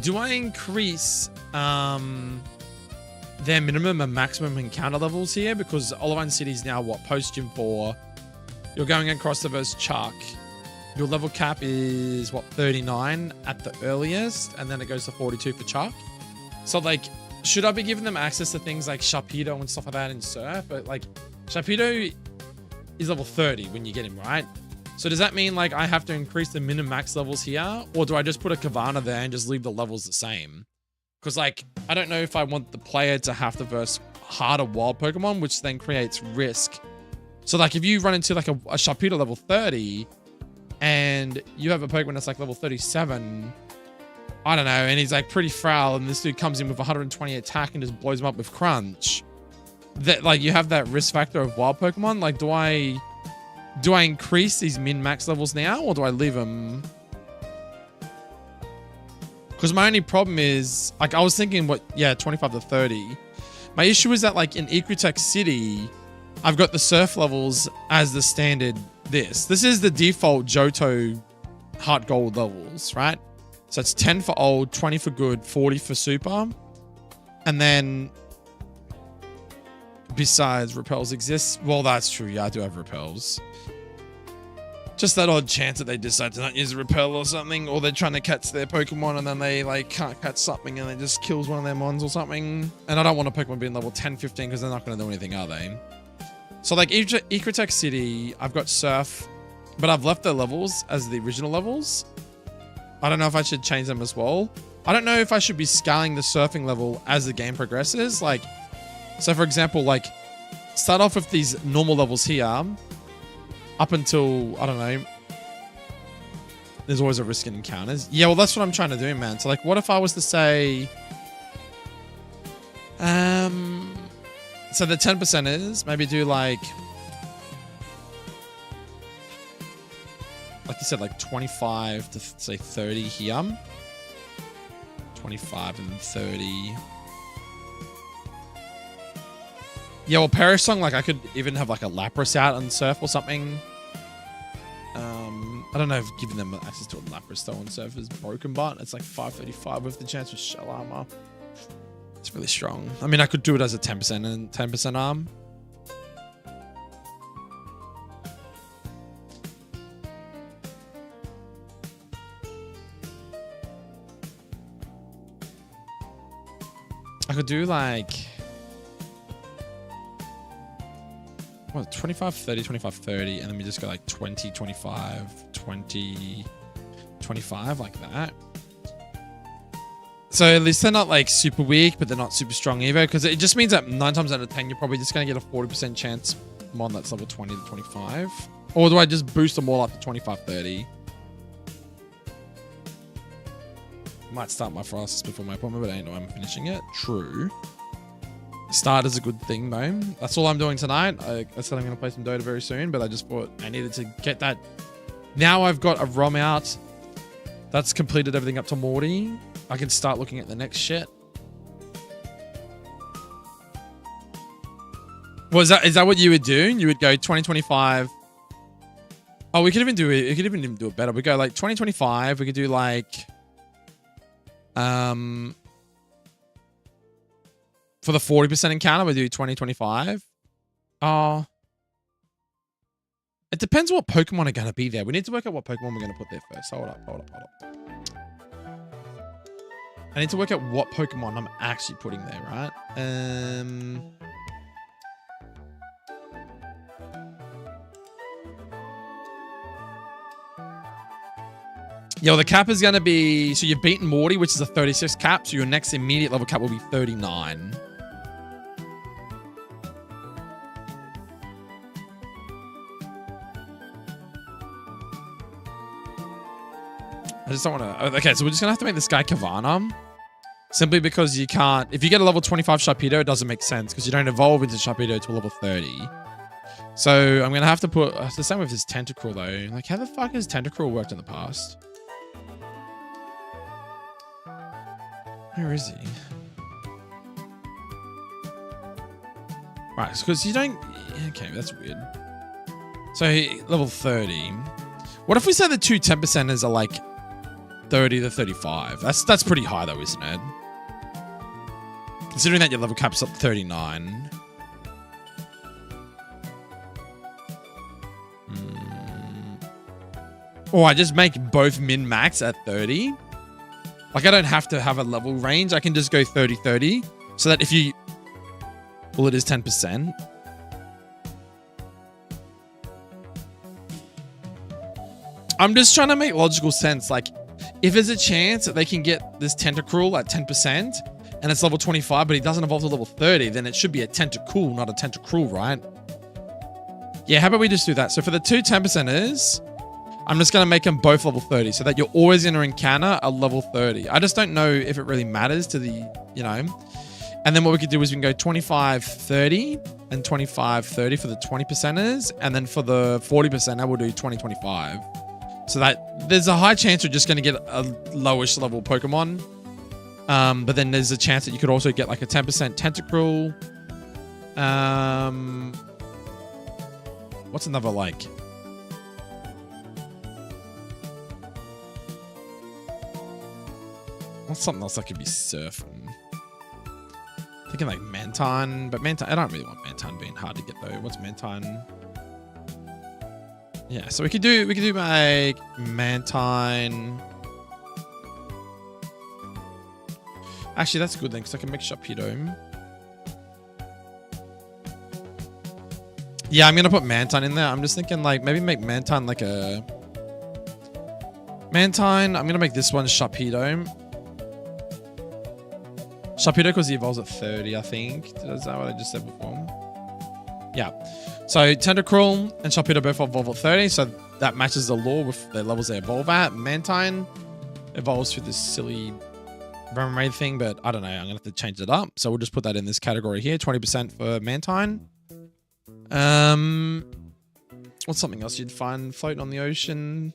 Do I increase their minimum and maximum encounter levels here? Because Olivine City is now, what, post Gym 4. You're going across the verse Chuck. Your level cap is, what, 39 at the earliest. And then it goes to 42 for Chuck. So, like, should I be giving them access to things like Sharpedo and stuff like that in Surf? But, like, Sharpedo is level 30 when you get him, right? So does that mean, like, I have to increase the min and max levels here? Or do I just put a Kavana there and just leave the levels the same? Because, like, I don't know if I want the player to have to verse harder wild Pokemon, which then creates risk. So, like, if you run into, like, a Sharpedo level 30 and you have a Pokemon that's, like, level 37... I don't know, and he's like pretty frail, and this dude comes in with 120 attack and just blows him up with crunch. That like you have that risk factor of wild Pokemon. Like, do I increase these min-max levels now, or do I leave them? Because my only problem is, like, I was thinking, 25 to 30. My issue is that, like, in Ecrutech City, I've got the surf levels as the standard this. This is the default Johto HeartGold levels, right? So it's 10 for old, 20 for good, 40 for super. And then, besides, repels exists. Well, that's true. Yeah, I do have repels. Just that odd chance that they decide to not use a repel or something, or they're trying to catch their Pokemon and then they like can't catch something and it just kills one of their mons or something. And I don't want a Pokemon being level 10, 15 because they're not going to do anything, are they? So like Ecrutech City, I've got Surf, but I've left the levels as the original levels. I don't know if I should change them as well. I don't know if I should be scaling the surfing level as the game progresses. Like, so for example, like start off with these normal levels here. Up until, I don't know, there's always a risk in encounters. Yeah, well, that's what I'm trying to do, man. So, like, what if I was to say... So the 10% is, maybe do, like you said, like, 25 to, say, 30 here. 25 and 30... Yeah, well, Perish Song, like, I could even have, like, a Lapras out on Surf or something. I don't know if giving them access to a Lapras, though, on Surf is broken, but it's, like, 535 with the chance of Shell Armor. It's really strong. I mean, I could do it as a 10% and 10% arm. I could do, like... What, 25, 30, 25, 30, and then we just go like 20, 25, 20, 25, like that. So at least they're not like super weak, but they're not super strong either, because it just means that 9 times out of 10, you're probably just going to get a 40% chance mon that's level 20 to 25. Or do I just boost them all up to 25, 30? Might start my fastest before my appointment, but I know I'm finishing it. True. Start is a good thing, though. That's all I'm doing tonight. I said I'm going to play some Dota very soon, but I just thought I needed to get that. Now I've got a ROM out. That's completed everything up to Morty. I can start looking at the next shit. Well, is that what you would do? You would go 2025. Oh, we could even do it. We could even do it better. We go like 2025. We could do like, for the 40% encounter, we do 2025. Oh. It depends what Pokemon are going to be there. We need to work out what Pokemon we're going to put there first. Hold up. I need to work out what Pokemon I'm actually putting there, right? Yo, the cap is going to be... So you've beaten Morty, which is a 36 cap. So your next immediate level cap will be 39. I just don't want to... Okay, so we're just going to have to make this guy Kavana. Simply because you can't... If you get a level 25 Sharpedo, it doesn't make sense because you don't evolve into Sharpedo to a level 30. So I'm going to have to put... It's the same with his Tentacruel, though. Like, how the fuck has Tentacruel worked in the past? Where is he? Right, because you don't... Okay, that's weird. So, level 30. What if we say the two 10%ers are like 30 to 35? That's pretty high, though, isn't it? Considering that your level cap's up 39. Or I just make both min-max at 30. Like, I don't have to have a level range. I can just go 30-30. So that if you... Well, it is 10%. I'm just trying to make logical sense. Like, if there's a chance that they can get this Tentacruel at 10% and it's level 25, but he doesn't evolve to level 30, then it should be a Tentacool, not a Tentacruel, right? Yeah, how about we just do that? So for the two 10%ers, I'm just going to make them both level 30 so that you're always going to encounter a level 30. I just don't know if it really matters to the, you know. And then what we could do is we can go 25-30 and 25-30 for the 20%ers. And then for the 40%er, we'll do 20-25. So that there's a high chance we're just going to get a lowish level Pokemon. But then there's a chance that you could also get like a 10% Tentacruel. What's another like? What's something else that could be surfing? Thinking like Mantine, but Mantine, I don't really want Mantine being hard to get though. What's Mantine? Yeah, so we could do like Mantine. Actually, that's a good thing because I can make Sharpedo. Yeah, I'm gonna put Mantine in there. I'm just thinking like maybe make Mantine like a Mantine. I'm gonna make this one Sharpedo. Sharpedo because he evolves at 30, I think. Is that what I just said before? Yeah. So Tentacruel and Sharpedo both evolve at 30, so that matches the law with the levels they evolve at. Mantine evolves through this silly Raid thing, but I don't know. I'm gonna have to change it up. So we'll just put that in this category here. 20% for Mantine. What's something else you'd find floating on the ocean?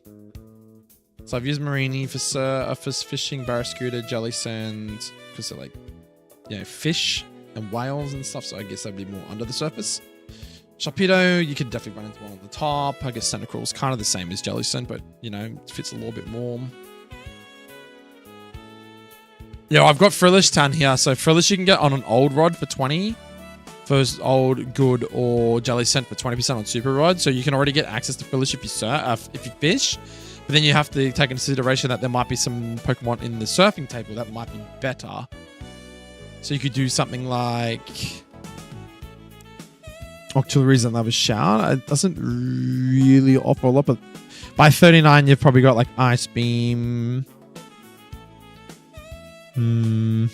So I've used Marini for fishing, Barracuda, Jellicent, because they're like, you know, fish and whales and stuff. So I guess that'd be more under the surface. Sharpedo, you could definitely run into one on the top. I guess Tentacruel's kind of the same as Jellicent, but you know, it fits a little bit more. Yeah, I've got Frillish Town here. So Frillish you can get on an old rod for 20. For old, good, or Jellicent for 20% on Super Rod. So you can already get access to Frillish if you fish. But then you have to take into consideration that there might be some Pokemon in the surfing table that might be better. So you could do something like Octillery's another shout. It doesn't really offer a lot, but by 39 you've probably got like Ice Beam. Could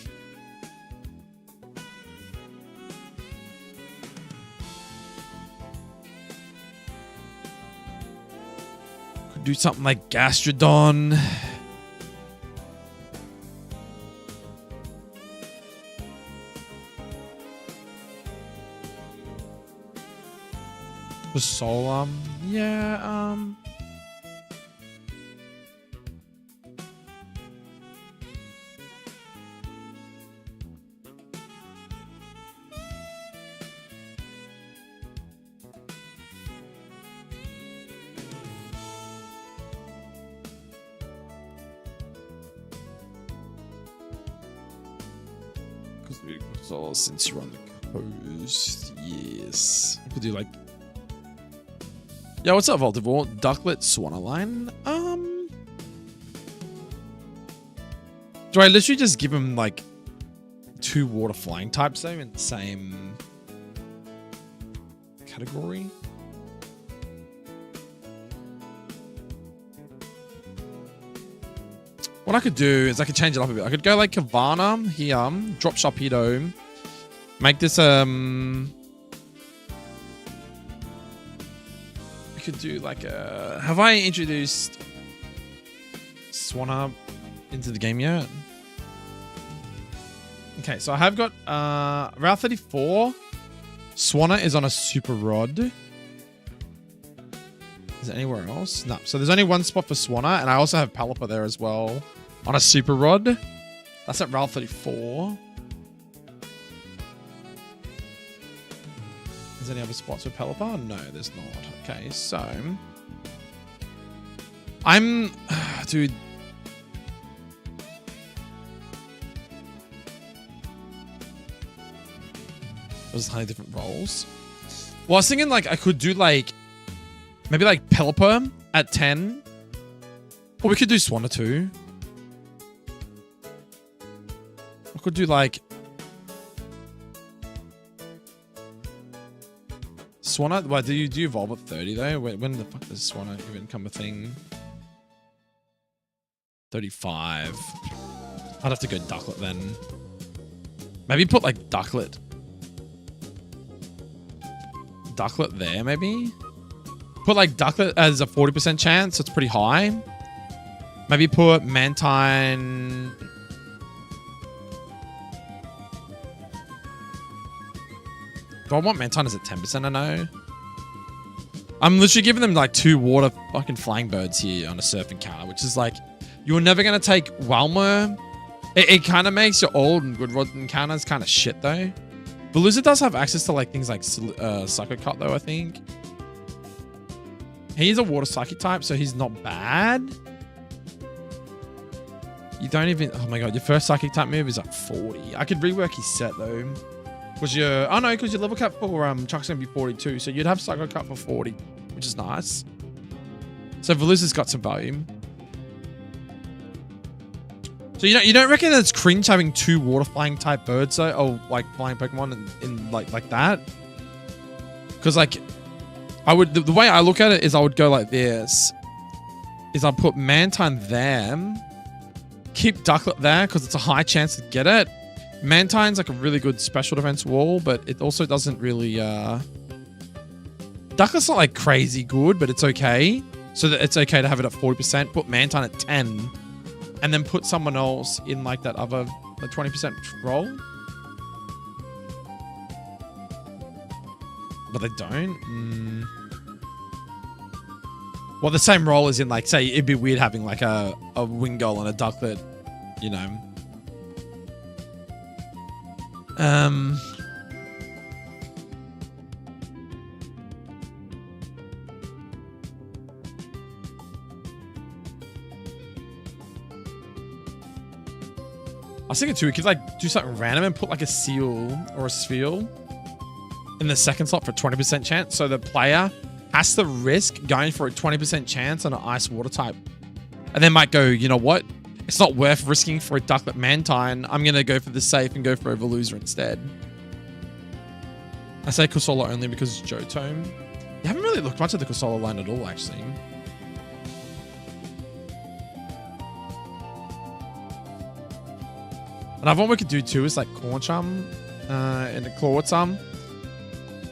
do something like Gastrodon. For Solar, yeah, Solar since you're on the coast, yes. We could do like, yeah, what's up, Voltivore? Ducklet Swaneline. Do I literally just give him like 2 water flying types though in the same category? What I could do is I could change it up a bit. I could go like Kavana here, drop Sharpedo, make this we could do like a... Have I introduced Swanna into the game yet? Okay, so I have got Route 34. Swanna is on a Super Rod. Is there anywhere else? No. So there's only one spot for Swanna, and I also have Pelipper there as well on a Super Rod. That's at Route 34. Is there any other spots for Pelipper? No, there's not. Okay, so I'm, dude. There's 100 different roles. Well, I was thinking like I could do like maybe like Pelipper at 10, or we could do Swanna too. I could do like Swanna. Why do you evolve at 30 though? When the fuck does Swanna even become a thing? 35. I'd have to go Ducklet then. Maybe put like Ducklet there, maybe. Put like Ducklet as a 40% chance, so it's pretty high. Maybe put Mantine. Do I want Mantine as a 10%? I know. I'm literally giving them like 2 water fucking flying birds here on a surf encounter, which is like, you're never going to take Walmer. It kind of makes your old and good rod encounters kind of shit though. Veluza does have access to like things like Psycho Cut though, I think. He's a water psychic type, so he's not bad. You don't even, oh my god, your first psychic type move is like 40. I could rework his set though. Because your, oh no, because your level cap for Chuck's gonna be 42, so you'd have Psycho Cut for 40, which is nice. So Veluza's got some value. So you don't reckon it's cringe having 2 water flying type birds though, or like flying Pokemon in like that? Because like, I would, the way I look at it is I would go like this. Is I'll put Mantine there, keep Ducklet there because it's a high chance to get it. Mantine's like a really good special defense wall, but it also doesn't really, Ducklet's not like crazy good, but it's okay. So that it's okay to have it at 40%. Put Mantine at 10, and then put someone else in like that other 20% roll. But they don't. Well, the same role as in like, say, it'd be weird having like a Wingull and a Ducklet, you know. I was thinking too, we could like do something random and put like a seal or a sphere in the second slot for 20% chance. So the player has to risk going for a 20% chance on an ice water type. And then might go, you know what? It's not worth risking for a Ducklet Mantine. I'm going to go for the safe and go for a Veluza instead. I say Kosola only because it's Johto. You haven't really looked much at the Kosola line at all, actually. Another one we could do too is like Cornchum and the Clawchum.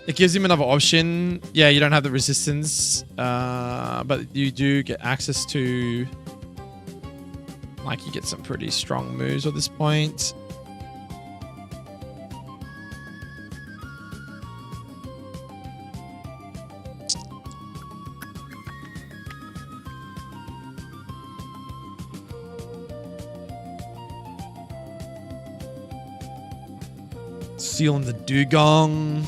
It gives him another option. Yeah, you don't have the resistance, but you do get access to, like, you get some pretty strong moves at this point. Seal in the Dugong.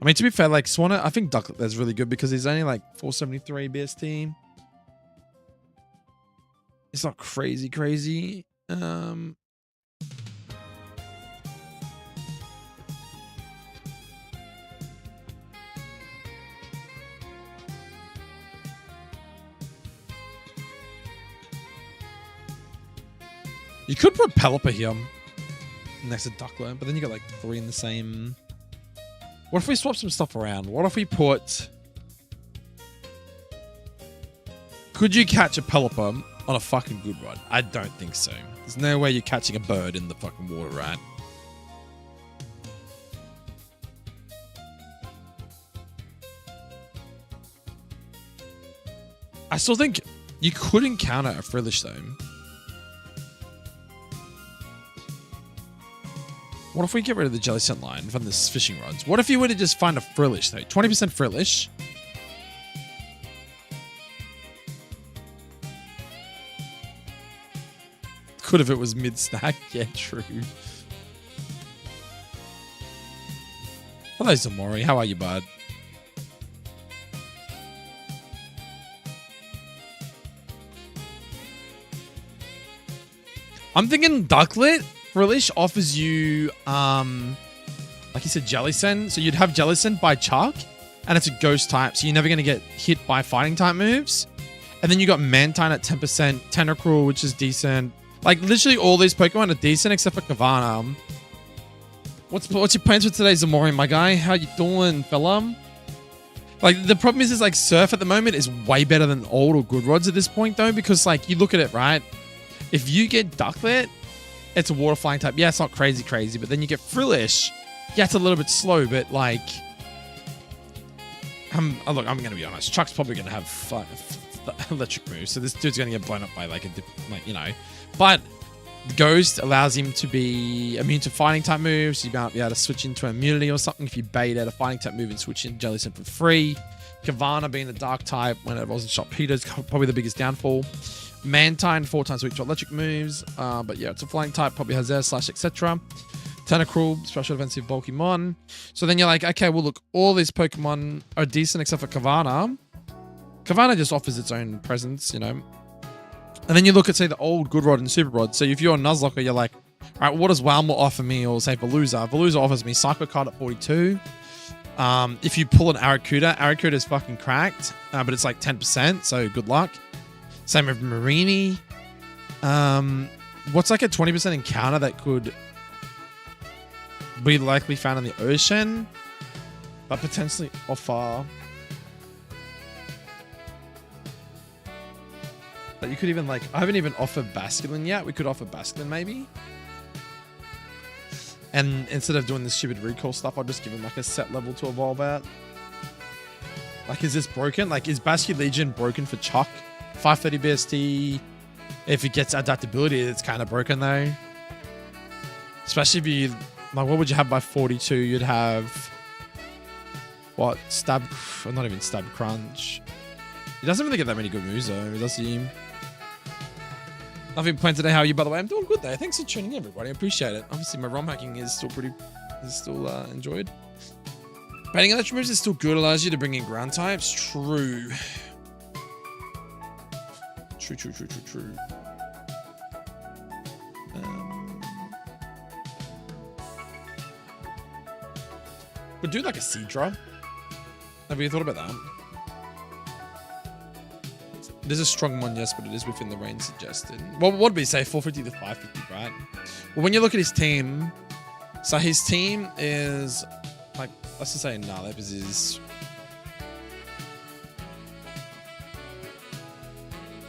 I mean, to be fair, like Swanna, I think Ducklet is really good because he's only like 473 BST. It's not crazy. You could put Pelipper here next to Ducklet, but then you got like 3 in the same. What if we swap some stuff around? What if we put... Could you catch a Pelipper on a fucking good rod? I don't think so. There's no way you're catching a bird in the fucking water, right? I still think you could encounter a Frillish though. What if we get rid of the Jellicent line from this fishing rods? What if you were to just find a Frillish though? 20% Frillish. Could if it was mid-stack. Yeah, true. Hello, Zamori. How are you, bud? I'm thinking Ducklet Frillish offers you, like you said, Jellicent. So you'd have Jellicent by Chuck, and it's a ghost type, so you're never going to get hit by fighting type moves. And then you got Mantine at 10%, Tentacruel, which is decent. Like, literally all these Pokemon are decent except for Kavana. What's your plans for today, Zamori, my guy? How you doing, fella? Like, the problem is like, Surf at the moment is way better than old or good rods at this point, though, because, like, you look at it, right? If you get Ducklet, it's a water flying type. Yeah, it's not crazy, but then you get Frillish. Yeah, it's a little bit slow, but like, look, I'm gonna be honest. Chuck's probably gonna have electric moves, so this dude's gonna get blown up by like but Ghost allows him to be immune to fighting type moves. You might be able to switch into immunity or something if you bait out a fighting type move and switch into Jellicent for free. Kavana being the dark type when it wasn't shot Peter's probably the biggest downfall. Mantine 4 times weak to electric moves, but yeah, it's a flying type, probably has air slash etc. Tentacruel, special defensive Pokemon. So then you're like, okay, well look, all these Pokemon are decent except for Kavana. Kavana just offers its own presence, you know. And then you look at, say, the old Good Rod and Super Rod. So if you're a Nuzlocke, you're like, all right, what does Walmart offer me? Or say Veluza. Veluza offers me Psycho Card at 42. If you pull an Arrokuda is fucking cracked, but it's like 10%, so good luck. Same with Marini. What's like a 20% encounter that could be likely found in the ocean, but potentially offer... But you could even like, I haven't even offered Basculin yet. We could offer Basculin maybe. And instead of doing this stupid recall stuff, I'll just give him like a set level to evolve at. Like, is this broken? Like, is Basculegion broken for Chuck? 530 BST. If it gets adaptability, it's kind of broken though. Especially if you, like, what would you have by 42? You'd have, what, Stab, or not even Stab Crunch. He doesn't really get that many good moves though, does he? Nothing planned today. How are you, by the way? I'm doing good though. Thanks for tuning in, everybody. I appreciate it. Obviously, my ROM hacking is still enjoyed. Baiting electric moves is still good. Allows you to bring in ground types. True. True. Would do like a Seadra. Have you thought about that? It is a strong one, yes, but it is within the range suggested. What would we say? 450 to 550, right? Well, when you look at his team, so his team is like, let's just say Nalep is his.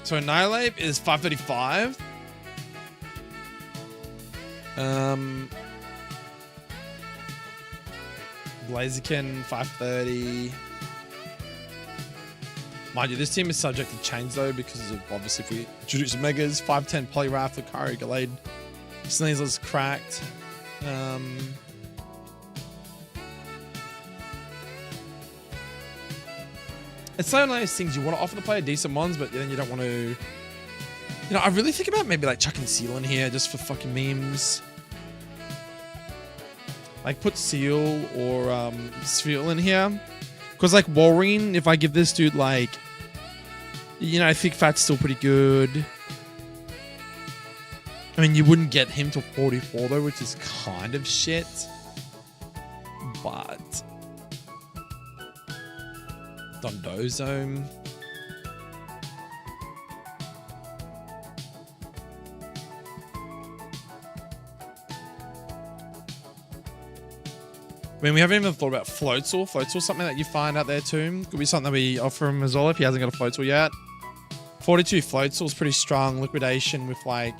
So Nihilate is 535. Blaziken 530. Mind you, this team is subject to change though because of obviously if we introduce Megas, 510 Poliwrath, Lucario, Gallade, Sneasel's cracked. It's so nice things you want to offer the player decent ones, but then you don't want to. You know, I really think about maybe like chucking Seal in here just for fucking memes. Like put Seal or Sphere in here. Because like Walrein, if I give this dude like, you know, I think Fat's still pretty good. I mean, you wouldn't get him to 44 though, which is kind of shit. But Dondozo. I mean, we haven't even thought about Floatzel. Floatzel's something that you find out there too. Could be something that we offer him as well if he hasn't got a Floatzel yet. 42 Floatzel's pretty strong. Liquidation with like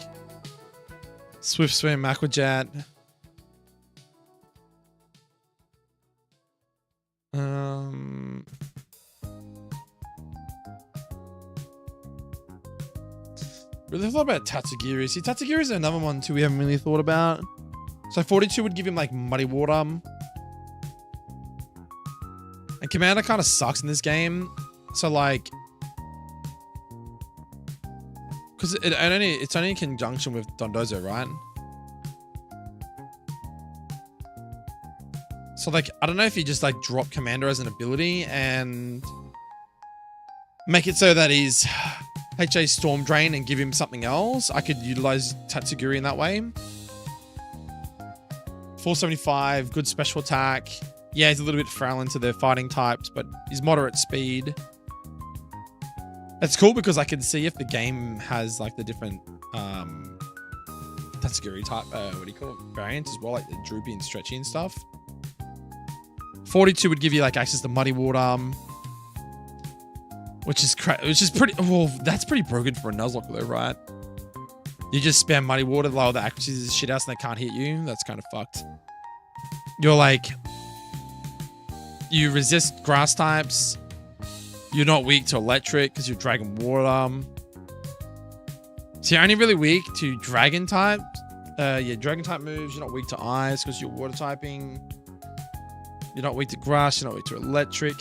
Swift Swim, Aqua Jet. Really thought about Tatsugiri. See, Tatsugiri is another one too we haven't really thought about. So 42 would give him like Muddy Water. And Commander kind of sucks in this game. So like, because it's only in conjunction with Dondozo, right? So like, I don't know if you just like drop Commander as an ability and make it so that he's HA Storm Drain and give him something else. I could utilize Tatsugiri in that way. 475, good special attack. Yeah, he's a little bit frail into the fighting types, but he's moderate speed. That's cool because I can see if the game has like the different Tatsugiri type, what do you call it, variants as well, like the droopy and stretchy and stuff. 42 would give you like access to Muddy Water, which is pretty. Well, that's pretty broken for a Nuzlocke though, right? You just spam muddy water, lower the accuracy of the shit house, and they can't hit you. That's kind of fucked. You're like, you resist grass types. You're not weak to electric because you're dragon water. So you're only really weak to dragon type. Yeah, dragon type moves. You're not weak to ice because you're water typing. You're not weak to grass. You're not weak to electric.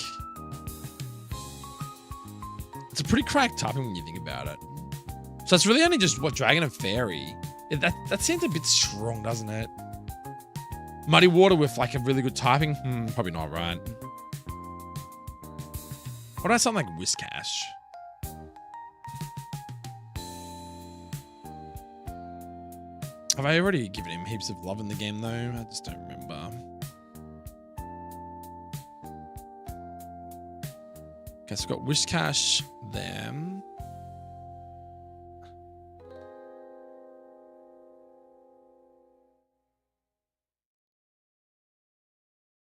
It's a pretty cracked typing when you think about it. So it's really only just what dragon and fairy. Yeah, that seems a bit strong, doesn't it? Muddy water with like a really good typing? Probably not, right? What about something like Whiscash? Have I already given him heaps of love in the game though? I just don't remember. Okay, so we've got Whiscash there.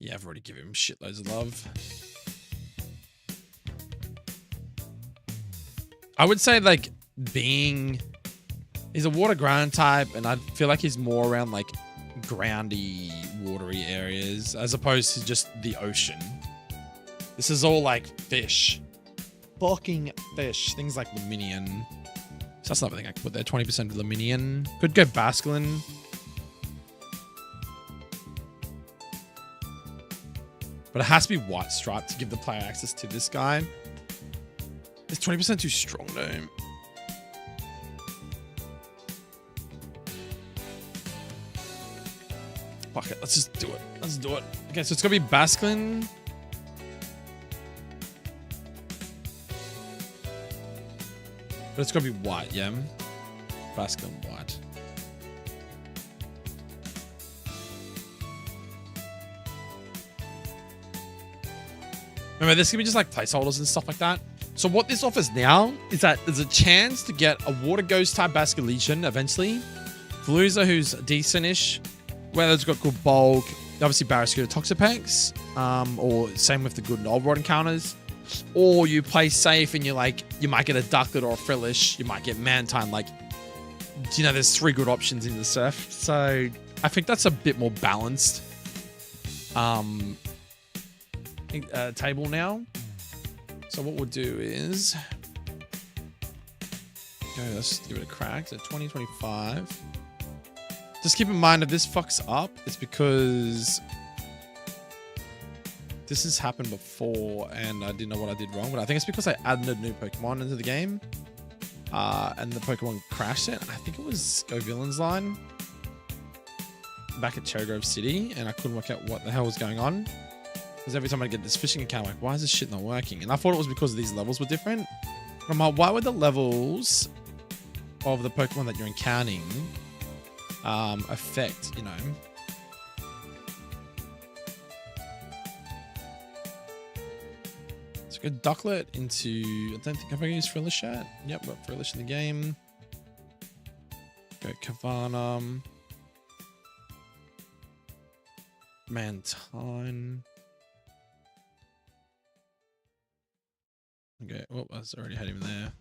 Yeah, I've already given him shitloads of love. I would say like he's a water ground type, and I feel like he's more around like groundy, watery areas as opposed to just the ocean. This is all like fish. Fucking fish. Things like Luminian. So that's another thing I could put there. 20% of Luminian. Could go Basculin. But it has to be white stripe to give the player access to this guy. It's 20% too strong though. Fuck it, let's just do it. Let's do it. Okay, so it's gonna be Basculin. But it's gonna be white, yeah? Basculin white. Remember, this can be just like placeholders and stuff like that. So what this offers now is that there's a chance to get a Water Ghost type Basculation eventually. Veluza, who's decent-ish. Weather's got good bulk. Obviously, Barraskewda Toxapex. Or same with the good Old Rod encounters. Or you play safe and you're like, you might get a Ducklet or a Frillish. You might get Mantine. Like, you know, there's 3 good options in the surf. So I think that's a bit more balanced. Table now. So what we'll do is let's give it a crack. So 2025. Just keep in mind if this fucks up, it's because this has happened before and I didn't know what I did wrong, but I think it's because I added a new Pokemon into the game and the Pokemon crashed it. I think it was Go Villains line back at Cherry Grove City, and I couldn't work out what the hell was going on. Because every time I get this fishing account, I'm like, why is this shit not working? And I thought it was because these levels were different. But I'm like, why would the levels of the Pokemon that you're encountering affect, you know? So go Ducklet into, I don't think, have I used Frillish yet? Yep, got Frillish in the game. Go Kavana. Mantine. Okay, oh, I already had him there.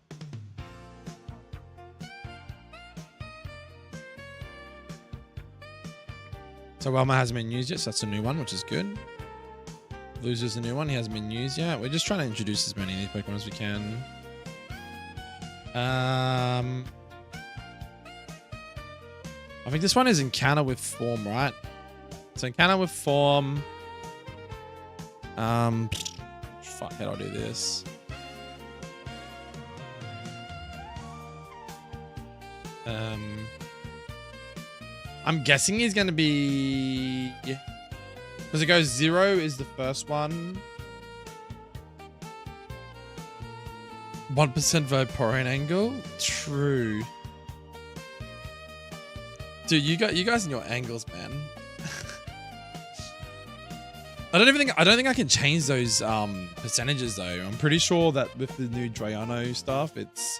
So Welma hasn't been used yet, so that's a new one, which is good. Loser's a new one, he hasn't been used yet. We're just trying to introduce as many of these Pokemon as we can. I think this one is Encounter with Form, right? So Encounter with Form. Fuck, how do I do this? I'm guessing he's going to be... Because it goes 0 is the first one. 1% Vaporeon angle? True. Dude, you guys and your angles, man. I don't think I can change those percentages though. I'm pretty sure that with the new Drayano stuff, it's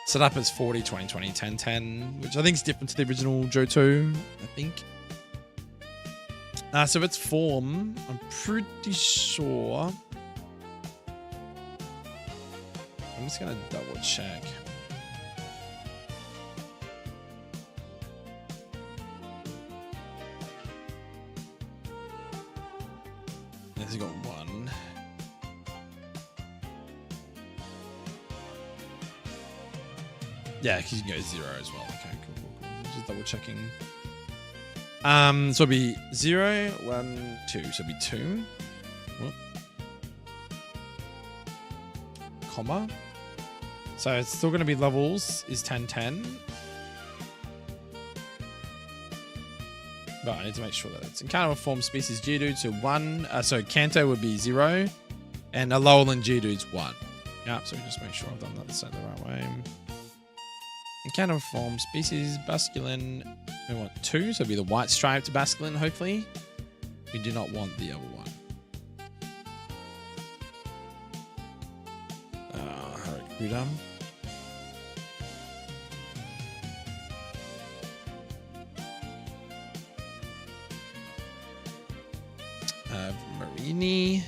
set up as 40, 20, 20, 10, 10, which I think is different to the original Johto, I think. So if it's form, I'm pretty sure. I'm just gonna double check. Yes, he got 1. Yeah, because you can go 0 as well. Okay, cool. Just double checking. So it'll be 0, 1, 2. So it'll be 2. Whoop. Comma. So it's still going to be levels is 10, 10. But I need to make sure that it's encounter a form species Geodude to 1. So Kanto would be 0. And a Alolan Geodude's 1. Yeah, so just make sure I've done that the right way. Encounter form species Basculin. We want 2, so it'll be the white striped Basculin, hopefully. We do not want the other one. Harakuda. Marini.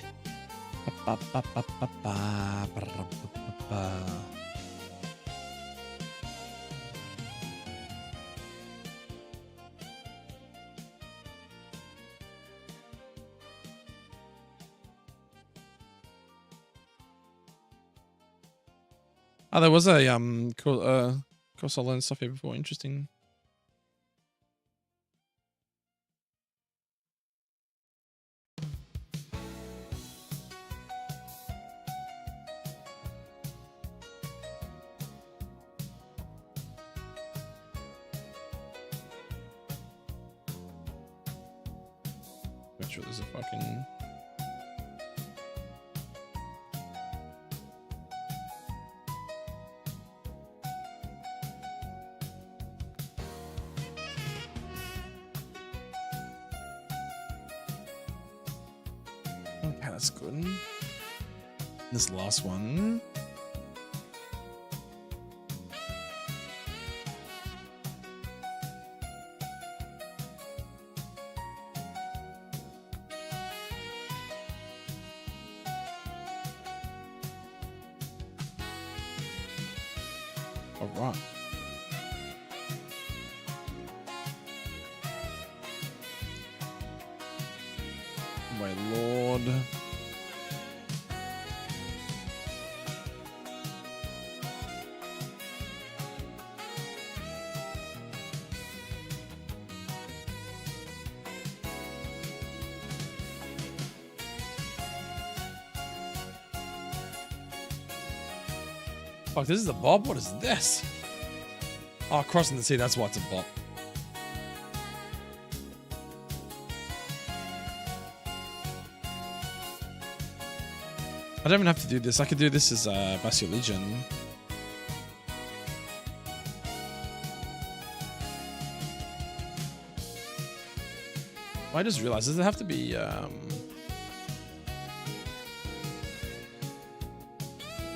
Oh, there was a cool course I learned stuff here before. Interesting. Make sure there's a fucking that's good. This last one. All right. My lord. Fuck, this is a bob? What is this? Oh, crossing the sea, that's why it's a bob. I don't even have to do this. I could do this as Basio Legion. I just realized, does it have to be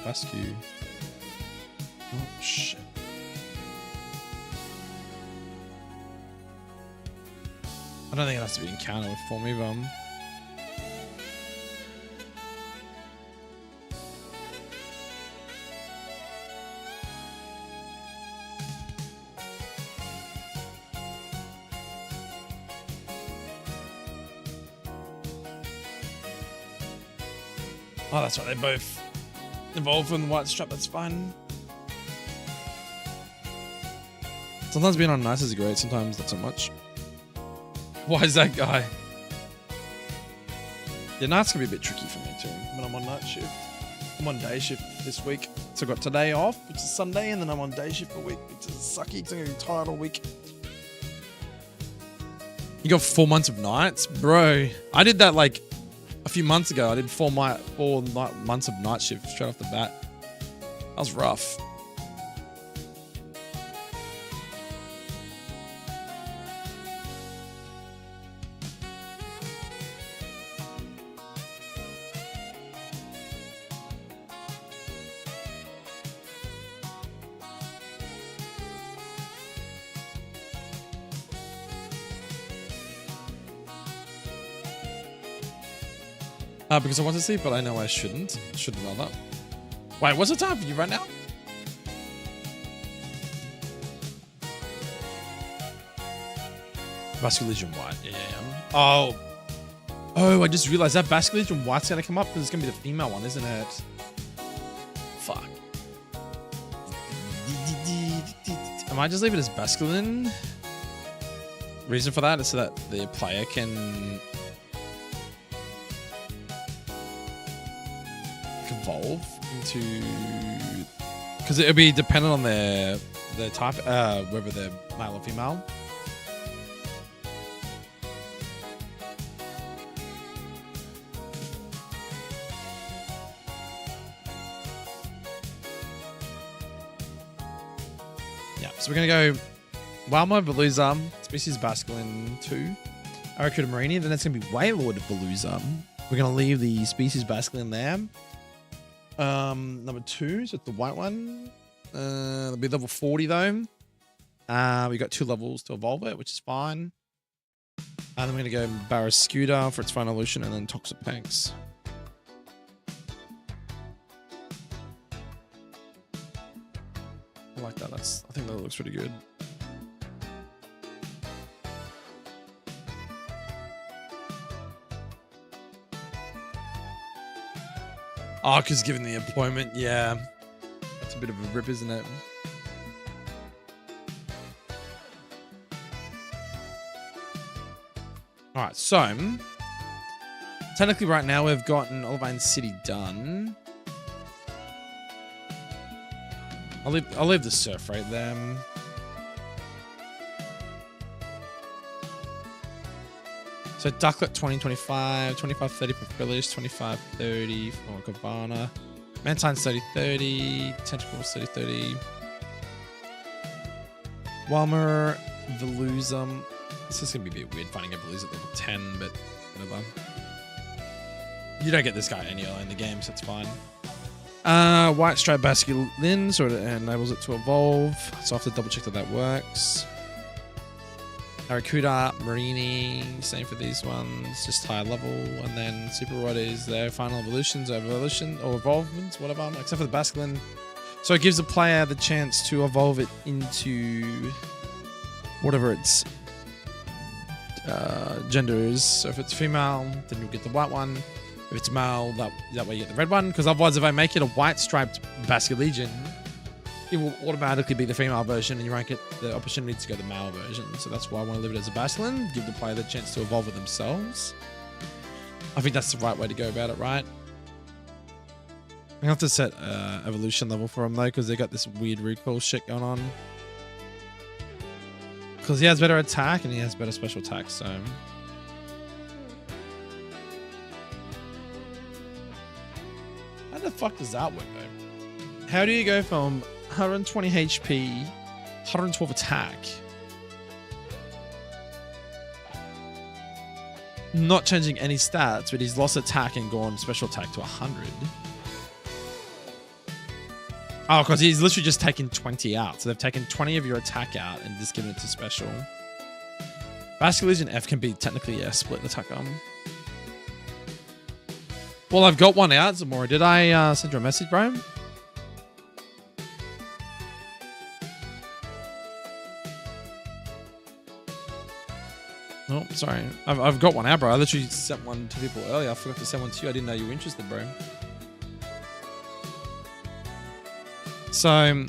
Bascu? Oh shit. I don't think it has to be encounter with form either. Oh, that's right. They both evolve from the white strap. That's fine. Sometimes being on nice is great. Sometimes not so much. Why is that guy? Yeah, nights can be a bit tricky for me too when I'm on night shift. I'm on day shift this week. So I got today off, which is Sunday, and then I'm on day shift for a week, which is sucky because I'm going to be tired all week. You got 4 months of nights? Bro, I did that like a few months ago. I did 4 months of night shift straight off the bat. That was rough. Because I want to sleep, but I know I shouldn't. Shouldn't know that. Wait, what's the time for you right now? Vascular Legion White. Yeah. Oh. Oh, I just realized that Basculegion White's gonna come up because it's gonna be the female one, isn't it? Fuck. I might just leave it as Basculin. Reason for that is so that the player can evolve into, because it'll be dependent on their type, whether they're male or female. Yeah, so we're gonna go Wildmode Veluza, Species Basculin 2, Aracuda Marini, then that's gonna be Wailord Veluza. We're gonna leave the Species Basculin there. Number 2, so it's the white one. It'll be level 40 though. We got 2 levels to evolve it, which is fine. And then we're gonna go Barrascuda for its final evolution, and then Toxapex. I like that. I think that looks pretty good. Oh, because given the employment, yeah. That's a bit of a rip, isn't it? Alright, so technically right now we've gotten Olivine City done. I'll leave the surf right there. So Ducklet 2025, 2530 for Phyllis, 2530 for Cabana, Mantine's 3030, Tentacles 3030, Walmer, Veluza. This is gonna be a bit weird finding a Veluza at level 10, but whatever. You don't get this guy any earlier in the game, so it's fine. White Stripe Basculin, so it enables it to evolve. So I have to double check that works. Aracuda, Marini, same for these ones, just higher level. And then Super Rod is their final evolutions, evolution or evolvements, whatever, except for the Basculin. So it gives the player the chance to evolve it into whatever its gender is. So if it's female, then you'll get the white one. If it's male, that way you get the red one. Because otherwise, if I make it a white striped Basculegion, it will automatically be the female version, and you won't get the opportunity to go the male version. So that's why I want to leave it as a Basculin, give the player the chance to evolve it themselves. I think that's the right way to go about it, right? I have to set evolution level for him though, because they got this weird recoil shit going on. Because he has better attack and he has better special attack, so. How the fuck does that work though? How do you go from 120 HP, 112 attack, not changing any stats, but he's lost attack and gone special attack to 100? Oh, because he's literally just taken 20 out. So they've taken 20 of your attack out and just given it to special. Basculegion F can be technically a split attack. Well, I've got one out, Zamora. Did I send you a message, bro? Oh, sorry. I've got one out, bro. I literally sent one to people earlier. I forgot to send one to you. I didn't know you were interested, bro. So,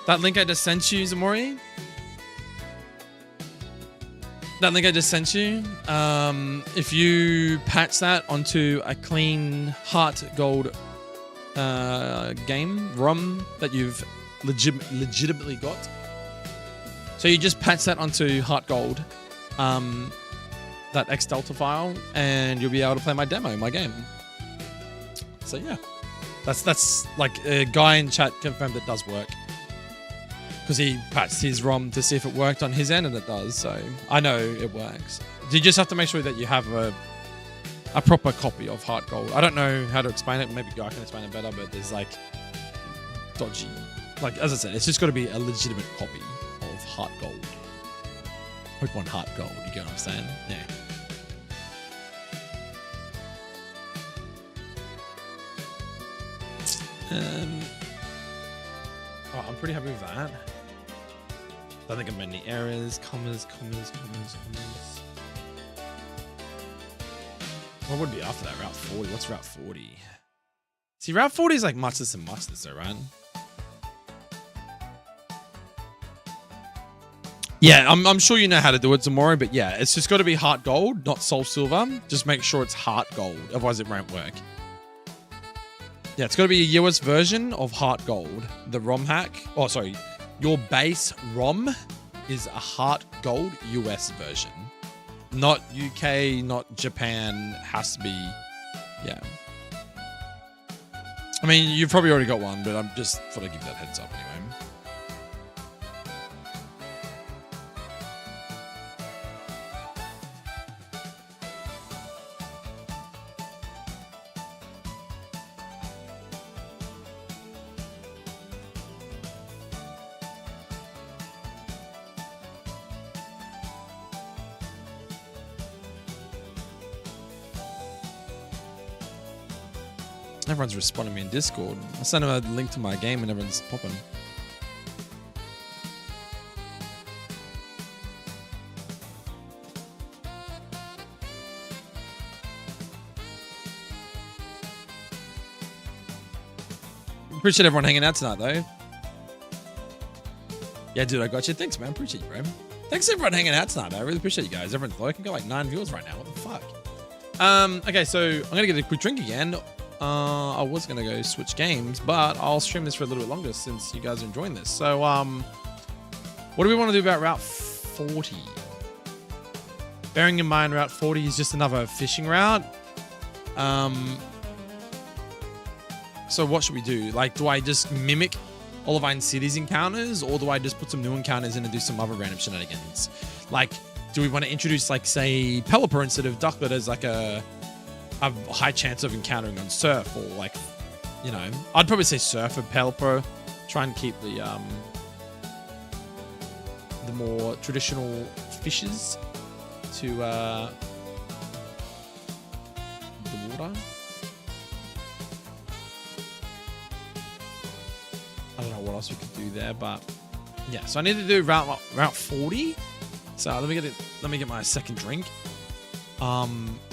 that link I just sent you, Zamori. That link I just sent you. If you patch that onto a clean HeartGold game ROM that you've legitimately got. So you just patch that onto HeartGold, that X Delta file, and you'll be able to play my demo, my game. So yeah. That's like a guy in chat confirmed it does work. Because he patched his ROM to see if it worked on his end, and it does. So I know it works. You just have to make sure that you have a proper copy of HeartGold. I don't know how to explain it. Maybe Guy can explain it better, but there's like dodgy. Like, as I said, it's just got to be a legitimate copy of HeartGold. Pokemon HeartGold, you get what I'm saying? Yeah. Oh, I'm pretty happy with that. I don't think I'm in any errors. Commas. What would be after that? Route 40. What's Route 40? See, Route 40 is like much this and much this, though, right? Yeah, I'm sure you know how to do it tomorrow, but yeah, it's just got to be heart gold, not soul silver. Just make sure it's heart gold, otherwise it won't work. Yeah, it's got to be a US version of heart gold. The ROM hack. Oh, sorry. Your base ROM is a heart gold US version. Not UK, not Japan. Has to be, yeah. I mean, you've probably already got one, but I'm just thought I'd give that heads up anyway. Everyone's responding to me in Discord. I sent them a link to my game and everyone's popping. Appreciate everyone hanging out tonight, though. Yeah, dude, I got you. Thanks, man. Appreciate you, bro. Thanks everyone hanging out tonight. I really appreciate you guys. Everyone's low. I can go like 9 viewers right now. What the fuck? Okay, so I'm gonna get a quick drink again. I was gonna go switch games, but I'll stream this for a little bit longer since you guys are enjoying this. So, what do we want to do about Route 40? Bearing in mind, Route 40 is just another fishing route. So what should we do? Like, do I just mimic all of Iron City's encounters, or do I just put some new encounters in and do some other random shenanigans? Like, do we want to introduce, like, say, Pelipper instead of Ducklet as like a high chance of encountering on Surf, or like, you know, I'd probably say Surf or Pelipper. Try and keep the more traditional fishes to the water. I don't know what else we could do there, but yeah. So I need to do Route 40. So let me get my second drink.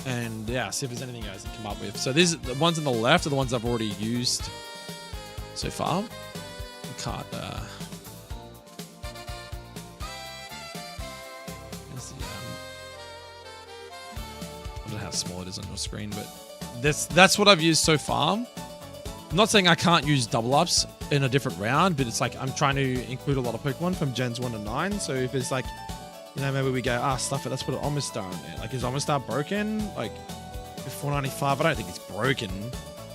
And yeah, see if there's anything you guys can come up with. So these, the ones on the left are the ones I've already used so far. Can't, I don't know how small it is on your screen, but that's what I've used so far. I'm not saying I can't use double ups in a different round, but it's like I'm trying to include a lot of Pokemon from Gens 1 to 9. So if it's like, you know, maybe we go, stuff it, let's put an Omastar in there. Like, is Omastar broken? Like, 495, I don't think it's broken.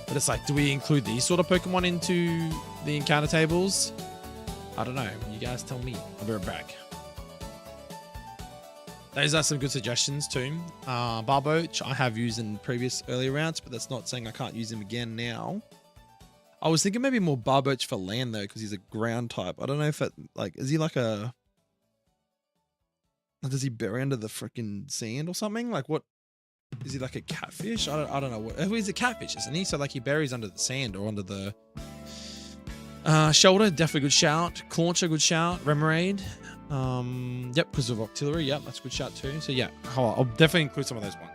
But it's like, do we include these sort of Pokemon into the encounter tables? I don't know. You guys tell me. I'll be right back. Those are some good suggestions too. Barboach, I have used in previous earlier rounds, but that's not saying I can't use him again now. I was thinking maybe more Barboach for land though, because he's a ground type. I don't know if it, like, is he like a... Does he bury under the freaking sand or something? Like, what is he, like a catfish? I don't know. What, he's a catfish, isn't he? So like he buries under the sand or under the shoulder. Definitely good shout. Clauncher, good shout. Remoraid. Yep, because of Octillery. Yep, that's a good shout too. So yeah, I'll definitely include some of those ones.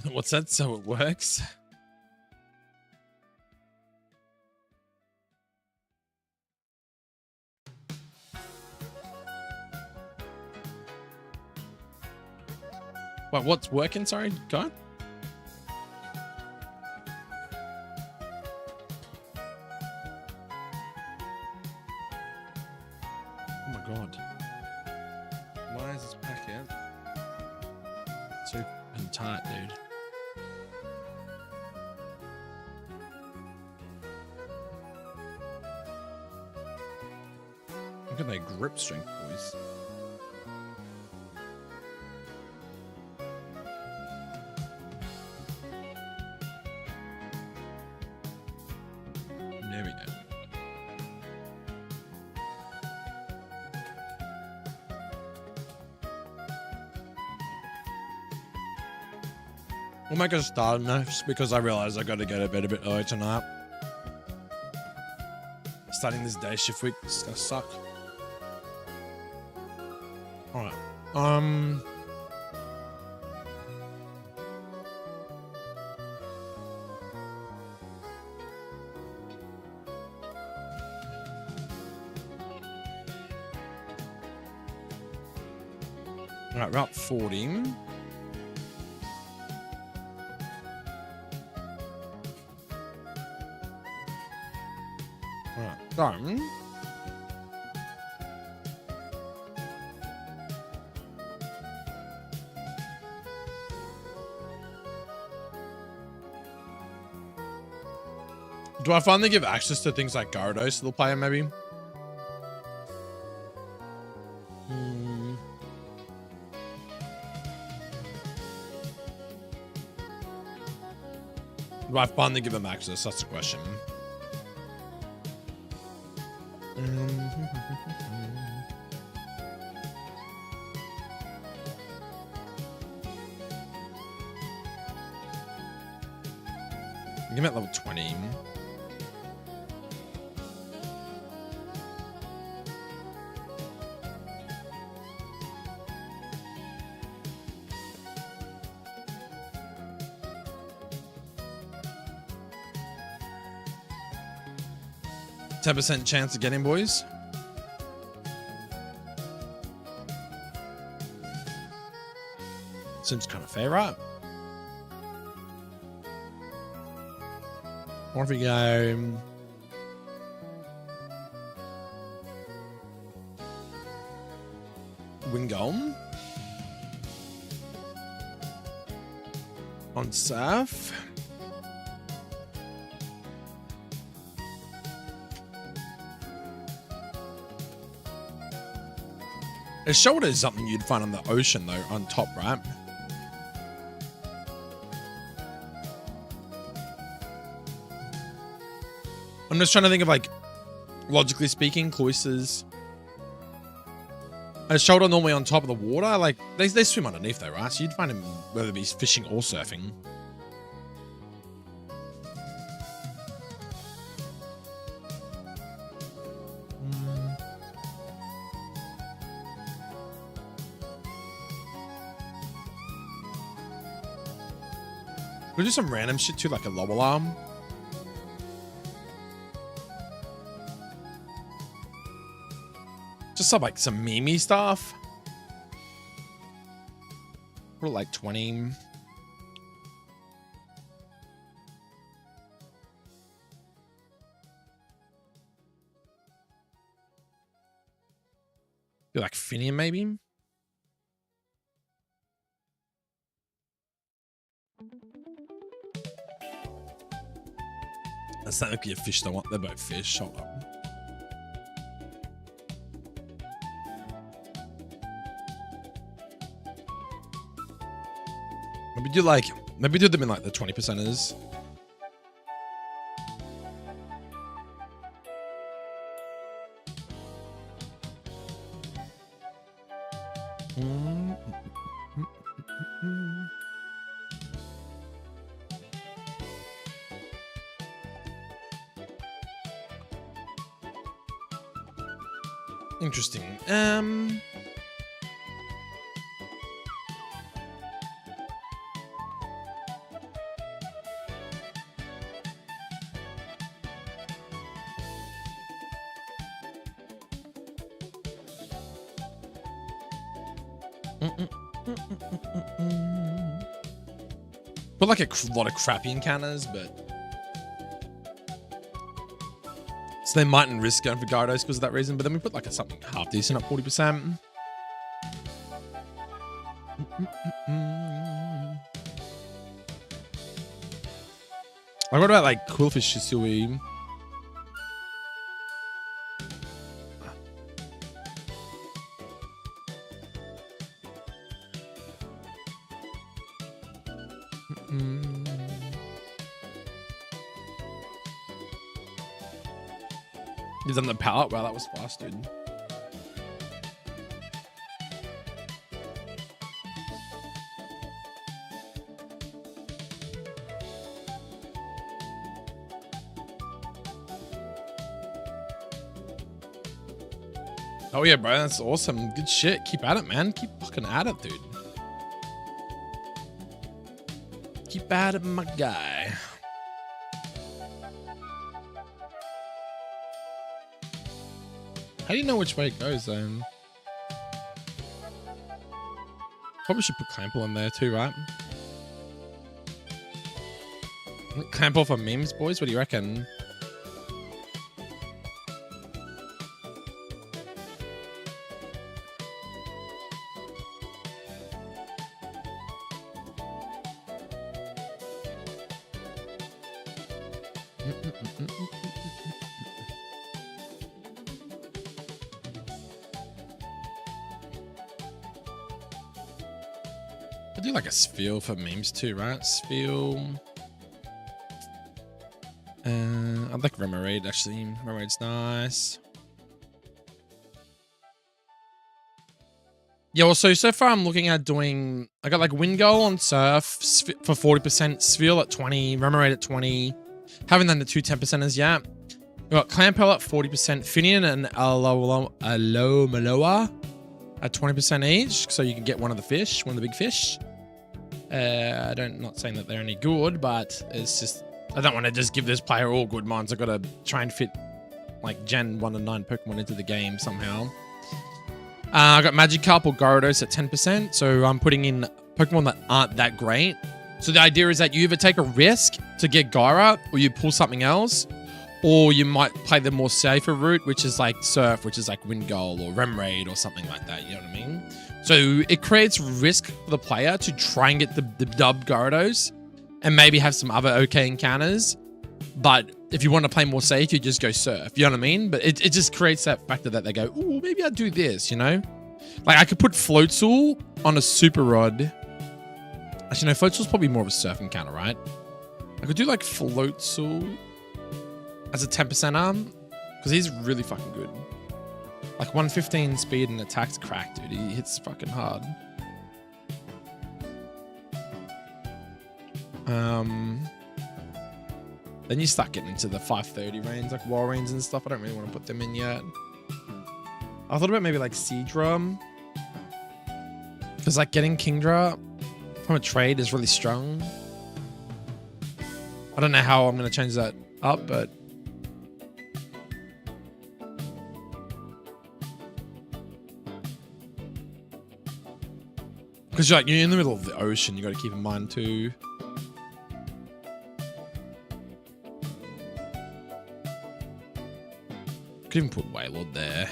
What's that? So it works? What? What's working? Sorry, go. Oh my god. Why is this packet so fucking tight, dude? Look at that grip strength, boys. There we go. We'll make a start now, just because I realized I got to go to bed a bit early tonight. Starting this day shift week is gonna suck. All right. All right, Route 40. Done. Do I finally give access to things like Gyarados to the player, maybe? Do I finally give him access? That's the question. Give him at level 20. %10 chance of getting, boys. Seems kind of fair, right? Or if we go Wingolm on Surf. A shoulder is something you'd find on the ocean, though, on top, right? I'm just trying to think of, like, logically speaking, Cloisters. A shoulder normally on top of the water, like, they swim underneath, though, right? So you'd find him whether he's fishing or surfing. We'll do some random shit too, like a low alarm. Just some, like, some meme stuff. We're like 20. Do like Finian maybe? That's not like a fish they want. They're both fish. Hold up. Maybe do them in like the 20%ers. Interesting. Put like a lot of crappy encounters, but so they mightn't risk going for Gyarados because of that reason. But then we put like a something half decent at 40%. Like, what about like Quillfish Shisui? He's on the pallet. Wow, that was fast, dude. Oh yeah, bro, that's awesome. Good shit. Keep at it, man. Keep fucking at it, dude. Keep at it, my guy. How do you know which way it goes, though? Probably should put Clample in there too, right? Clample for memes, boys? What do you reckon? I do like a Spheal for memes too, right? Spheal. I'd like Remoraid actually. Remoraid's nice. Yeah, well, so far I'm looking at doing, I got like Wingull on Surf for 40%, Spheal at 20, Remoraid at 20. Haven't done the two 10%ers yet. We got Clampel at 40%, Finian and Alomaloa at 20% each, so you can get one of the fish, one of the big fish. Not saying that they're any good, but it's just, I don't want to just give this player all good mons. I got to try and fit like Gen 1 and 9 Pokemon into the game somehow. I got Magikarp or Gyarados at 10%, so I'm putting in Pokemon that aren't that great. So the idea is that you either take a risk to get Gyara, or you pull something else, or you might play the more safer route, which is like Surf, which is like Wingull or Remoraid or something like that, you know what I mean? So it creates risk for the player to try and get the dub Gyarados and maybe have some other okay encounters. But if you want to play more safe, you just go Surf, you know what I mean? But it just creates that factor that they go, ooh, maybe I'll do this, you know? Like I could put Floatzel on a Super Rod. Actually, no, Floatzel's probably more of a Surf encounter, right? I could do like Floatzel as a 10% arm because he's really fucking good. Like 115 speed and attack's cracked, dude. He hits fucking hard. Then you start getting into the 530 range, like Walreins and stuff. I don't really want to put them in yet. I thought about maybe like Seadra. Because like getting Kingdra from a trade is really strong. I don't know how I'm going to change that up, but because you're in the middle of the ocean, you got to keep in mind too. Could even put Wailord there.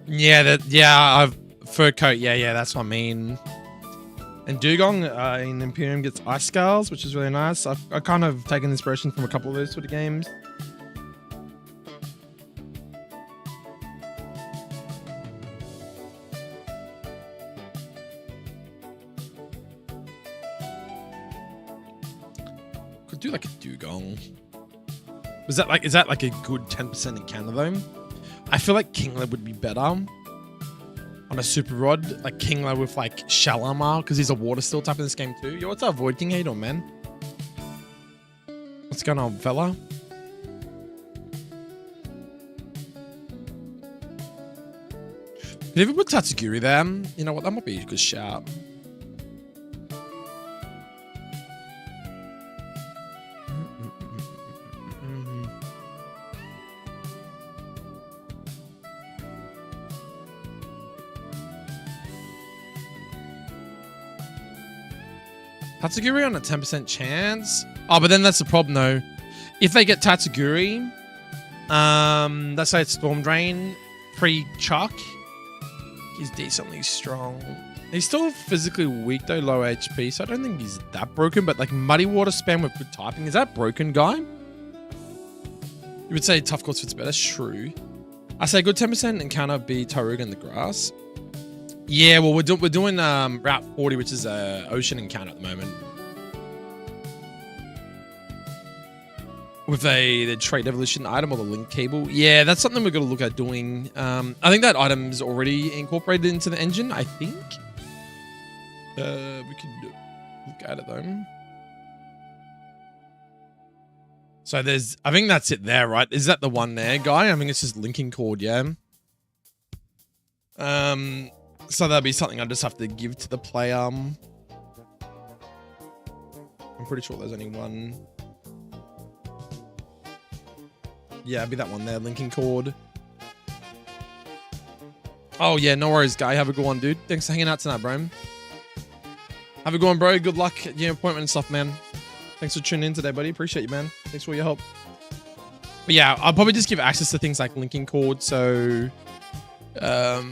Yeah, I've fur coat. Yeah, that's what I mean. And Dugong in Imperium gets Ice Scales, which is really nice. I've kind of taken inspiration from a couple of those sort of games. Could do like a Dugong. Is that like a good 10% encounter though? I feel like Kingler would be better on a Super Rod, like Kingler with like Shell Armor, because he's a water steel type in this game too. Yo, what's up, Void King? How you doing, man? What's going on, fella? Did you ever put Tatsugiri there? You know what? That might be a good shout. Tatsugiri on a 10% chance. Oh, but then that's the problem though. If they get Tatsugiri, let's say it's Storm Drain, pre-Chuck, he's decently strong. He's still physically weak though, low HP, so I don't think he's that broken, but like Muddy Water spam with good typing, is that broken, guy? You would say Tough Course fits better, true. I say good 10% encounter be Taruga in the grass. Yeah, well, we're doing Route 40, which is a ocean encounter at the moment. With the trait evolution item or the link cable. Yeah, that's something we're going to look at doing. I think that item is already incorporated into the engine, I think. We could look at it though. So I think that's it there, right? Is that the one there, guy? I think it's just linking cord, yeah. So that'll be something I just have to give to the player. I'm pretty sure there's only one. Yeah, it'd be that one there, linking cord. Oh yeah, no worries, guy. Have a good one, dude. Thanks for hanging out tonight, bro. Have a good one, bro. Good luck at your appointment and stuff, man. Thanks for tuning in today, buddy. Appreciate you, man. Thanks for your help. But yeah, I'll probably just give access to things like linking cord. So, I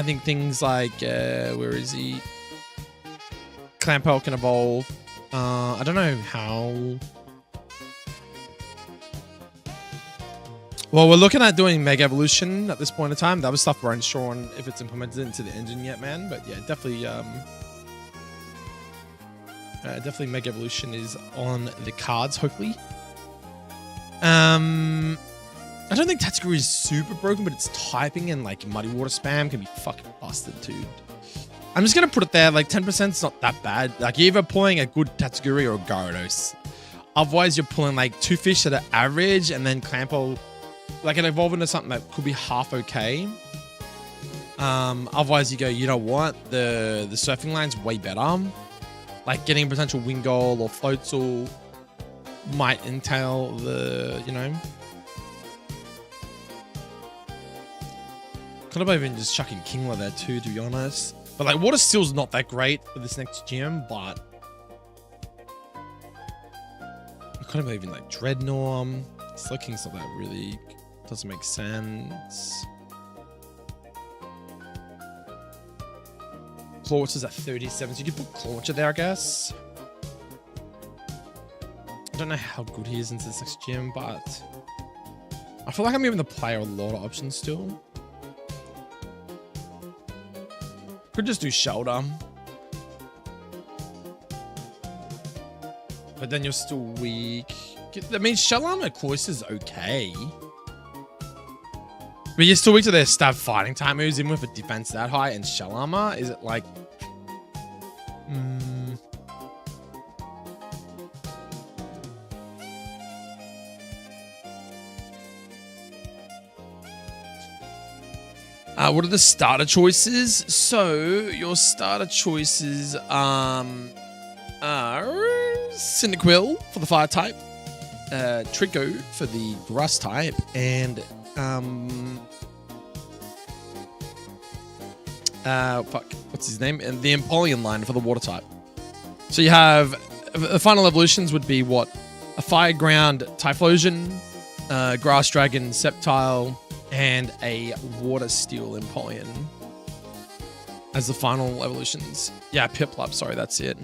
think things like, where is he? Clamperl can evolve. I don't know how. Well, we're looking at doing Mega Evolution at this point in time. That was stuff we're unsure on if it's implemented into the engine yet, man. But yeah, definitely, definitely Mega Evolution is on the cards, hopefully. I don't think Tatsugiri is super broken, but its typing and like Muddy Water spam can be fucking busted, dude. I'm just gonna put it there, like 10% is not that bad. Like you're either pulling a good Tatsugiri or Gyarados. Otherwise, you're pulling like two fish that are average, and then Clamperl, like, it evolve into something that could be half okay. Otherwise, you go, you know what? The surfing line's way better. Like getting a potential wing goal or floatzel might entail the, you know. Could have even just chucking Kingler there too, to be honest. But like Water Steel's not that great for this next gym, but I could have even like Dreadnought. Slow King's not that really, doesn't make sense. Clawwatcher's at 37, so you could put Clawwatcher there, I guess. I don't know how good he is into this next gym, but I feel like I'm giving the player a lot of options still. Could just do Shoulder. But then you're still weak. I mean, Shell Armor Cloyster is okay. But you're still weak to their stab fighting type moves, even with a defense that high and Shell Armor. Is it like... what are the starter choices? So, your starter choices are Cyndaquil for the fire type, Trico for the grass type, and what's his name? And the Empoleon line for the water type. So you have the final evolutions would be what? A Fire Ground Typhlosion, Grass Dragon Sceptile, and a Water Steel Empoleon as the final evolutions. Yeah, Piplup, sorry, that's it.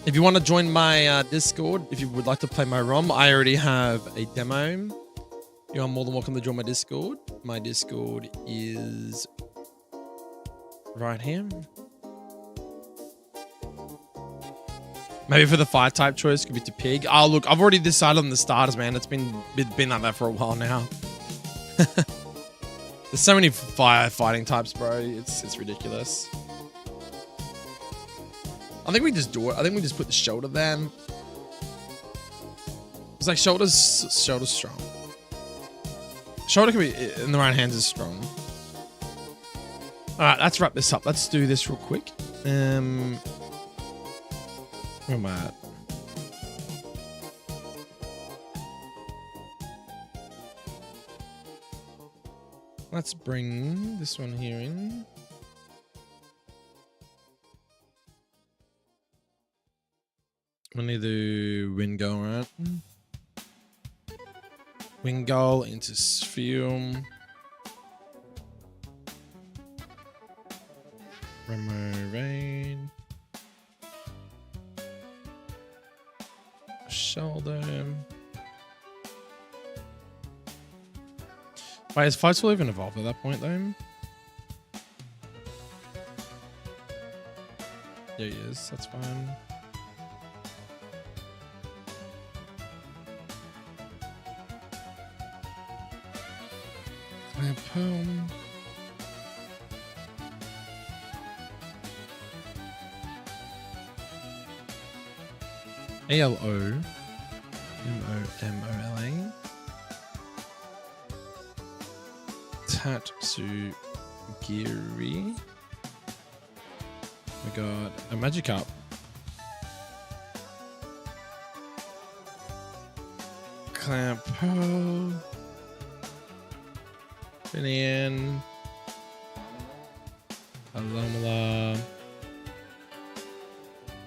If you want to join my Discord, if you would like to play my ROM, I already have a demo. You are more than welcome to join my Discord. My Discord is right here. Maybe for the fire type choice, could be to Pig. Oh, look, I've already decided on the starters, man. It's been like that for a while now. There's so many fire fighting types, bro. It's ridiculous. I think we just do it. I think we just put the shoulder there. It's like shoulder's strong. Shoulder can be in the right hands is strong. All right, let's wrap this up. Let's do this real quick. Where am I at? Let's bring this one here in. We need to win goal, right? Win goal into sphere. Remo rain. Shoulder. Wait, is fights will even evolve at that point though? Yeah, he is. That's fine. Poem. ALO MOMOLA Tatsugiri. We got a Magikarp. Clampo. Finian. Alamala.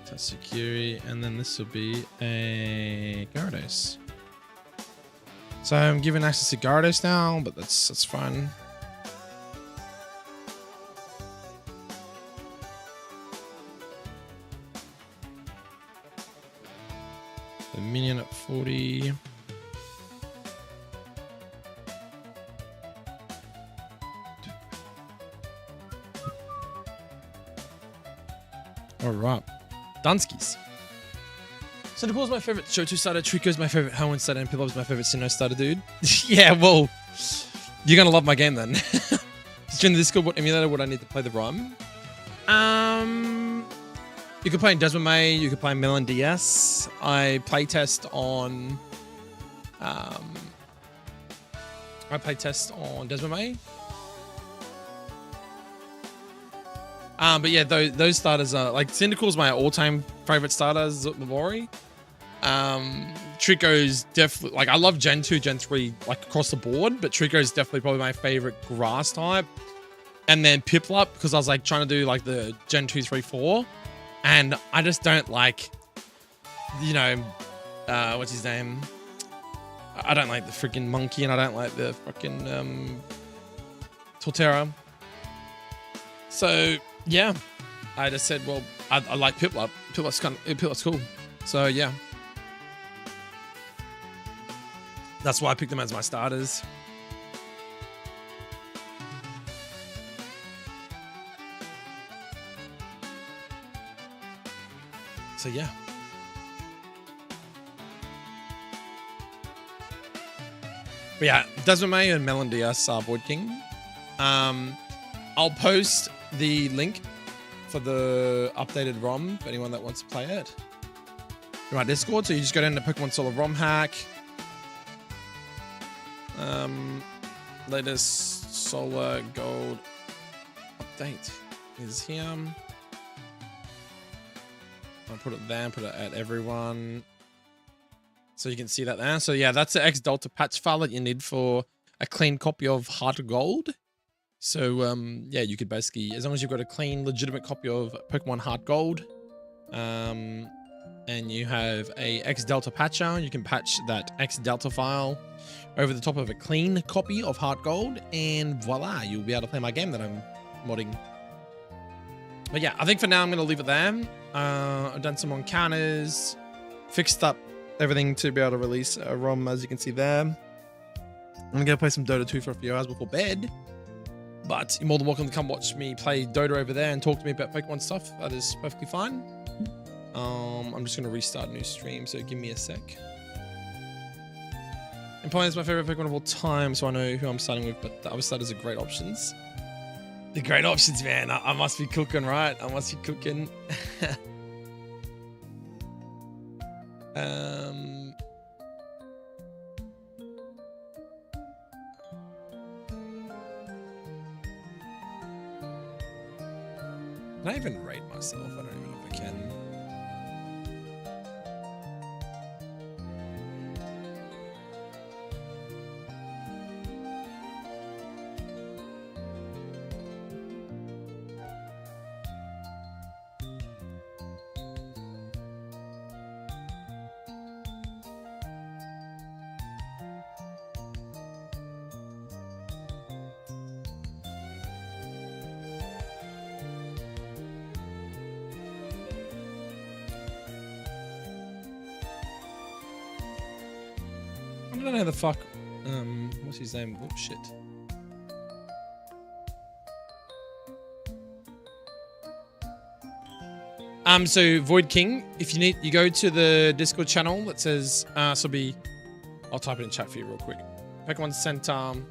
Tatsugiri. And then this will be a Gyarados. So I'm giving access to Gyarados now, but that's fine. The minion at 40. All right, Dunskies. Zedakae is my favorite Shoto starter, Trico is my favorite Hoenn starter, and Piplup is my favorite Sinnoh starter, dude. Yeah, well, you're gonna love my game then. Just join the Discord. What emulator would I need to play the ROM? You could play in Desmond, you could play in Melon DS. I playtest on Desmond. But yeah, those starters are like Cyndaquil's my all-time favorite starters at Mavori. Trico's definitely like I love Gen 2, Gen 3 like across the board, but Trico's definitely probably my favorite grass type. And then Piplup because I was like trying to do like the Gen 2, 3, 4. And I just don't like, you know, what's his name? I don't like the freaking monkey and I don't like the fucking Torterra. So yeah, I just said, well, I like Piplup. Piplup's cool. So yeah, that's why I picked them as my starters. So yeah. But yeah, Desmond and Melon DS are Void King. I'll post the link for the updated ROM for anyone that wants to play it in my Discord. So you just go down to Pokemon Solar ROMhack. Latest Solar Gold update is here. I'll put it there, put it at everyone. So you can see that there. So yeah, that's the X Delta patch file that you need for a clean copy of HeartGold. So yeah, you could basically, as long as you've got a clean, legitimate copy of Pokemon HeartGold, and you have a X Delta patcher, you can patch that X Delta file over the top of a clean copy of HeartGold, and voila, you'll be able to play my game that I'm modding. But yeah, I think for now I'm going to leave it there. I've done some encounters, fixed up everything to be able to release a ROM, as you can see there. I'm going to go play some Dota 2 for a few hours before bed. But you're more than welcome to come watch me play Dota over there and talk to me about Pokemon stuff. That is perfectly fine. I'm just going to restart a new stream, so give me a sec. Empoleon is my favorite Pokemon of all time, so I know who I'm starting with, but the other starters are great options. The great options, man. I must be cooking, right? I must be cooking. Can I even rate myself? I don't even know if I can. don't know how the fuck. What's his name? Oh shit. So Void King, if you need, you go to the Discord channel that says, I'll type it in chat for you real quick. Pokemon Center, and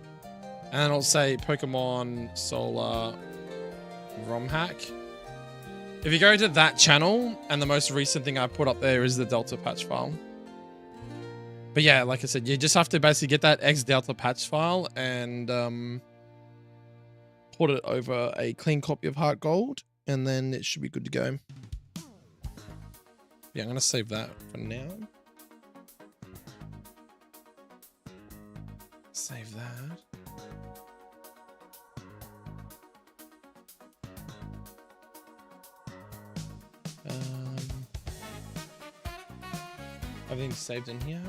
then I'll say Pokemon Solar ROMhack. If you go to that channel, and the most recent thing I put up there is the Delta patch file. But yeah, like I said, you just have to basically get that X Delta patch file and put it over a clean copy of HeartGold, and then it should be good to go. Yeah, I'm going to save that for now. Save that. Everything's saved in here.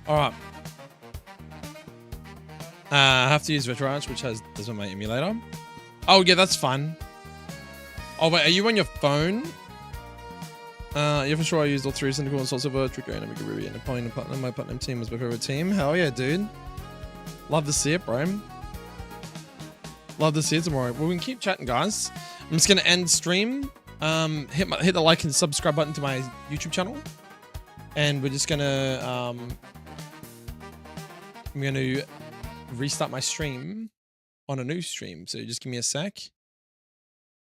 All right. I have to use Veterans, which doesn't my emulator. Oh yeah, that's fine. Oh wait, are you on your phone? Yeah, for sure. I used all three: Cynical and Soul Silver, Trico, and Omega Ruby, and Napoleon and Platinum. My Platinum team was my favorite team. Hell yeah, dude. Love to see it, bro. Love to see it tomorrow. Well, we can keep chatting, guys. I'm just gonna end stream. Hit the like and subscribe button to my YouTube channel, and we're just gonna I'm gonna restart my stream on a new stream. So just give me a sec.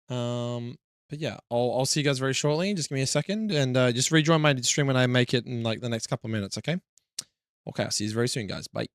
But yeah, I'll see you guys very shortly. Just give me a second and just rejoin my stream when I make it in like the next couple of minutes. Okay. Okay. I'll see you very soon, guys. Bye.